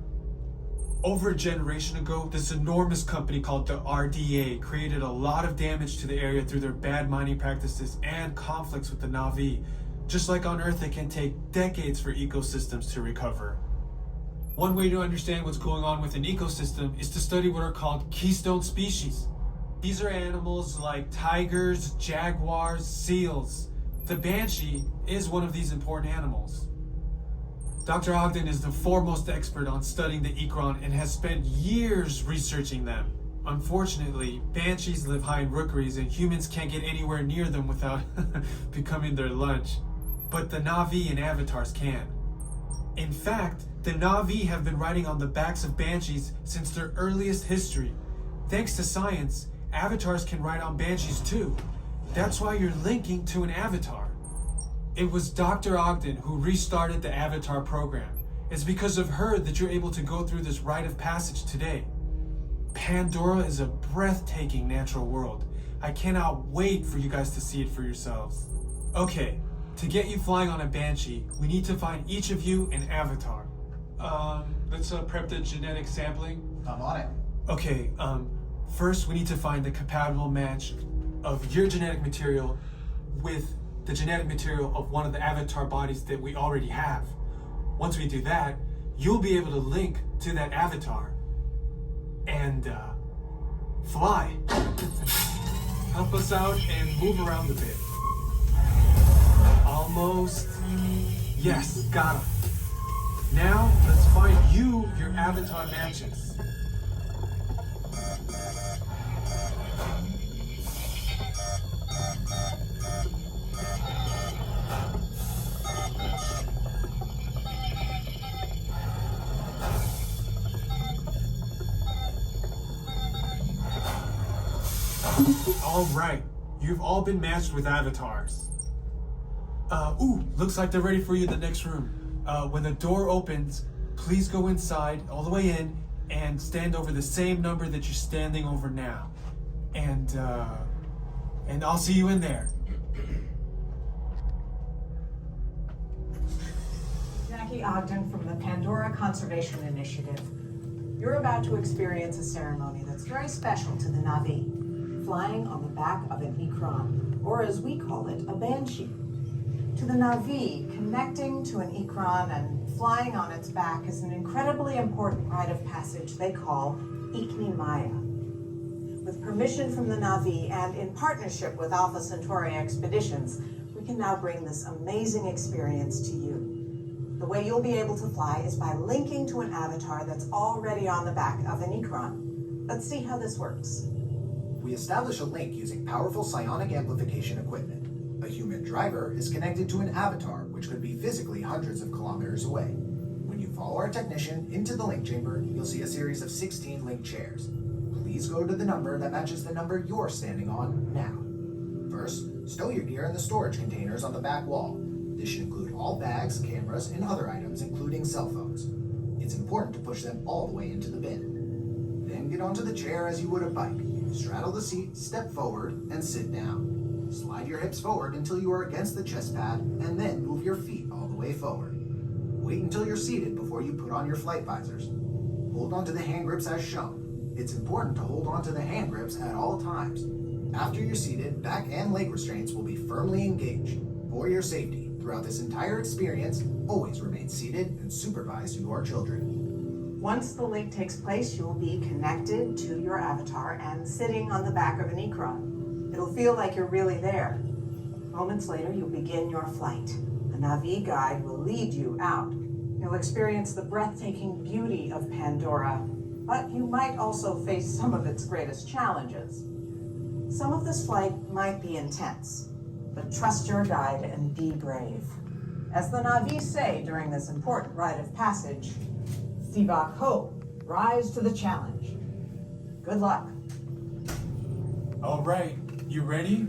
Over a generation ago, this enormous company called the RDA created a lot of damage to the area through their bad mining practices and conflicts with the Navi. Just like on Earth, it can take decades for ecosystems to recover. One way to understand what's going on with an ecosystem is to study what are called keystone species. These are animals like tigers, jaguars, seals. The banshee is one of these important animals. Dr. Ogden is the foremost expert on studying the Ikron and has spent years researching them. Unfortunately, banshees live high in rookeries and humans can't get anywhere near them without becoming their lunch. But the Navi and avatars can. In fact, the Navi have been riding on the backs of banshees since their earliest history. Thanks to science, avatars can ride on banshees too. That's why you're linking to an avatar. It was Dr. Ogden who restarted the Avatar program. It's because of her that you're able to go through this rite of passage today. Pandora is a breathtaking natural world. I cannot wait for you guys to see it for yourselves. Okay, to get you flying on a Banshee, we need to find each of you an avatar. Let's prep the genetic sampling. I'm on it. Okay, first we need to find the compatible match of your genetic material with the genetic material of one of the avatar bodies that we already have. Once we do that, you'll be able to link to that avatar and fly. Help us out and move around a bit. Almost. Yes, got him. Now, let's find you your avatar matches. All right, you've all been matched with avatars. Looks like they're ready for you in the next room. When the door opens, please go inside, all the way in, and stand over the same number that you're standing over now. And I'll see you in there. Jackie Ogden from the Pandora Conservation Initiative. You're about to experience a ceremony that's very special to the Navi, flying on the back of an Ikron, or as we call it, a Banshee. To the Navi, connecting to an Ikron and flying on its back is an incredibly important rite of passage they call Ikni Maya. With permission from the Navi and in partnership with Alpha Centauri Expeditions, we can now bring this amazing experience to you. The way you'll be able to fly is by linking to an avatar that's already on the back of an Ikron. Let's see how this works. We establish a link using powerful psionic amplification equipment. A human driver is connected to an avatar, which could be physically hundreds of kilometers away. When you follow our technician into the link chamber, you'll see a series of 16 link chairs. Please go to the number that matches the number you're standing on now. First, stow your gear in the storage containers on the back wall. This should include all bags, cameras, and other items, including cell phones. It's important to push them all the way into the bin. Then get onto the chair as you would a bike. Straddle the seat, step forward, and sit down. Slide your hips forward until you are against the chest pad, and then move your feet all the way forward. Wait until you're seated before you put on your flight visors. Hold onto the hand grips as shown. It's important to hold onto the hand grips at all times. After you're seated, back and leg restraints will be firmly engaged. For your safety, throughout this entire experience, always remain seated and supervise your children. Once the link takes place, you will be connected to your avatar and sitting on the back of an Ikron. It'll feel like you're really there. Moments later, you'll begin your flight. A Navi guide will lead you out. You'll experience the breathtaking beauty of Pandora, but you might also face some of its greatest challenges. Some of this flight might be intense, but trust your guide and be brave. As the Navi say during this important rite of passage, Sivak Ho, rise to the challenge. Good luck. All right, you ready?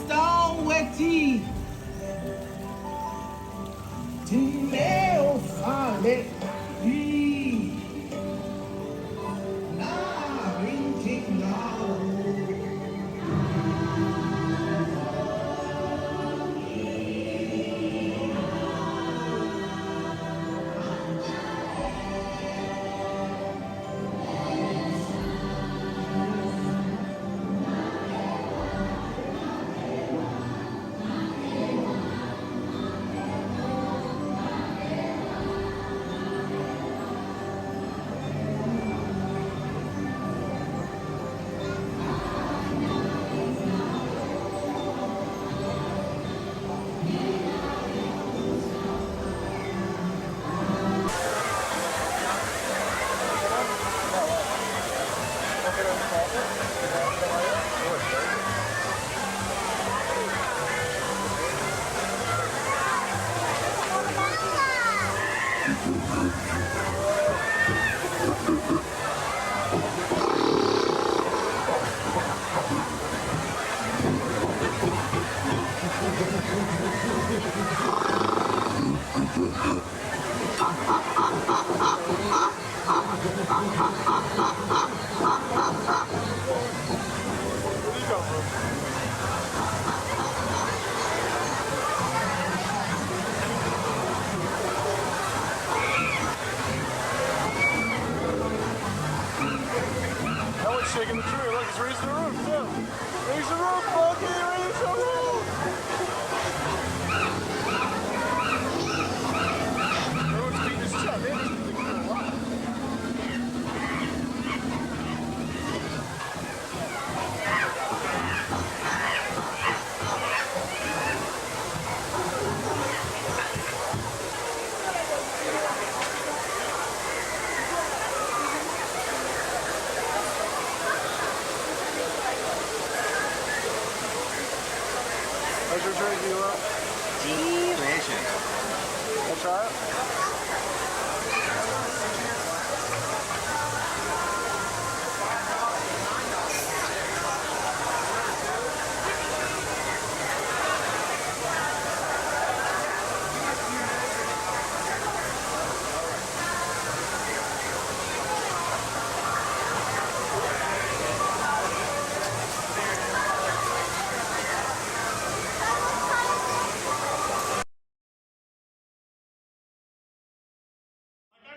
Stowetty. Tineo fale. Shaking the tree, look, it's raising the roof, too. Raise the roof, Bucky, raise the roof! Everyone's beating his chest, man. This thing's been a lot. How's your drink, Hilo? Delicious. Wanna try it?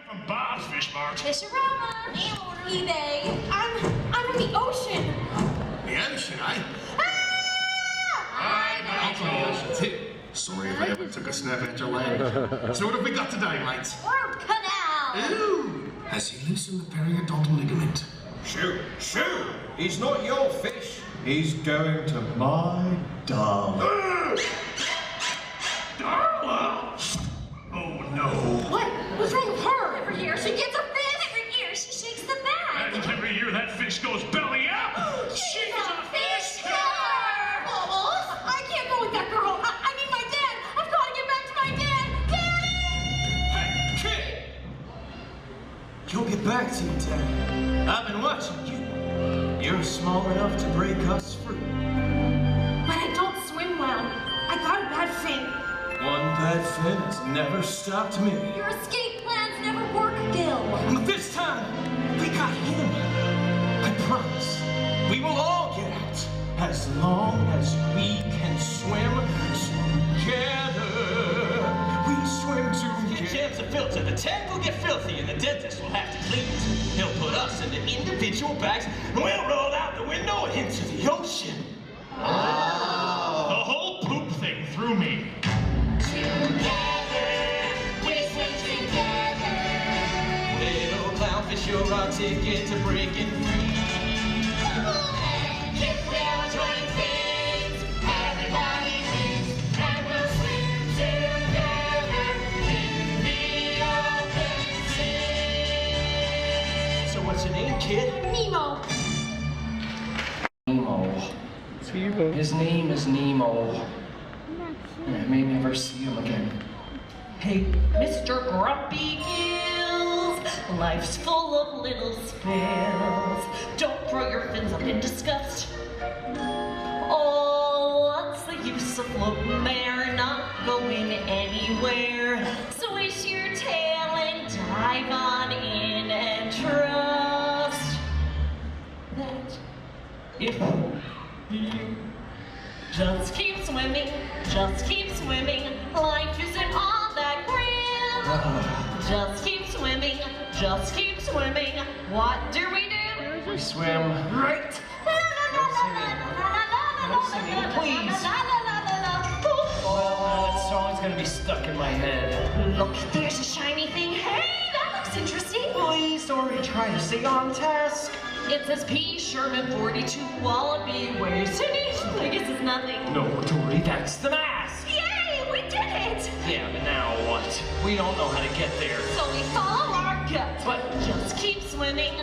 From Bob's Fish Mart. Fisherama, eBay. I'm in the ocean. The ocean, eh? Ah! I'll try the ocean too. Sorry if I ever took a snap at your land. So what have we got today, mates? Worm canal. Ooh! Has he loosened the periodontal ligament? Shoo! Shoo! He's not your fish. He's going to my darling. Darla! Oh no. What? What's wrong with her? Every year she gets a fish. Every year she shakes the bag. And every year that fish goes belly up. She's a fish killer. Bubbles, I can't go with that girl. I need my dad. I've got to get back to my dad. Daddy! Hey, kid! You'll get back to you, Dad. I've been watching you. You're small enough to break us free. But I don't swim well. I got a bad fin. One bad fin has never stopped me. Your escape plans never work, Gil. But this time, we got him. I promise. We will all get out. As long as we can swim together. We swim together. Jams a filter. The tank will get filthy and the dentist will have to clean it. He'll put us into individual bags and we'll roll out the window and into the ocean. Oh. The whole poop thing threw me. Clownfish, you're our ticket to breaking free. If we all join things, everybody wins, and we'll swim together in the open sea. So what's your name, kid? Nemo. Nemo. His name is Nemo. And I may never see him again. Hey, Mr. Grumpy Gills, Life's full of little spills. Don't throw your fins up in disgust. Oh, what's the use of floating there, not going anywhere? Swish your tail and dive on in and trust that if you just keep swimming, life isn't all that grand. Just keep swimming, what do? We swim. Right. No singing, please. Oh, that song's gonna be stuck in my head. Look, there's a shiny thing. Hey, that looks interesting. Please don't try to stay on task. It says P. Sherman 42 Wallaby Way City. I guess it's nothing. No, Dory, that's the mask. Yay, we did it. Yeah, but now what? We don't know how to get there. So we follow our gut. But just keep swimming,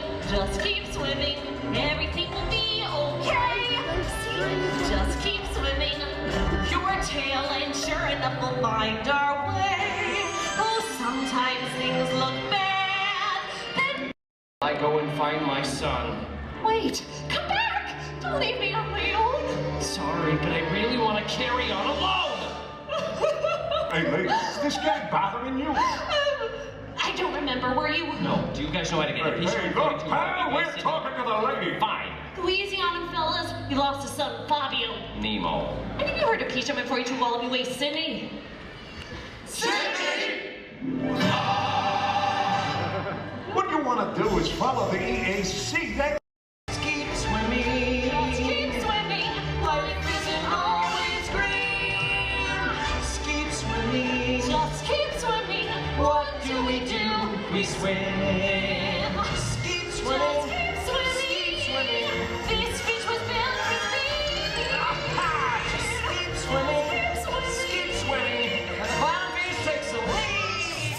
everything will be okay. See, just keep swimming, your tail, and sure enough we'll find our way. Oh, sometimes things look bad, then I go and find my son. wait, come back! Don't leave me on my own. Sorry, but I really want to carry on alone. Hey, lady, is this guy bothering you? I don't remember, were you? No, do you guys know how to get a piece of look, pal, we're talking to the lady. Fine. Go easy on him, fellas. You lost his son, Fabio. Nemo. I think you heard of Peach before you two Wallaby Way, Sydney. What you want to do is follow the EAC. That Keep swimming. Just keep swimming. Life isn't always green. Keep swimming. Just keep swimming. What do we do? We swim. Just keep swimming. This fish was built for speed. Just keep swimming. Keep swimming. And the clown fish takes the lead.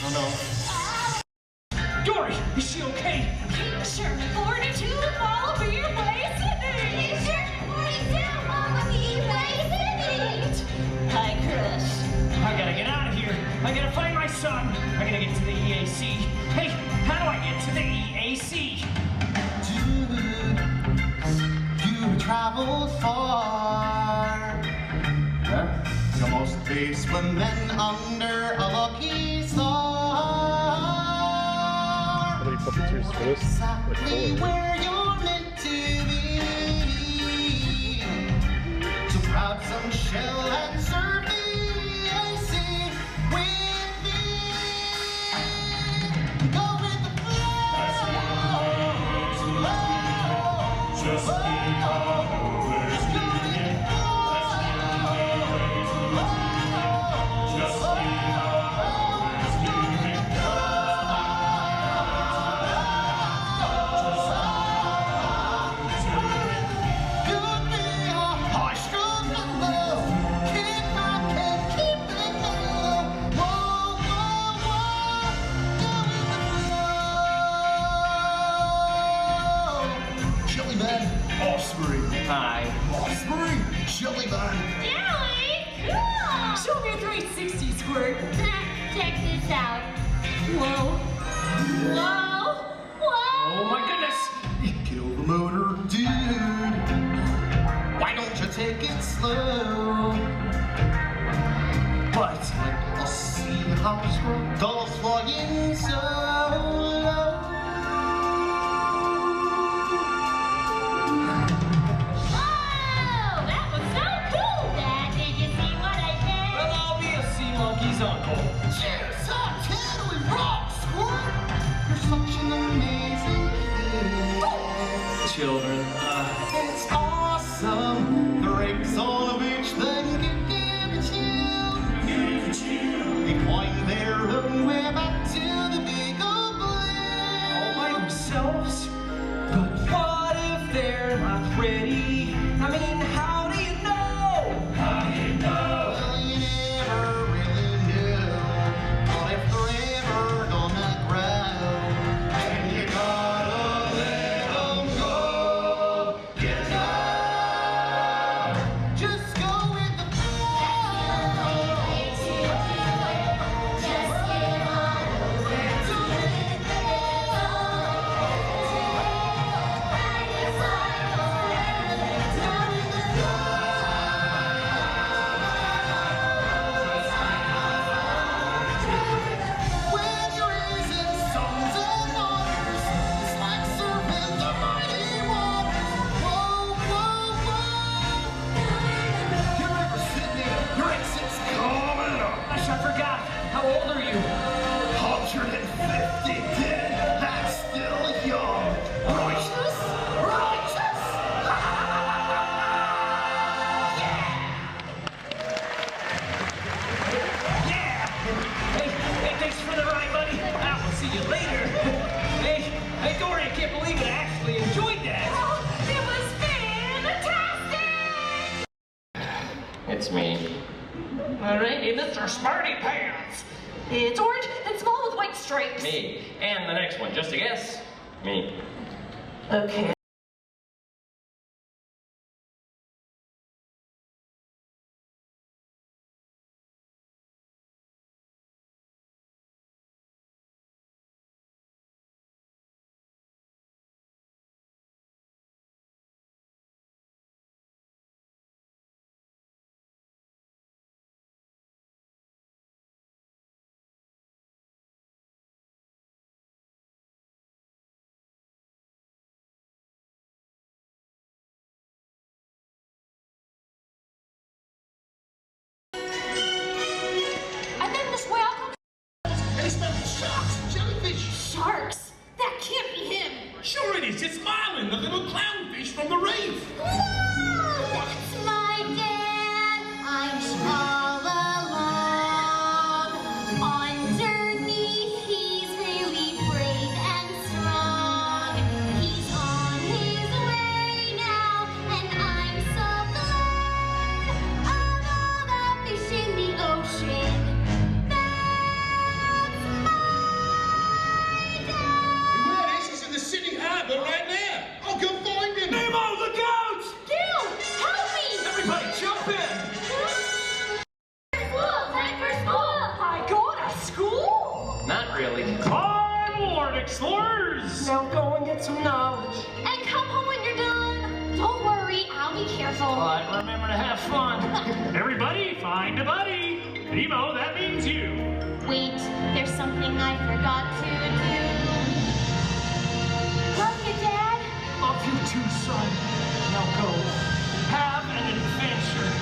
Oh no. Dory, is she okay? Sherman 42 Wallaby Way, Sydney. Sherman 42 Wallaby Way, Sydney. Hi, Crush. I gotta get out of here. I gotta find my son. I gotta get to the EAC. Hey, how do I get to the EAC? You traveled far. You must be swimming under a lucky star. How many puppeteers for this? Exactly where you're meant to be. So grab some shell and surf the EAC with me. Go with the flow. Just keep always moving. That's the only way to do. Just keep always moving. Hi. Osprey, Jellyman. Jelly? Cool. Show me a 360 squirt. Check this out. Whoa. Whoa. Whoa. Oh my goodness. Kill the motor, dude. Why don't you take it slow? But let us see how this goes flying so low. Monkey's uncle. Cheers! Totally rock, Squirt! You're such an amazing kid. Children. It's awesome. The rake's on a beach, then give it chill. They climb their own way back to the big old blue. All by themselves? But what if they're not ready? I mean, how do you know? How do you know? Well, you never really knew. But if they're ever gonna grow, then you gotta let them go. Get out. Just go with the flow. Just get on over to me. can't believe it. I actually enjoyed that. Oh, it was fantastic! It's me. Alrighty, Mr. Smarty Pants. It's orange and small with white stripes. Me. And the next one, just a guess. Me. Okay. And then this way I'll come. And he smelled sharks, jellyfish. Sharks? That can't be him. Sure it is. It's Marlin, the little clownfish from the reef. That's my dad. I'm all alone. Underneath, he's really brave and strong. He's on his way now, and I'm so glad of all the fish in the ocean. There he is. He's in the city harbor right there. I'll go find him. Nemo, look out! Gil, help me! Everybody jump in. Time for school! I go to school? Not really. Onward, explorers! Now go and get some knowledge. And come home when you're done. Don't worry, I'll be careful. But remember to have fun. Everybody, find a buddy. Nemo, that means you. Wait, there's something I forgot to do. Love you, Dad. Love you too, son. Now go. Have an adventure.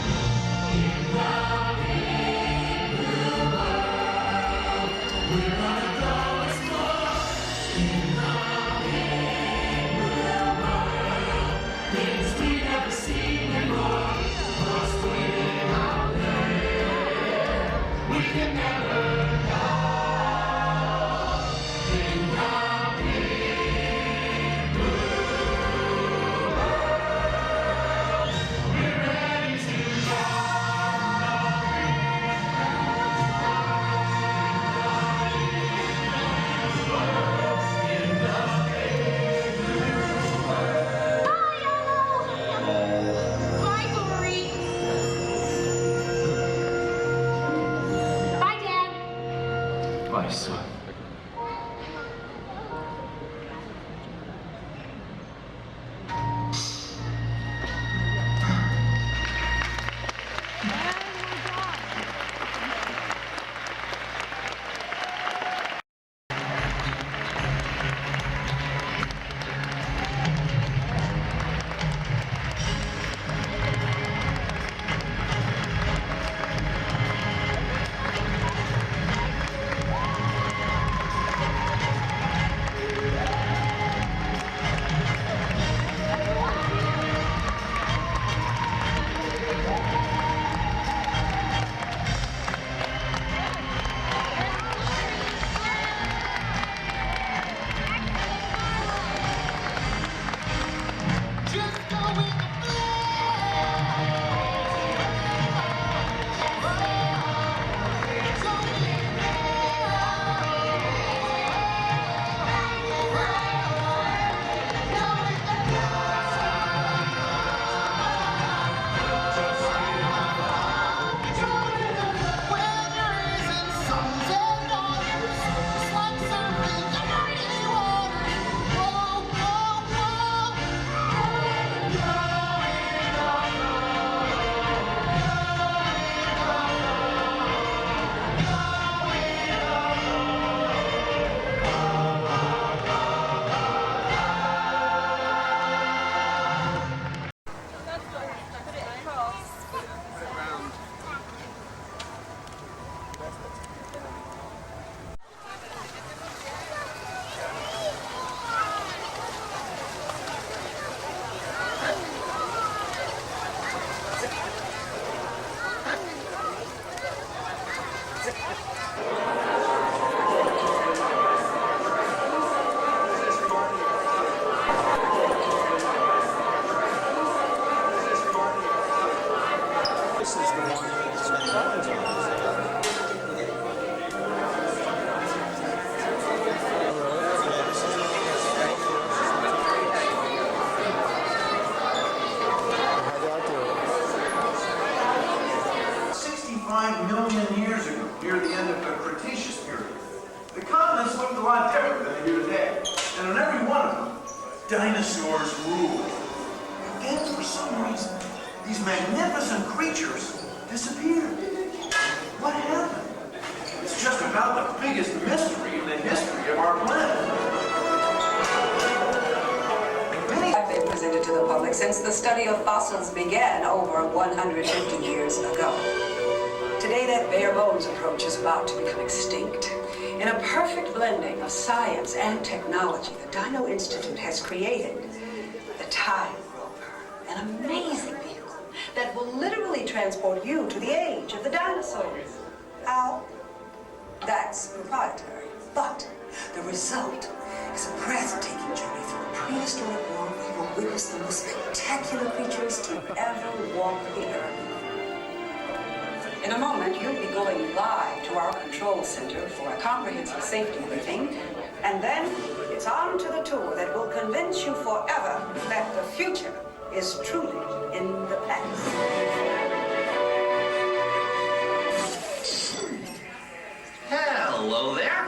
We can never know. Dinosaurs rule. And for some reason, these magnificent creatures disappeared. What happened? It's just about the biggest mystery in the history of our planet. Have been presented to the public since the study of fossils began over 150 years ago. Today, that bare bones approach is about to become extinct. In a perfect blending of science and technology, the Dino Institute has created the Time Rover, an amazing vehicle that will literally transport you to the age of the dinosaurs. How? That's proprietary. But the result is a breathtaking journey through a prehistoric world where you will witness the most spectacular creatures to ever walk the earth. In a moment, you'll be going live to our control center for a comprehensive safety briefing, and then it's on to the tour that will convince you forever that the future is truly in the past. Hello there.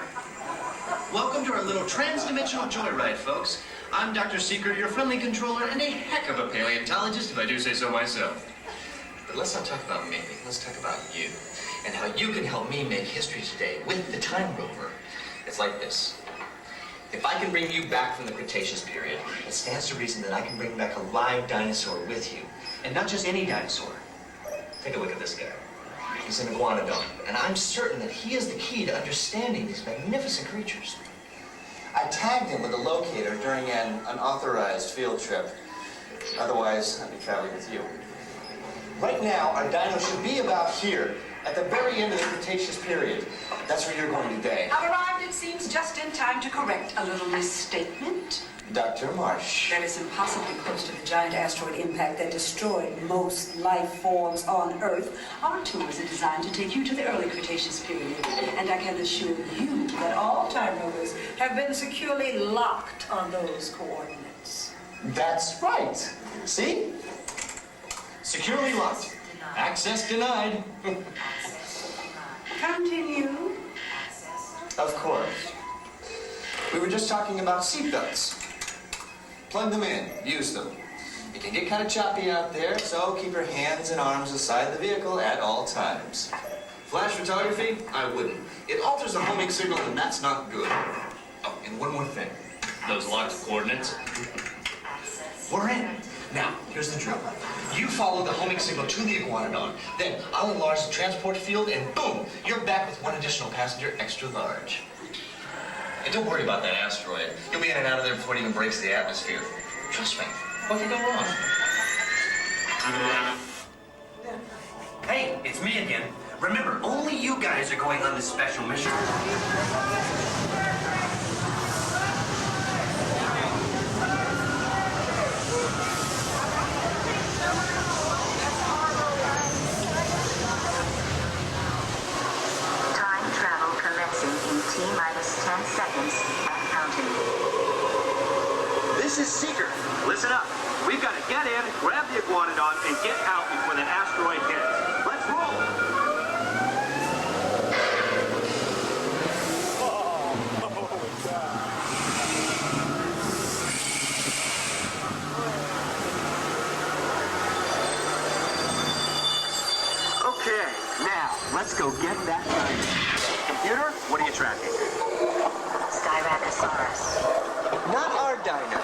Welcome to our little trans-dimensional joyride, folks. I'm Dr. Secret, your friendly controller, and a heck of a paleontologist, if I do say so myself. But let's not talk about me. Let's talk about you and how you can help me make history today with the Time Rover. It's like this. If I can bring you back from the Cretaceous period, it stands to reason that I can bring back a live dinosaur with you. And not just any dinosaur. Take a look at this guy. He's an iguanodon, and I'm certain that he is the key to understanding these magnificent creatures. I tagged him with a locator during an unauthorized field trip. Otherwise, I'd be traveling with you. Right now, our dino should be about here, at the very end of the Cretaceous period. That's where you're going today. I've arrived, it seems, just in time to correct a little misstatement. Dr. Marsh. That is impossibly close to the giant asteroid impact that destroyed most life forms on Earth. Our tours are designed to take you to the early Cretaceous period, and I can assure you that all Time Rovers have been securely locked on those coordinates. That's right. See? Securely locked. Access denied. Continue. Of course. We were just talking about seatbelts. Plug them in. Use them. It can get kind of choppy out there, so keep your hands and arms aside the vehicle at all times. Flash photography? I wouldn't. It alters the homing signal, and that's not good. Oh, and one more thing. Those locked coordinates. We're in. Now, here's the drill. You follow the homing signal to the iguanodon, then I'll enlarge the transport field, and boom, you're back with one additional passenger extra large. And don't worry about that asteroid. You'll be in and out of there before it even breaks the atmosphere. Trust me, what could go wrong? Hey, it's me again. Remember, only you guys are going on this special mission. T-minus 10 seconds and counting. This is Seeker. Listen up. We've got to get in, grab the iguanodon, and get out before that asteroid hits. Let's roll! Okay, now, let's go get that dino. Computer, what are you tracking? Styracosaurus. Not our dino.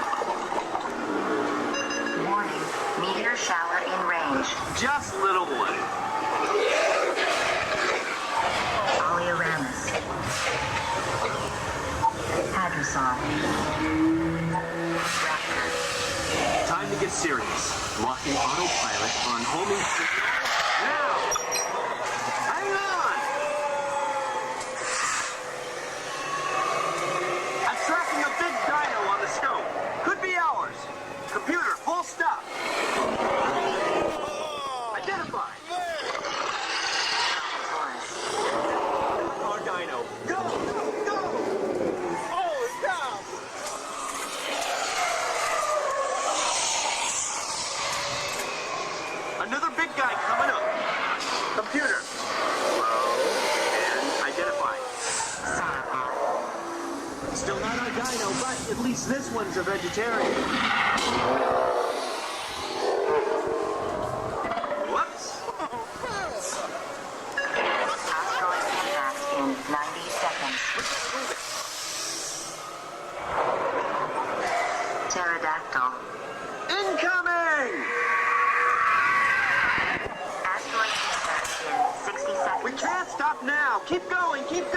Warning, meteor shower in range. Just little one. Oleoramus. Hadrosaur. Raptor. Time to get serious. Locking autopilot on homing signal. Now! Hang on! I'm tracking a big dino on the scope. Could be ours. Computer, full stop. Identify. Our dino. Go! Go! Oh, it's down! Another big guy coming. one's a vegetarian. Whoops. Asteroid impact in 90 seconds. Pterodactyl. Incoming! Asteroid impact in 60 seconds. We can't stop now. Keep going, keep